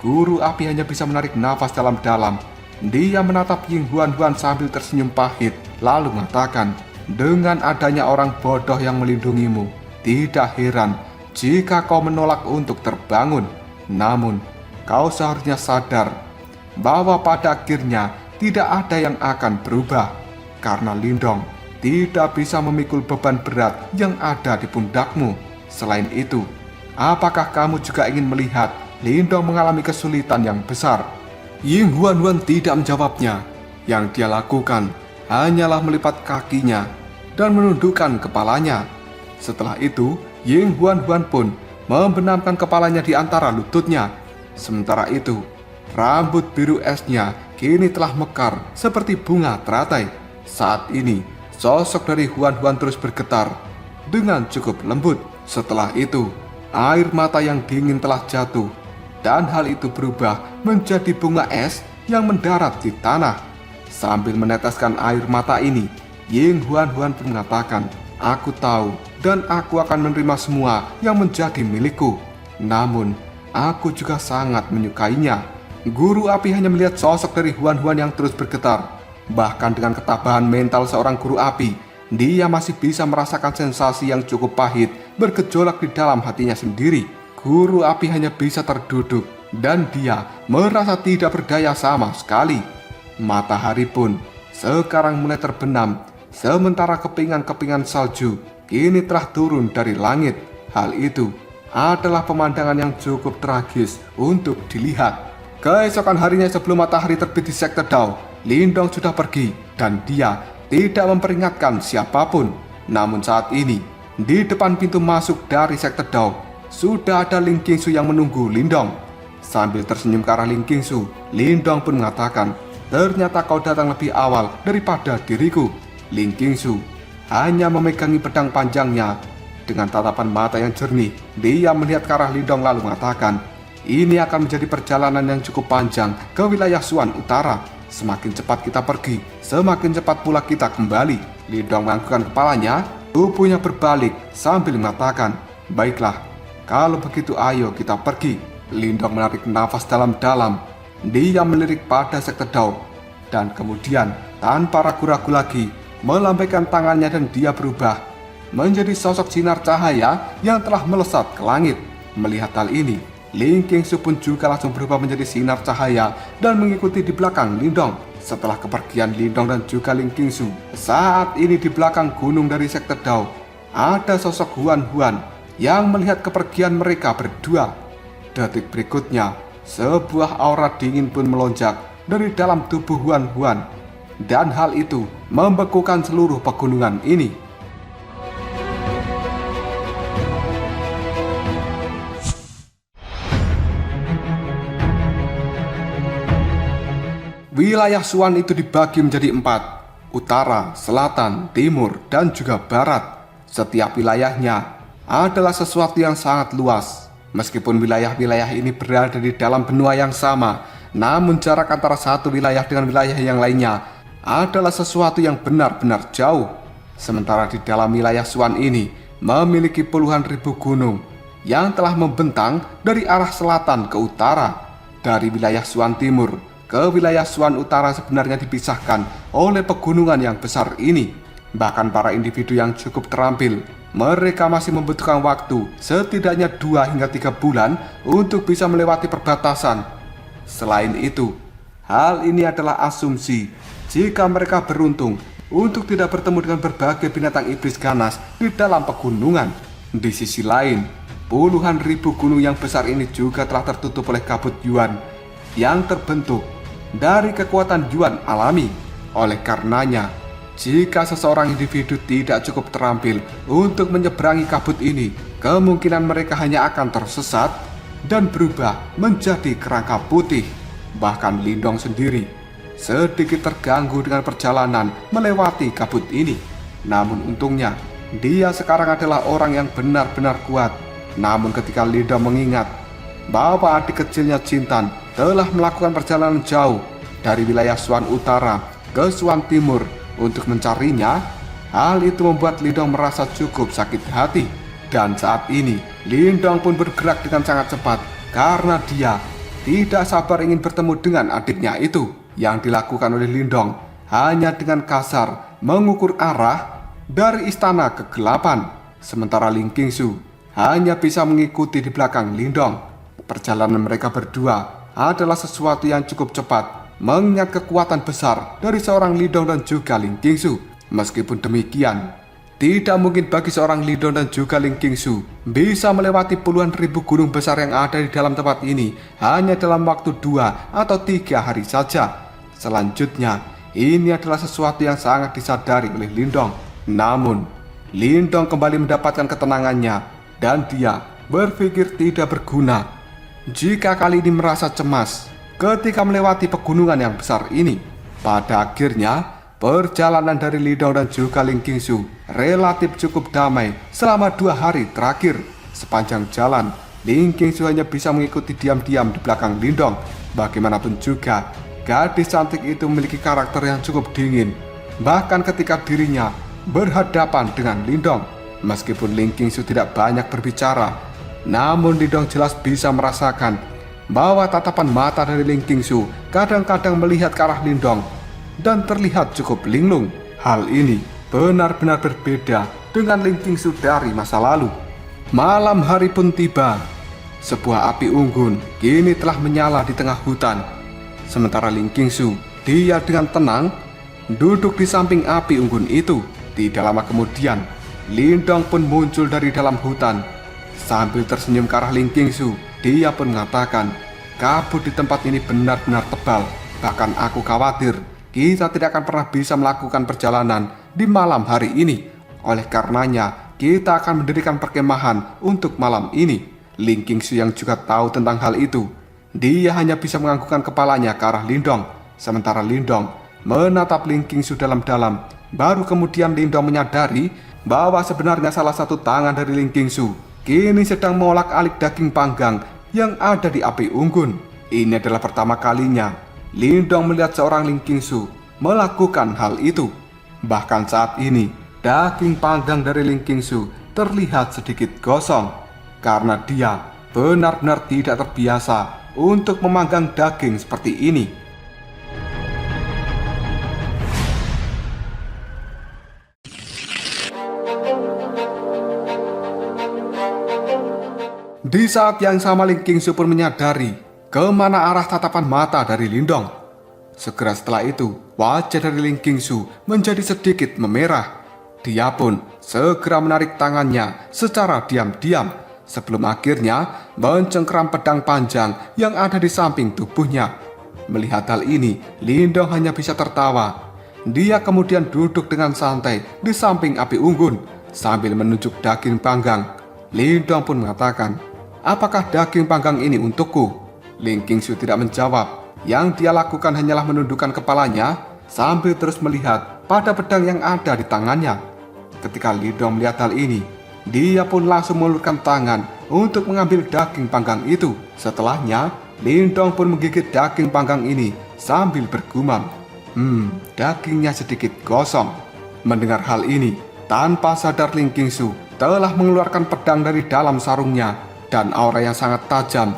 guru api hanya bisa menarik nafas dalam-dalam. Dia menatap Ying Huan sambil tersenyum pahit, lalu mengatakan, "Dengan adanya orang bodoh yang melindungimu, tidak heran jika kau menolak untuk terbangun. Namun, kau seharusnya sadar bahwa pada akhirnya tidak ada yang akan berubah, karena Lindong tidak bisa memikul beban berat yang ada di pundakmu. Selain itu, apakah kamu juga ingin melihat Lindong mengalami kesulitan yang besar?" Ying Huan tidak menjawabnya. Yang dia lakukan hanyalah melipat kakinya dan menundukkan kepalanya. Setelah itu, Ying Huan pun membenamkan kepalanya di antara lututnya. Sementara itu, rambut biru esnya kini telah mekar seperti bunga teratai. Saat ini, sosok dari Huan terus bergetar dengan cukup lembut. Setelah itu, air mata yang dingin telah jatuh, dan hal itu berubah menjadi bunga es yang mendarat di tanah. Sambil meneteskan air mata ini, Ying Huan pun mengatakan, "Aku tahu dan aku akan menerima semua yang menjadi milikku. Namun, aku juga sangat menyukainya." Guru api hanya melihat sosok dari Huan yang terus bergetar. Bahkan dengan ketabahan mental seorang guru api, dia masih bisa merasakan sensasi yang cukup pahit bergejolak di dalam hatinya sendiri. Guru api hanya bisa terduduk dan dia merasa tidak berdaya sama sekali. Matahari pun sekarang mulai terbenam, sementara kepingan-kepingan salju kini telah turun dari langit. Hal itu adalah pemandangan yang cukup tragis untuk dilihat. Keesokan harinya sebelum matahari terbit di sektor Dao, Lindong sudah pergi dan dia tidak memperingatkan siapapun. Namun saat ini, di depan pintu masuk dari sektor Dao, sudah ada Ling Qingsu yang menunggu Lindong. Sambil tersenyum ke arah Ling Qingsu, Lindong pun mengatakan, "Ternyata kau datang lebih awal daripada diriku." Ling Qingsu hanya memegangi pedang panjangnya. Dengan tatapan mata yang jernih, dia melihat ke arah Lindong lalu mengatakan, "Ini akan menjadi perjalanan yang cukup panjang ke wilayah Suan Utara. Semakin cepat kita pergi, semakin cepat pula kita kembali." Lindong menganggukkan kepalanya, tubuhnya berbalik sambil mengatakan, "Baiklah, kalau begitu ayo kita pergi." Lindong menarik nafas dalam-dalam. Dia melirik pada sektor Dao dan kemudian tanpa ragu-ragu lagi melambaikan tangannya dan dia berubah menjadi sosok sinar cahaya yang telah melesat ke langit. Melihat hal ini, Ling Qingsu pun juga langsung berubah menjadi sinar cahaya dan mengikuti di belakang Lindong. Setelah kepergian Lindong dan juga Ling Qingsu, saat ini di belakang gunung dari sektor Dao ada sosok Huan yang melihat kepergian mereka berdua. Detik berikutnya, sebuah aura dingin pun melonjak dari dalam tubuh Huan dan hal itu membekukan seluruh pegunungan ini. Wilayah Xuan itu dibagi menjadi 4, utara, selatan, timur, dan juga barat. Setiap wilayahnya adalah sesuatu yang sangat luas. Meskipun wilayah-wilayah ini berada di dalam benua yang sama, namun jarak antara satu wilayah dengan wilayah yang lainnya adalah sesuatu yang benar-benar jauh. Sementara di dalam wilayah Xuan ini memiliki puluhan ribu gunung yang telah membentang dari arah selatan ke utara. Dari wilayah Xuan Timur ke wilayah Xuan Utara sebenarnya dipisahkan oleh pegunungan yang besar ini. Bahkan para individu yang cukup terampil, mereka masih membutuhkan waktu setidaknya 2 hingga 3 bulan untuk bisa melewati perbatasan. Selain itu, hal ini adalah asumsi jika mereka beruntung untuk tidak bertemu dengan berbagai binatang iblis ganas di dalam pegunungan. Di sisi lain, puluhan ribu gunung yang besar ini juga telah tertutup oleh kabut Yuan yang terbentuk dari kekuatan Yuan alami. Oleh karenanya, jika seseorang individu tidak cukup terampil untuk menyeberangi kabut ini, kemungkinan mereka hanya akan tersesat dan berubah menjadi kerangka putih. Bahkan Lindong sendiri sedikit terganggu dengan perjalanan melewati kabut ini. Namun untungnya, dia sekarang adalah orang yang benar-benar kuat. Namun ketika Lindong mengingat bahwa adik kecilnya Jintan telah melakukan perjalanan jauh dari wilayah Xuan Utara ke Xuan Timur untuk mencarinya, hal itu membuat Lindong merasa cukup sakit hati. Dan saat ini Lindong pun bergerak dengan sangat cepat karena dia tidak sabar ingin bertemu dengan adiknya itu. Yang dilakukan oleh Lindong hanya dengan kasar mengukur arah dari istana kegelapan, sementara Ling Qingsu hanya bisa mengikuti di belakang Lindong. Perjalanan mereka berdua adalah sesuatu yang cukup cepat mengingat kekuatan besar dari seorang Lindong dan juga Ling Qingsu. Meskipun demikian, tidak mungkin bagi seorang Lindong dan juga Ling Qingsu bisa melewati puluhan ribu gunung besar yang ada di dalam tempat ini hanya dalam waktu 2 atau 3 hari saja. Selanjutnya, ini adalah sesuatu yang sangat disadari oleh Lindong. Namun, Lindong kembali mendapatkan ketenangannya dan dia berpikir tidak berguna jika kali ini merasa cemas ketika melewati pegunungan yang besar ini. Pada akhirnya, perjalanan dari Lindong dan juga Ling Qingsu relatif cukup damai selama 2 hari terakhir. Sepanjang jalan, Ling Qingsu hanya bisa mengikuti diam-diam di belakang Lindong. Bagaimanapun juga, gadis cantik itu memiliki karakter yang cukup dingin. Bahkan ketika dirinya berhadapan dengan Lindong, meskipun Ling Qingsu tidak banyak berbicara, namun Lindong jelas bisa merasakan bahwa tatapan mata dari Ling Qingsu kadang-kadang melihat ke arah Lindong dan terlihat cukup linglung. Hal ini benar-benar berbeda dengan Ling Qingsu dari masa lalu. Malam hari pun tiba. Sebuah api unggun kini telah menyala di tengah hutan. Sementara Ling Qingsu, dia dengan tenang duduk di samping api unggun itu. Tidak lama kemudian, Lindong pun muncul dari dalam hutan. Sambil tersenyum ke arah Ling Qingsu, dia pun mengatakan, kabut di tempat ini benar-benar tebal. Bahkan aku khawatir kita tidak akan pernah bisa melakukan perjalanan di malam hari ini. Oleh karenanya, kita akan mendirikan perkemahan untuk malam ini. Ling Qingsu yang juga tahu tentang hal itu, dia hanya bisa menganggukkan kepalanya ke arah Lindong. Sementara Lindong menatap Ling Qingsu dalam-dalam. Baru kemudian Lindong menyadari bahwa sebenarnya salah satu tangan dari Ling Qingsu kini sedang mengolak-alik daging panggang yang ada di api unggun. Ini adalah pertama kalinya Lindong melihat seorang Ling Qingsu melakukan hal itu. Bahkan saat ini, daging panggang dari Ling Qingsu terlihat sedikit gosong karena dia benar-benar tidak terbiasa untuk memanggang daging seperti ini. Di saat yang sama Ling Qingsu pun menyadari kemana arah tatapan mata dari Lindong. Segera setelah itu, wajah dari Ling Qingsu menjadi sedikit memerah. Dia pun segera menarik tangannya secara diam-diam sebelum akhirnya mencengkeram pedang panjang yang ada di samping tubuhnya. Melihat hal ini, Lindong hanya bisa tertawa. Dia kemudian duduk dengan santai di samping api unggun sambil menunjuk daging panggang. Lindong pun mengatakan, "Apakah daging panggang ini untukku?" Ling Qingsu tidak menjawab. Yang dia lakukan hanyalah menundukkan kepalanya sambil terus melihat pada pedang yang ada di tangannya. Ketika Lindong melihat hal ini, dia pun langsung mengulurkan tangan untuk mengambil daging panggang itu. Setelahnya, Lindong pun menggigit daging panggang ini sambil bergumam, dagingnya sedikit gosong. Mendengar hal ini, tanpa sadar Ling Qingsu telah mengeluarkan pedang dari dalam sarungnya dan aura yang sangat tajam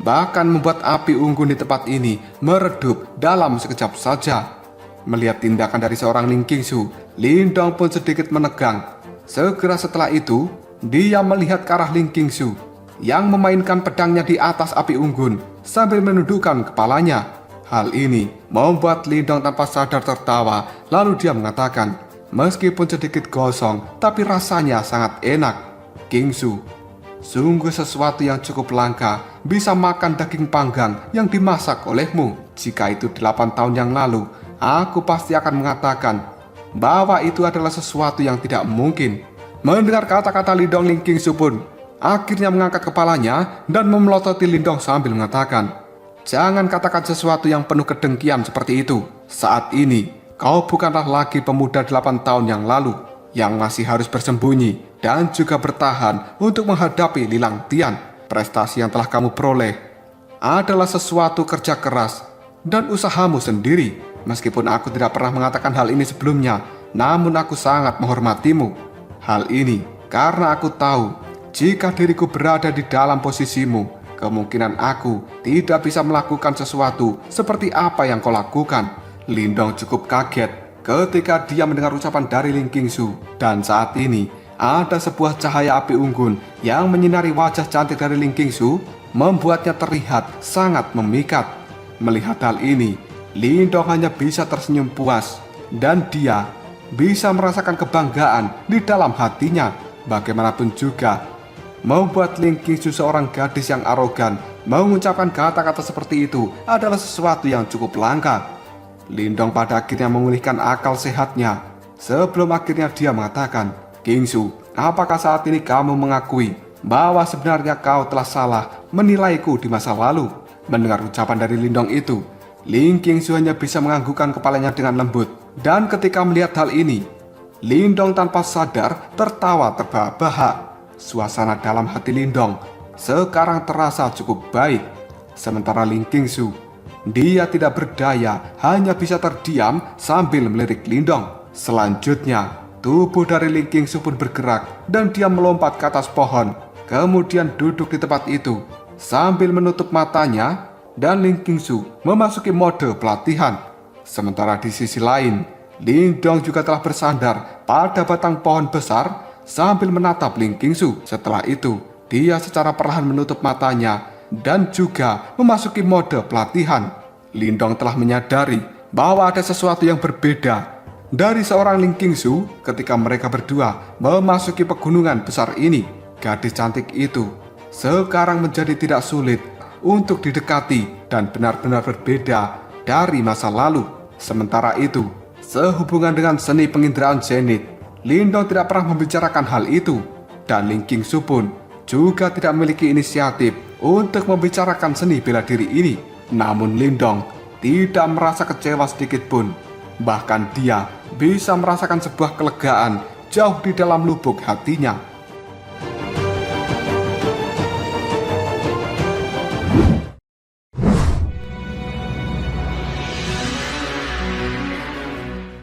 bahkan membuat api unggun di tempat ini meredup dalam sekejap saja. Melihat tindakan dari seorang Ling Qingsu, Lindong pun sedikit menegang. Segera setelah itu, dia melihat ke arah Ling Qingsu yang memainkan pedangnya di atas api unggun sambil menundukkan kepalanya. Hal ini membuat Lindong tanpa sadar tertawa, lalu dia mengatakan, meskipun sedikit gosong, tapi rasanya sangat enak. Qingsu, sungguh sesuatu yang cukup langka bisa makan daging panggang yang dimasak olehmu. Jika itu 8 tahun yang lalu, aku pasti akan mengatakan bahwa itu adalah sesuatu yang tidak mungkin. Mendengar kata-kata Lindong, Ling Qingsu pun akhirnya mengangkat kepalanya dan memelototi Lindong sambil mengatakan, jangan katakan sesuatu yang penuh kedengkian seperti itu. Saat ini, kau bukanlah lagi pemuda 8 tahun yang lalu yang masih harus bersembunyi dan juga bertahan untuk menghadapi Lilang Tian. Prestasi yang telah kamu peroleh adalah sesuatu kerja keras dan usahamu sendiri. Meskipun aku tidak pernah mengatakan hal ini sebelumnya, namun aku sangat menghormatimu. Hal ini karena aku tahu jika diriku berada di dalam posisimu, kemungkinan aku tidak bisa melakukan sesuatu seperti apa yang kau lakukan. Lindong cukup kaget ketika dia mendengar ucapan dari Ling Qingsu, dan saat ini ada sebuah cahaya api unggun yang menyinari wajah cantik dari Ling Qingsu, membuatnya terlihat sangat memikat. Melihat hal ini, Lindong hanya bisa tersenyum puas, dan dia bisa merasakan kebanggaan di dalam hatinya. Bagaimanapun juga, membuat Ling Qingsu seorang gadis yang arogan mengucapkan kata-kata seperti itu adalah sesuatu yang cukup langka. Lindong pada akhirnya memulihkan akal sehatnya. Sebelum akhirnya dia mengatakan, Qingsu, apakah saat ini kamu mengakui bahwa sebenarnya kau telah salah menilaiku di masa lalu? Mendengar ucapan dari Lindong itu, Ling Qingsu hanya bisa menganggukkan kepalanya dengan lembut. Dan ketika melihat hal ini, Lindong tanpa sadar tertawa terbahak-bahak. Suasana dalam hati Lindong sekarang terasa cukup baik. Sementara Ling Qingsu, dia tidak berdaya, hanya bisa terdiam sambil melirik Lindong. Selanjutnya, tubuh dari Ling Qingsu pun bergerak dan dia melompat ke atas pohon, kemudian duduk di tempat itu sambil menutup matanya, dan Ling Qingsu memasuki mode pelatihan. Sementara di sisi lain, Lindong juga telah bersandar pada batang pohon besar sambil menatap Ling Qingsu. Setelah itu, dia secara perlahan menutup matanya dan juga memasuki mode pelatihan. Lindong telah menyadari bahwa ada sesuatu yang berbeda dari seorang Ling Qingsu ketika mereka berdua memasuki pegunungan besar ini. Gadis cantik itu sekarang menjadi tidak sulit untuk didekati dan benar-benar berbeda dari masa lalu. Sementara itu, sehubungan dengan seni penginderaan zenit, Lindong tidak pernah membicarakan hal itu, dan Ling Qingsu pun juga tidak memiliki inisiatif untuk membicarakan seni bela diri ini. Namun Lindong tidak merasa kecewa sedikit pun. Bahkan dia bisa merasakan sebuah kelegaan jauh di dalam lubuk hatinya.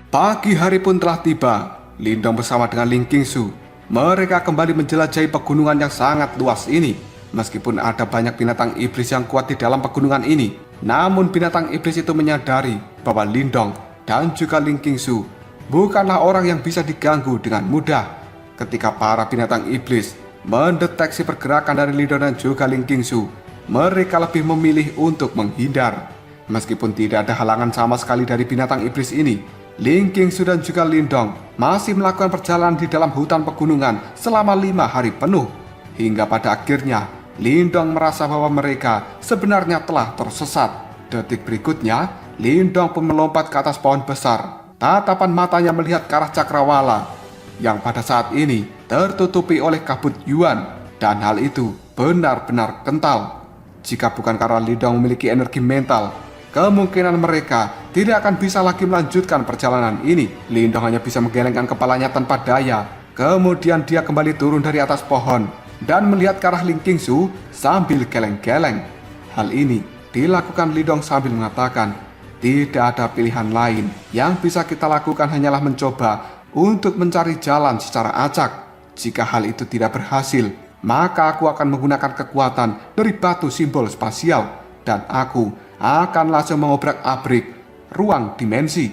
Pagi hari pun telah tiba. Lindong bersama dengan Ling Qingsu, mereka kembali menjelajahi pegunungan yang sangat luas ini. Meskipun ada banyak binatang iblis yang kuat di dalam pegunungan ini, namun binatang iblis itu menyadari bahwa Lindong dan juga Ling Qingsu bukanlah orang yang bisa diganggu dengan mudah. Ketika para binatang iblis mendeteksi pergerakan dari Lindong dan juga Ling Qingsu, mereka lebih memilih untuk menghindar. Meskipun tidak ada halangan sama sekali dari binatang iblis ini, Ling Qingsu dan juga Lindong masih melakukan perjalanan di dalam hutan pegunungan selama 5 hari penuh. Hingga pada akhirnya, Lindong merasa bahwa mereka sebenarnya telah tersesat. Detik berikutnya, Lindong pun melompat ke atas pohon besar. Tatapan matanya melihat ke arah cakrawala yang pada saat ini tertutupi oleh kabut Yuan. Dan hal itu benar-benar kental. Jika bukan karena Lindong memiliki energi mental, kemungkinan mereka tidak akan bisa lagi melanjutkan perjalanan ini. Lindong hanya bisa menggelengkan kepalanya tanpa daya. Kemudian dia kembali turun dari atas pohon dan melihat ke arah Ling Qingsu sambil geleng-geleng. Hal ini dilakukan Lindong sambil mengatakan, tidak ada pilihan lain. Yang bisa kita lakukan hanyalah mencoba untuk mencari jalan secara acak. Jika hal itu tidak berhasil, maka aku akan menggunakan kekuatan dari batu simbol spasial dan aku akan langsung mengobrak-abrik ruang dimensi.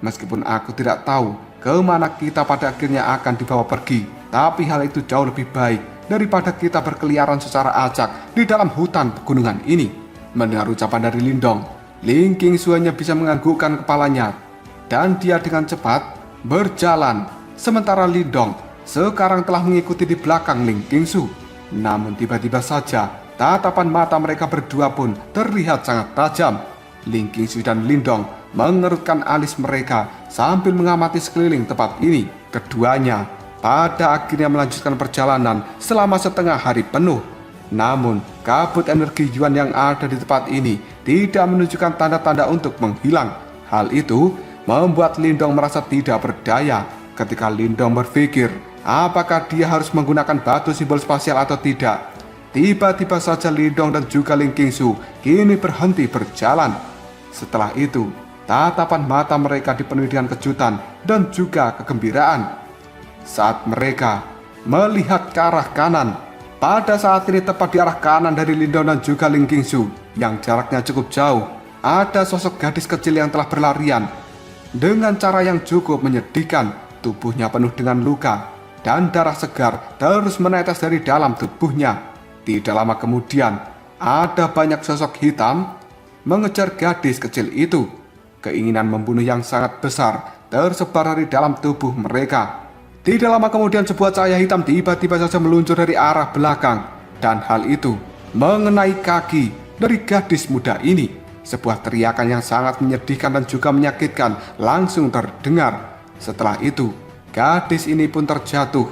Meskipun aku tidak tahu kemana kita pada akhirnya akan dibawa pergi, tapi hal itu jauh lebih baik daripada kita berkeliaran secara acak di dalam hutan pegunungan ini. Mendengar ucapan dari Lindong, Ling Qingsu hanya bisa menganggukkan kepalanya dan dia dengan cepat berjalan, sementara Lindong sekarang telah mengikuti di belakang Ling Qingsu. Namun tiba-tiba saja tatapan mata mereka berdua pun terlihat sangat tajam. Ling Qingsu dan Lindong mengerutkan alis mereka sambil mengamati sekeliling tempat ini. Keduanya pada akhirnya melanjutkan perjalanan selama setengah hari penuh. Namun kabut energi Yuan yang ada di tempat ini tidak menunjukkan tanda-tanda untuk menghilang. Hal itu membuat Lindong merasa tidak berdaya. Ketika Lindong berpikir apakah dia harus menggunakan batu simbol spasial atau tidak, tiba-tiba saja Lindong dan juga Ling Qingsu kini berhenti berjalan. Setelah itu, tatapan mata mereka dipenuhi dengan kejutan dan juga kegembiraan. Saat mereka melihat ke arah kanan, pada saat ini tepat di arah kanan dari Lindong dan juga Ling Qingsu yang jaraknya cukup jauh, ada sosok gadis kecil yang telah berlarian. Dengan cara yang cukup menyedihkan, tubuhnya penuh dengan luka dan darah segar terus menetes dari dalam tubuhnya. Tidak lama kemudian, ada banyak sosok hitam mengejar gadis kecil itu. Keinginan membunuh yang sangat besar tersebar dari dalam tubuh mereka. Tidak lama kemudian sebuah cahaya hitam tiba-tiba saja meluncur dari arah belakang, dan hal itu mengenai kaki dari gadis muda ini. Sebuah teriakan yang sangat menyedihkan dan juga menyakitkan langsung terdengar. Setelah itu, gadis ini pun terjatuh.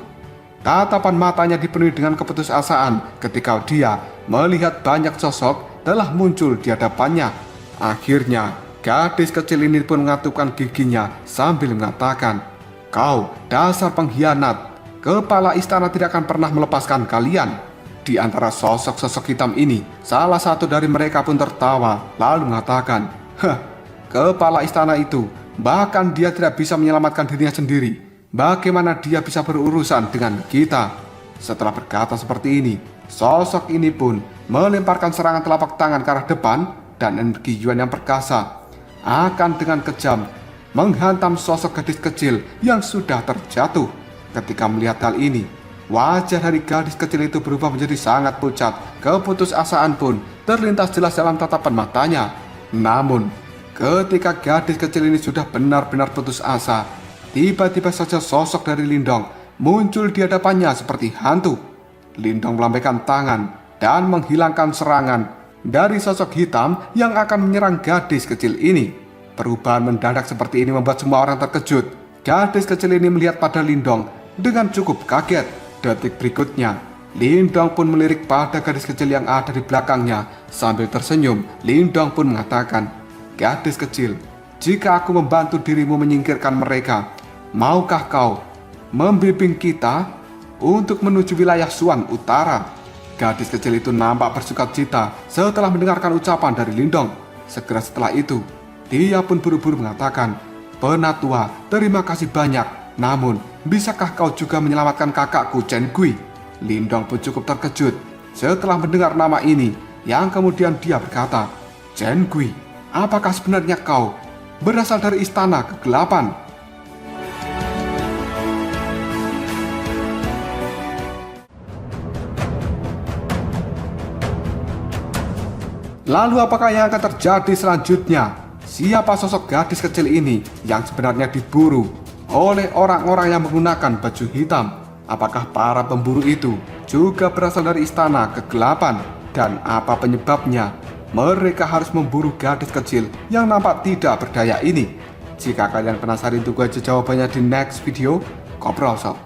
Tatapan matanya dipenuhi dengan keputusasaan ketika dia melihat banyak sosok telah muncul di hadapannya. Akhirnya, gadis kecil ini pun mengatupkan giginya sambil mengatakan, "Kau dasar pengkhianat, kepala istana tidak akan pernah melepaskan kalian." Di antara sosok-sosok hitam ini, salah satu dari mereka pun tertawa lalu mengatakan, "Hah, kepala istana itu, bahkan dia tidak bisa menyelamatkan dirinya sendiri. Bagaimana dia bisa berurusan dengan kita?" Setelah berkata seperti ini, sosok ini pun melemparkan serangan telapak tangan ke arah depan dan energi Yuan yang perkasa akan dengan kejam menghantam sosok gadis kecil yang sudah terjatuh. Ketika melihat hal ini, wajah dari gadis kecil itu berubah menjadi sangat pucat. Keputusasaan pun terlintas jelas dalam tatapan matanya. Namun, ketika gadis kecil ini sudah benar-benar putus asa, tiba-tiba saja sosok dari Lindong muncul di hadapannya seperti hantu. Lindong melambaikan tangan dan menghilangkan serangan dari sosok hitam yang akan menyerang gadis kecil ini. Perubahan mendadak seperti ini membuat semua orang terkejut. Gadis kecil ini melihat pada Lindong dengan cukup kaget. Detik berikutnya, Lindong pun melirik pada gadis kecil yang ada di belakangnya. Sambil tersenyum, Lindong pun mengatakan, "Gadis kecil, jika aku membantu dirimu menyingkirkan mereka, maukah kau membimbing kita untuk menuju wilayah Xuan Utara?" Gadis kecil itu nampak bersukacita setelah mendengarkan ucapan dari Lindong. Segera setelah itu, dia pun buru-buru mengatakan, "Penatua, terima kasih banyak. Namun, bisakah kau juga menyelamatkan kakakku Chen Gui?" Lindong pun cukup terkejut setelah mendengar nama ini, yang kemudian dia berkata, "Chen Gui, apakah sebenarnya kau berasal dari istana kegelapan?" Lalu apakah yang akan terjadi selanjutnya? Siapa sosok gadis kecil ini yang sebenarnya diburu oleh orang-orang yang menggunakan baju hitam? Apakah para pemburu itu juga berasal dari istana kegelapan? Dan apa penyebabnya mereka harus memburu gadis kecil yang nampak tidak berdaya ini? Jika kalian penasaran, tunggu aja jawabannya di next video. Koprol Sob.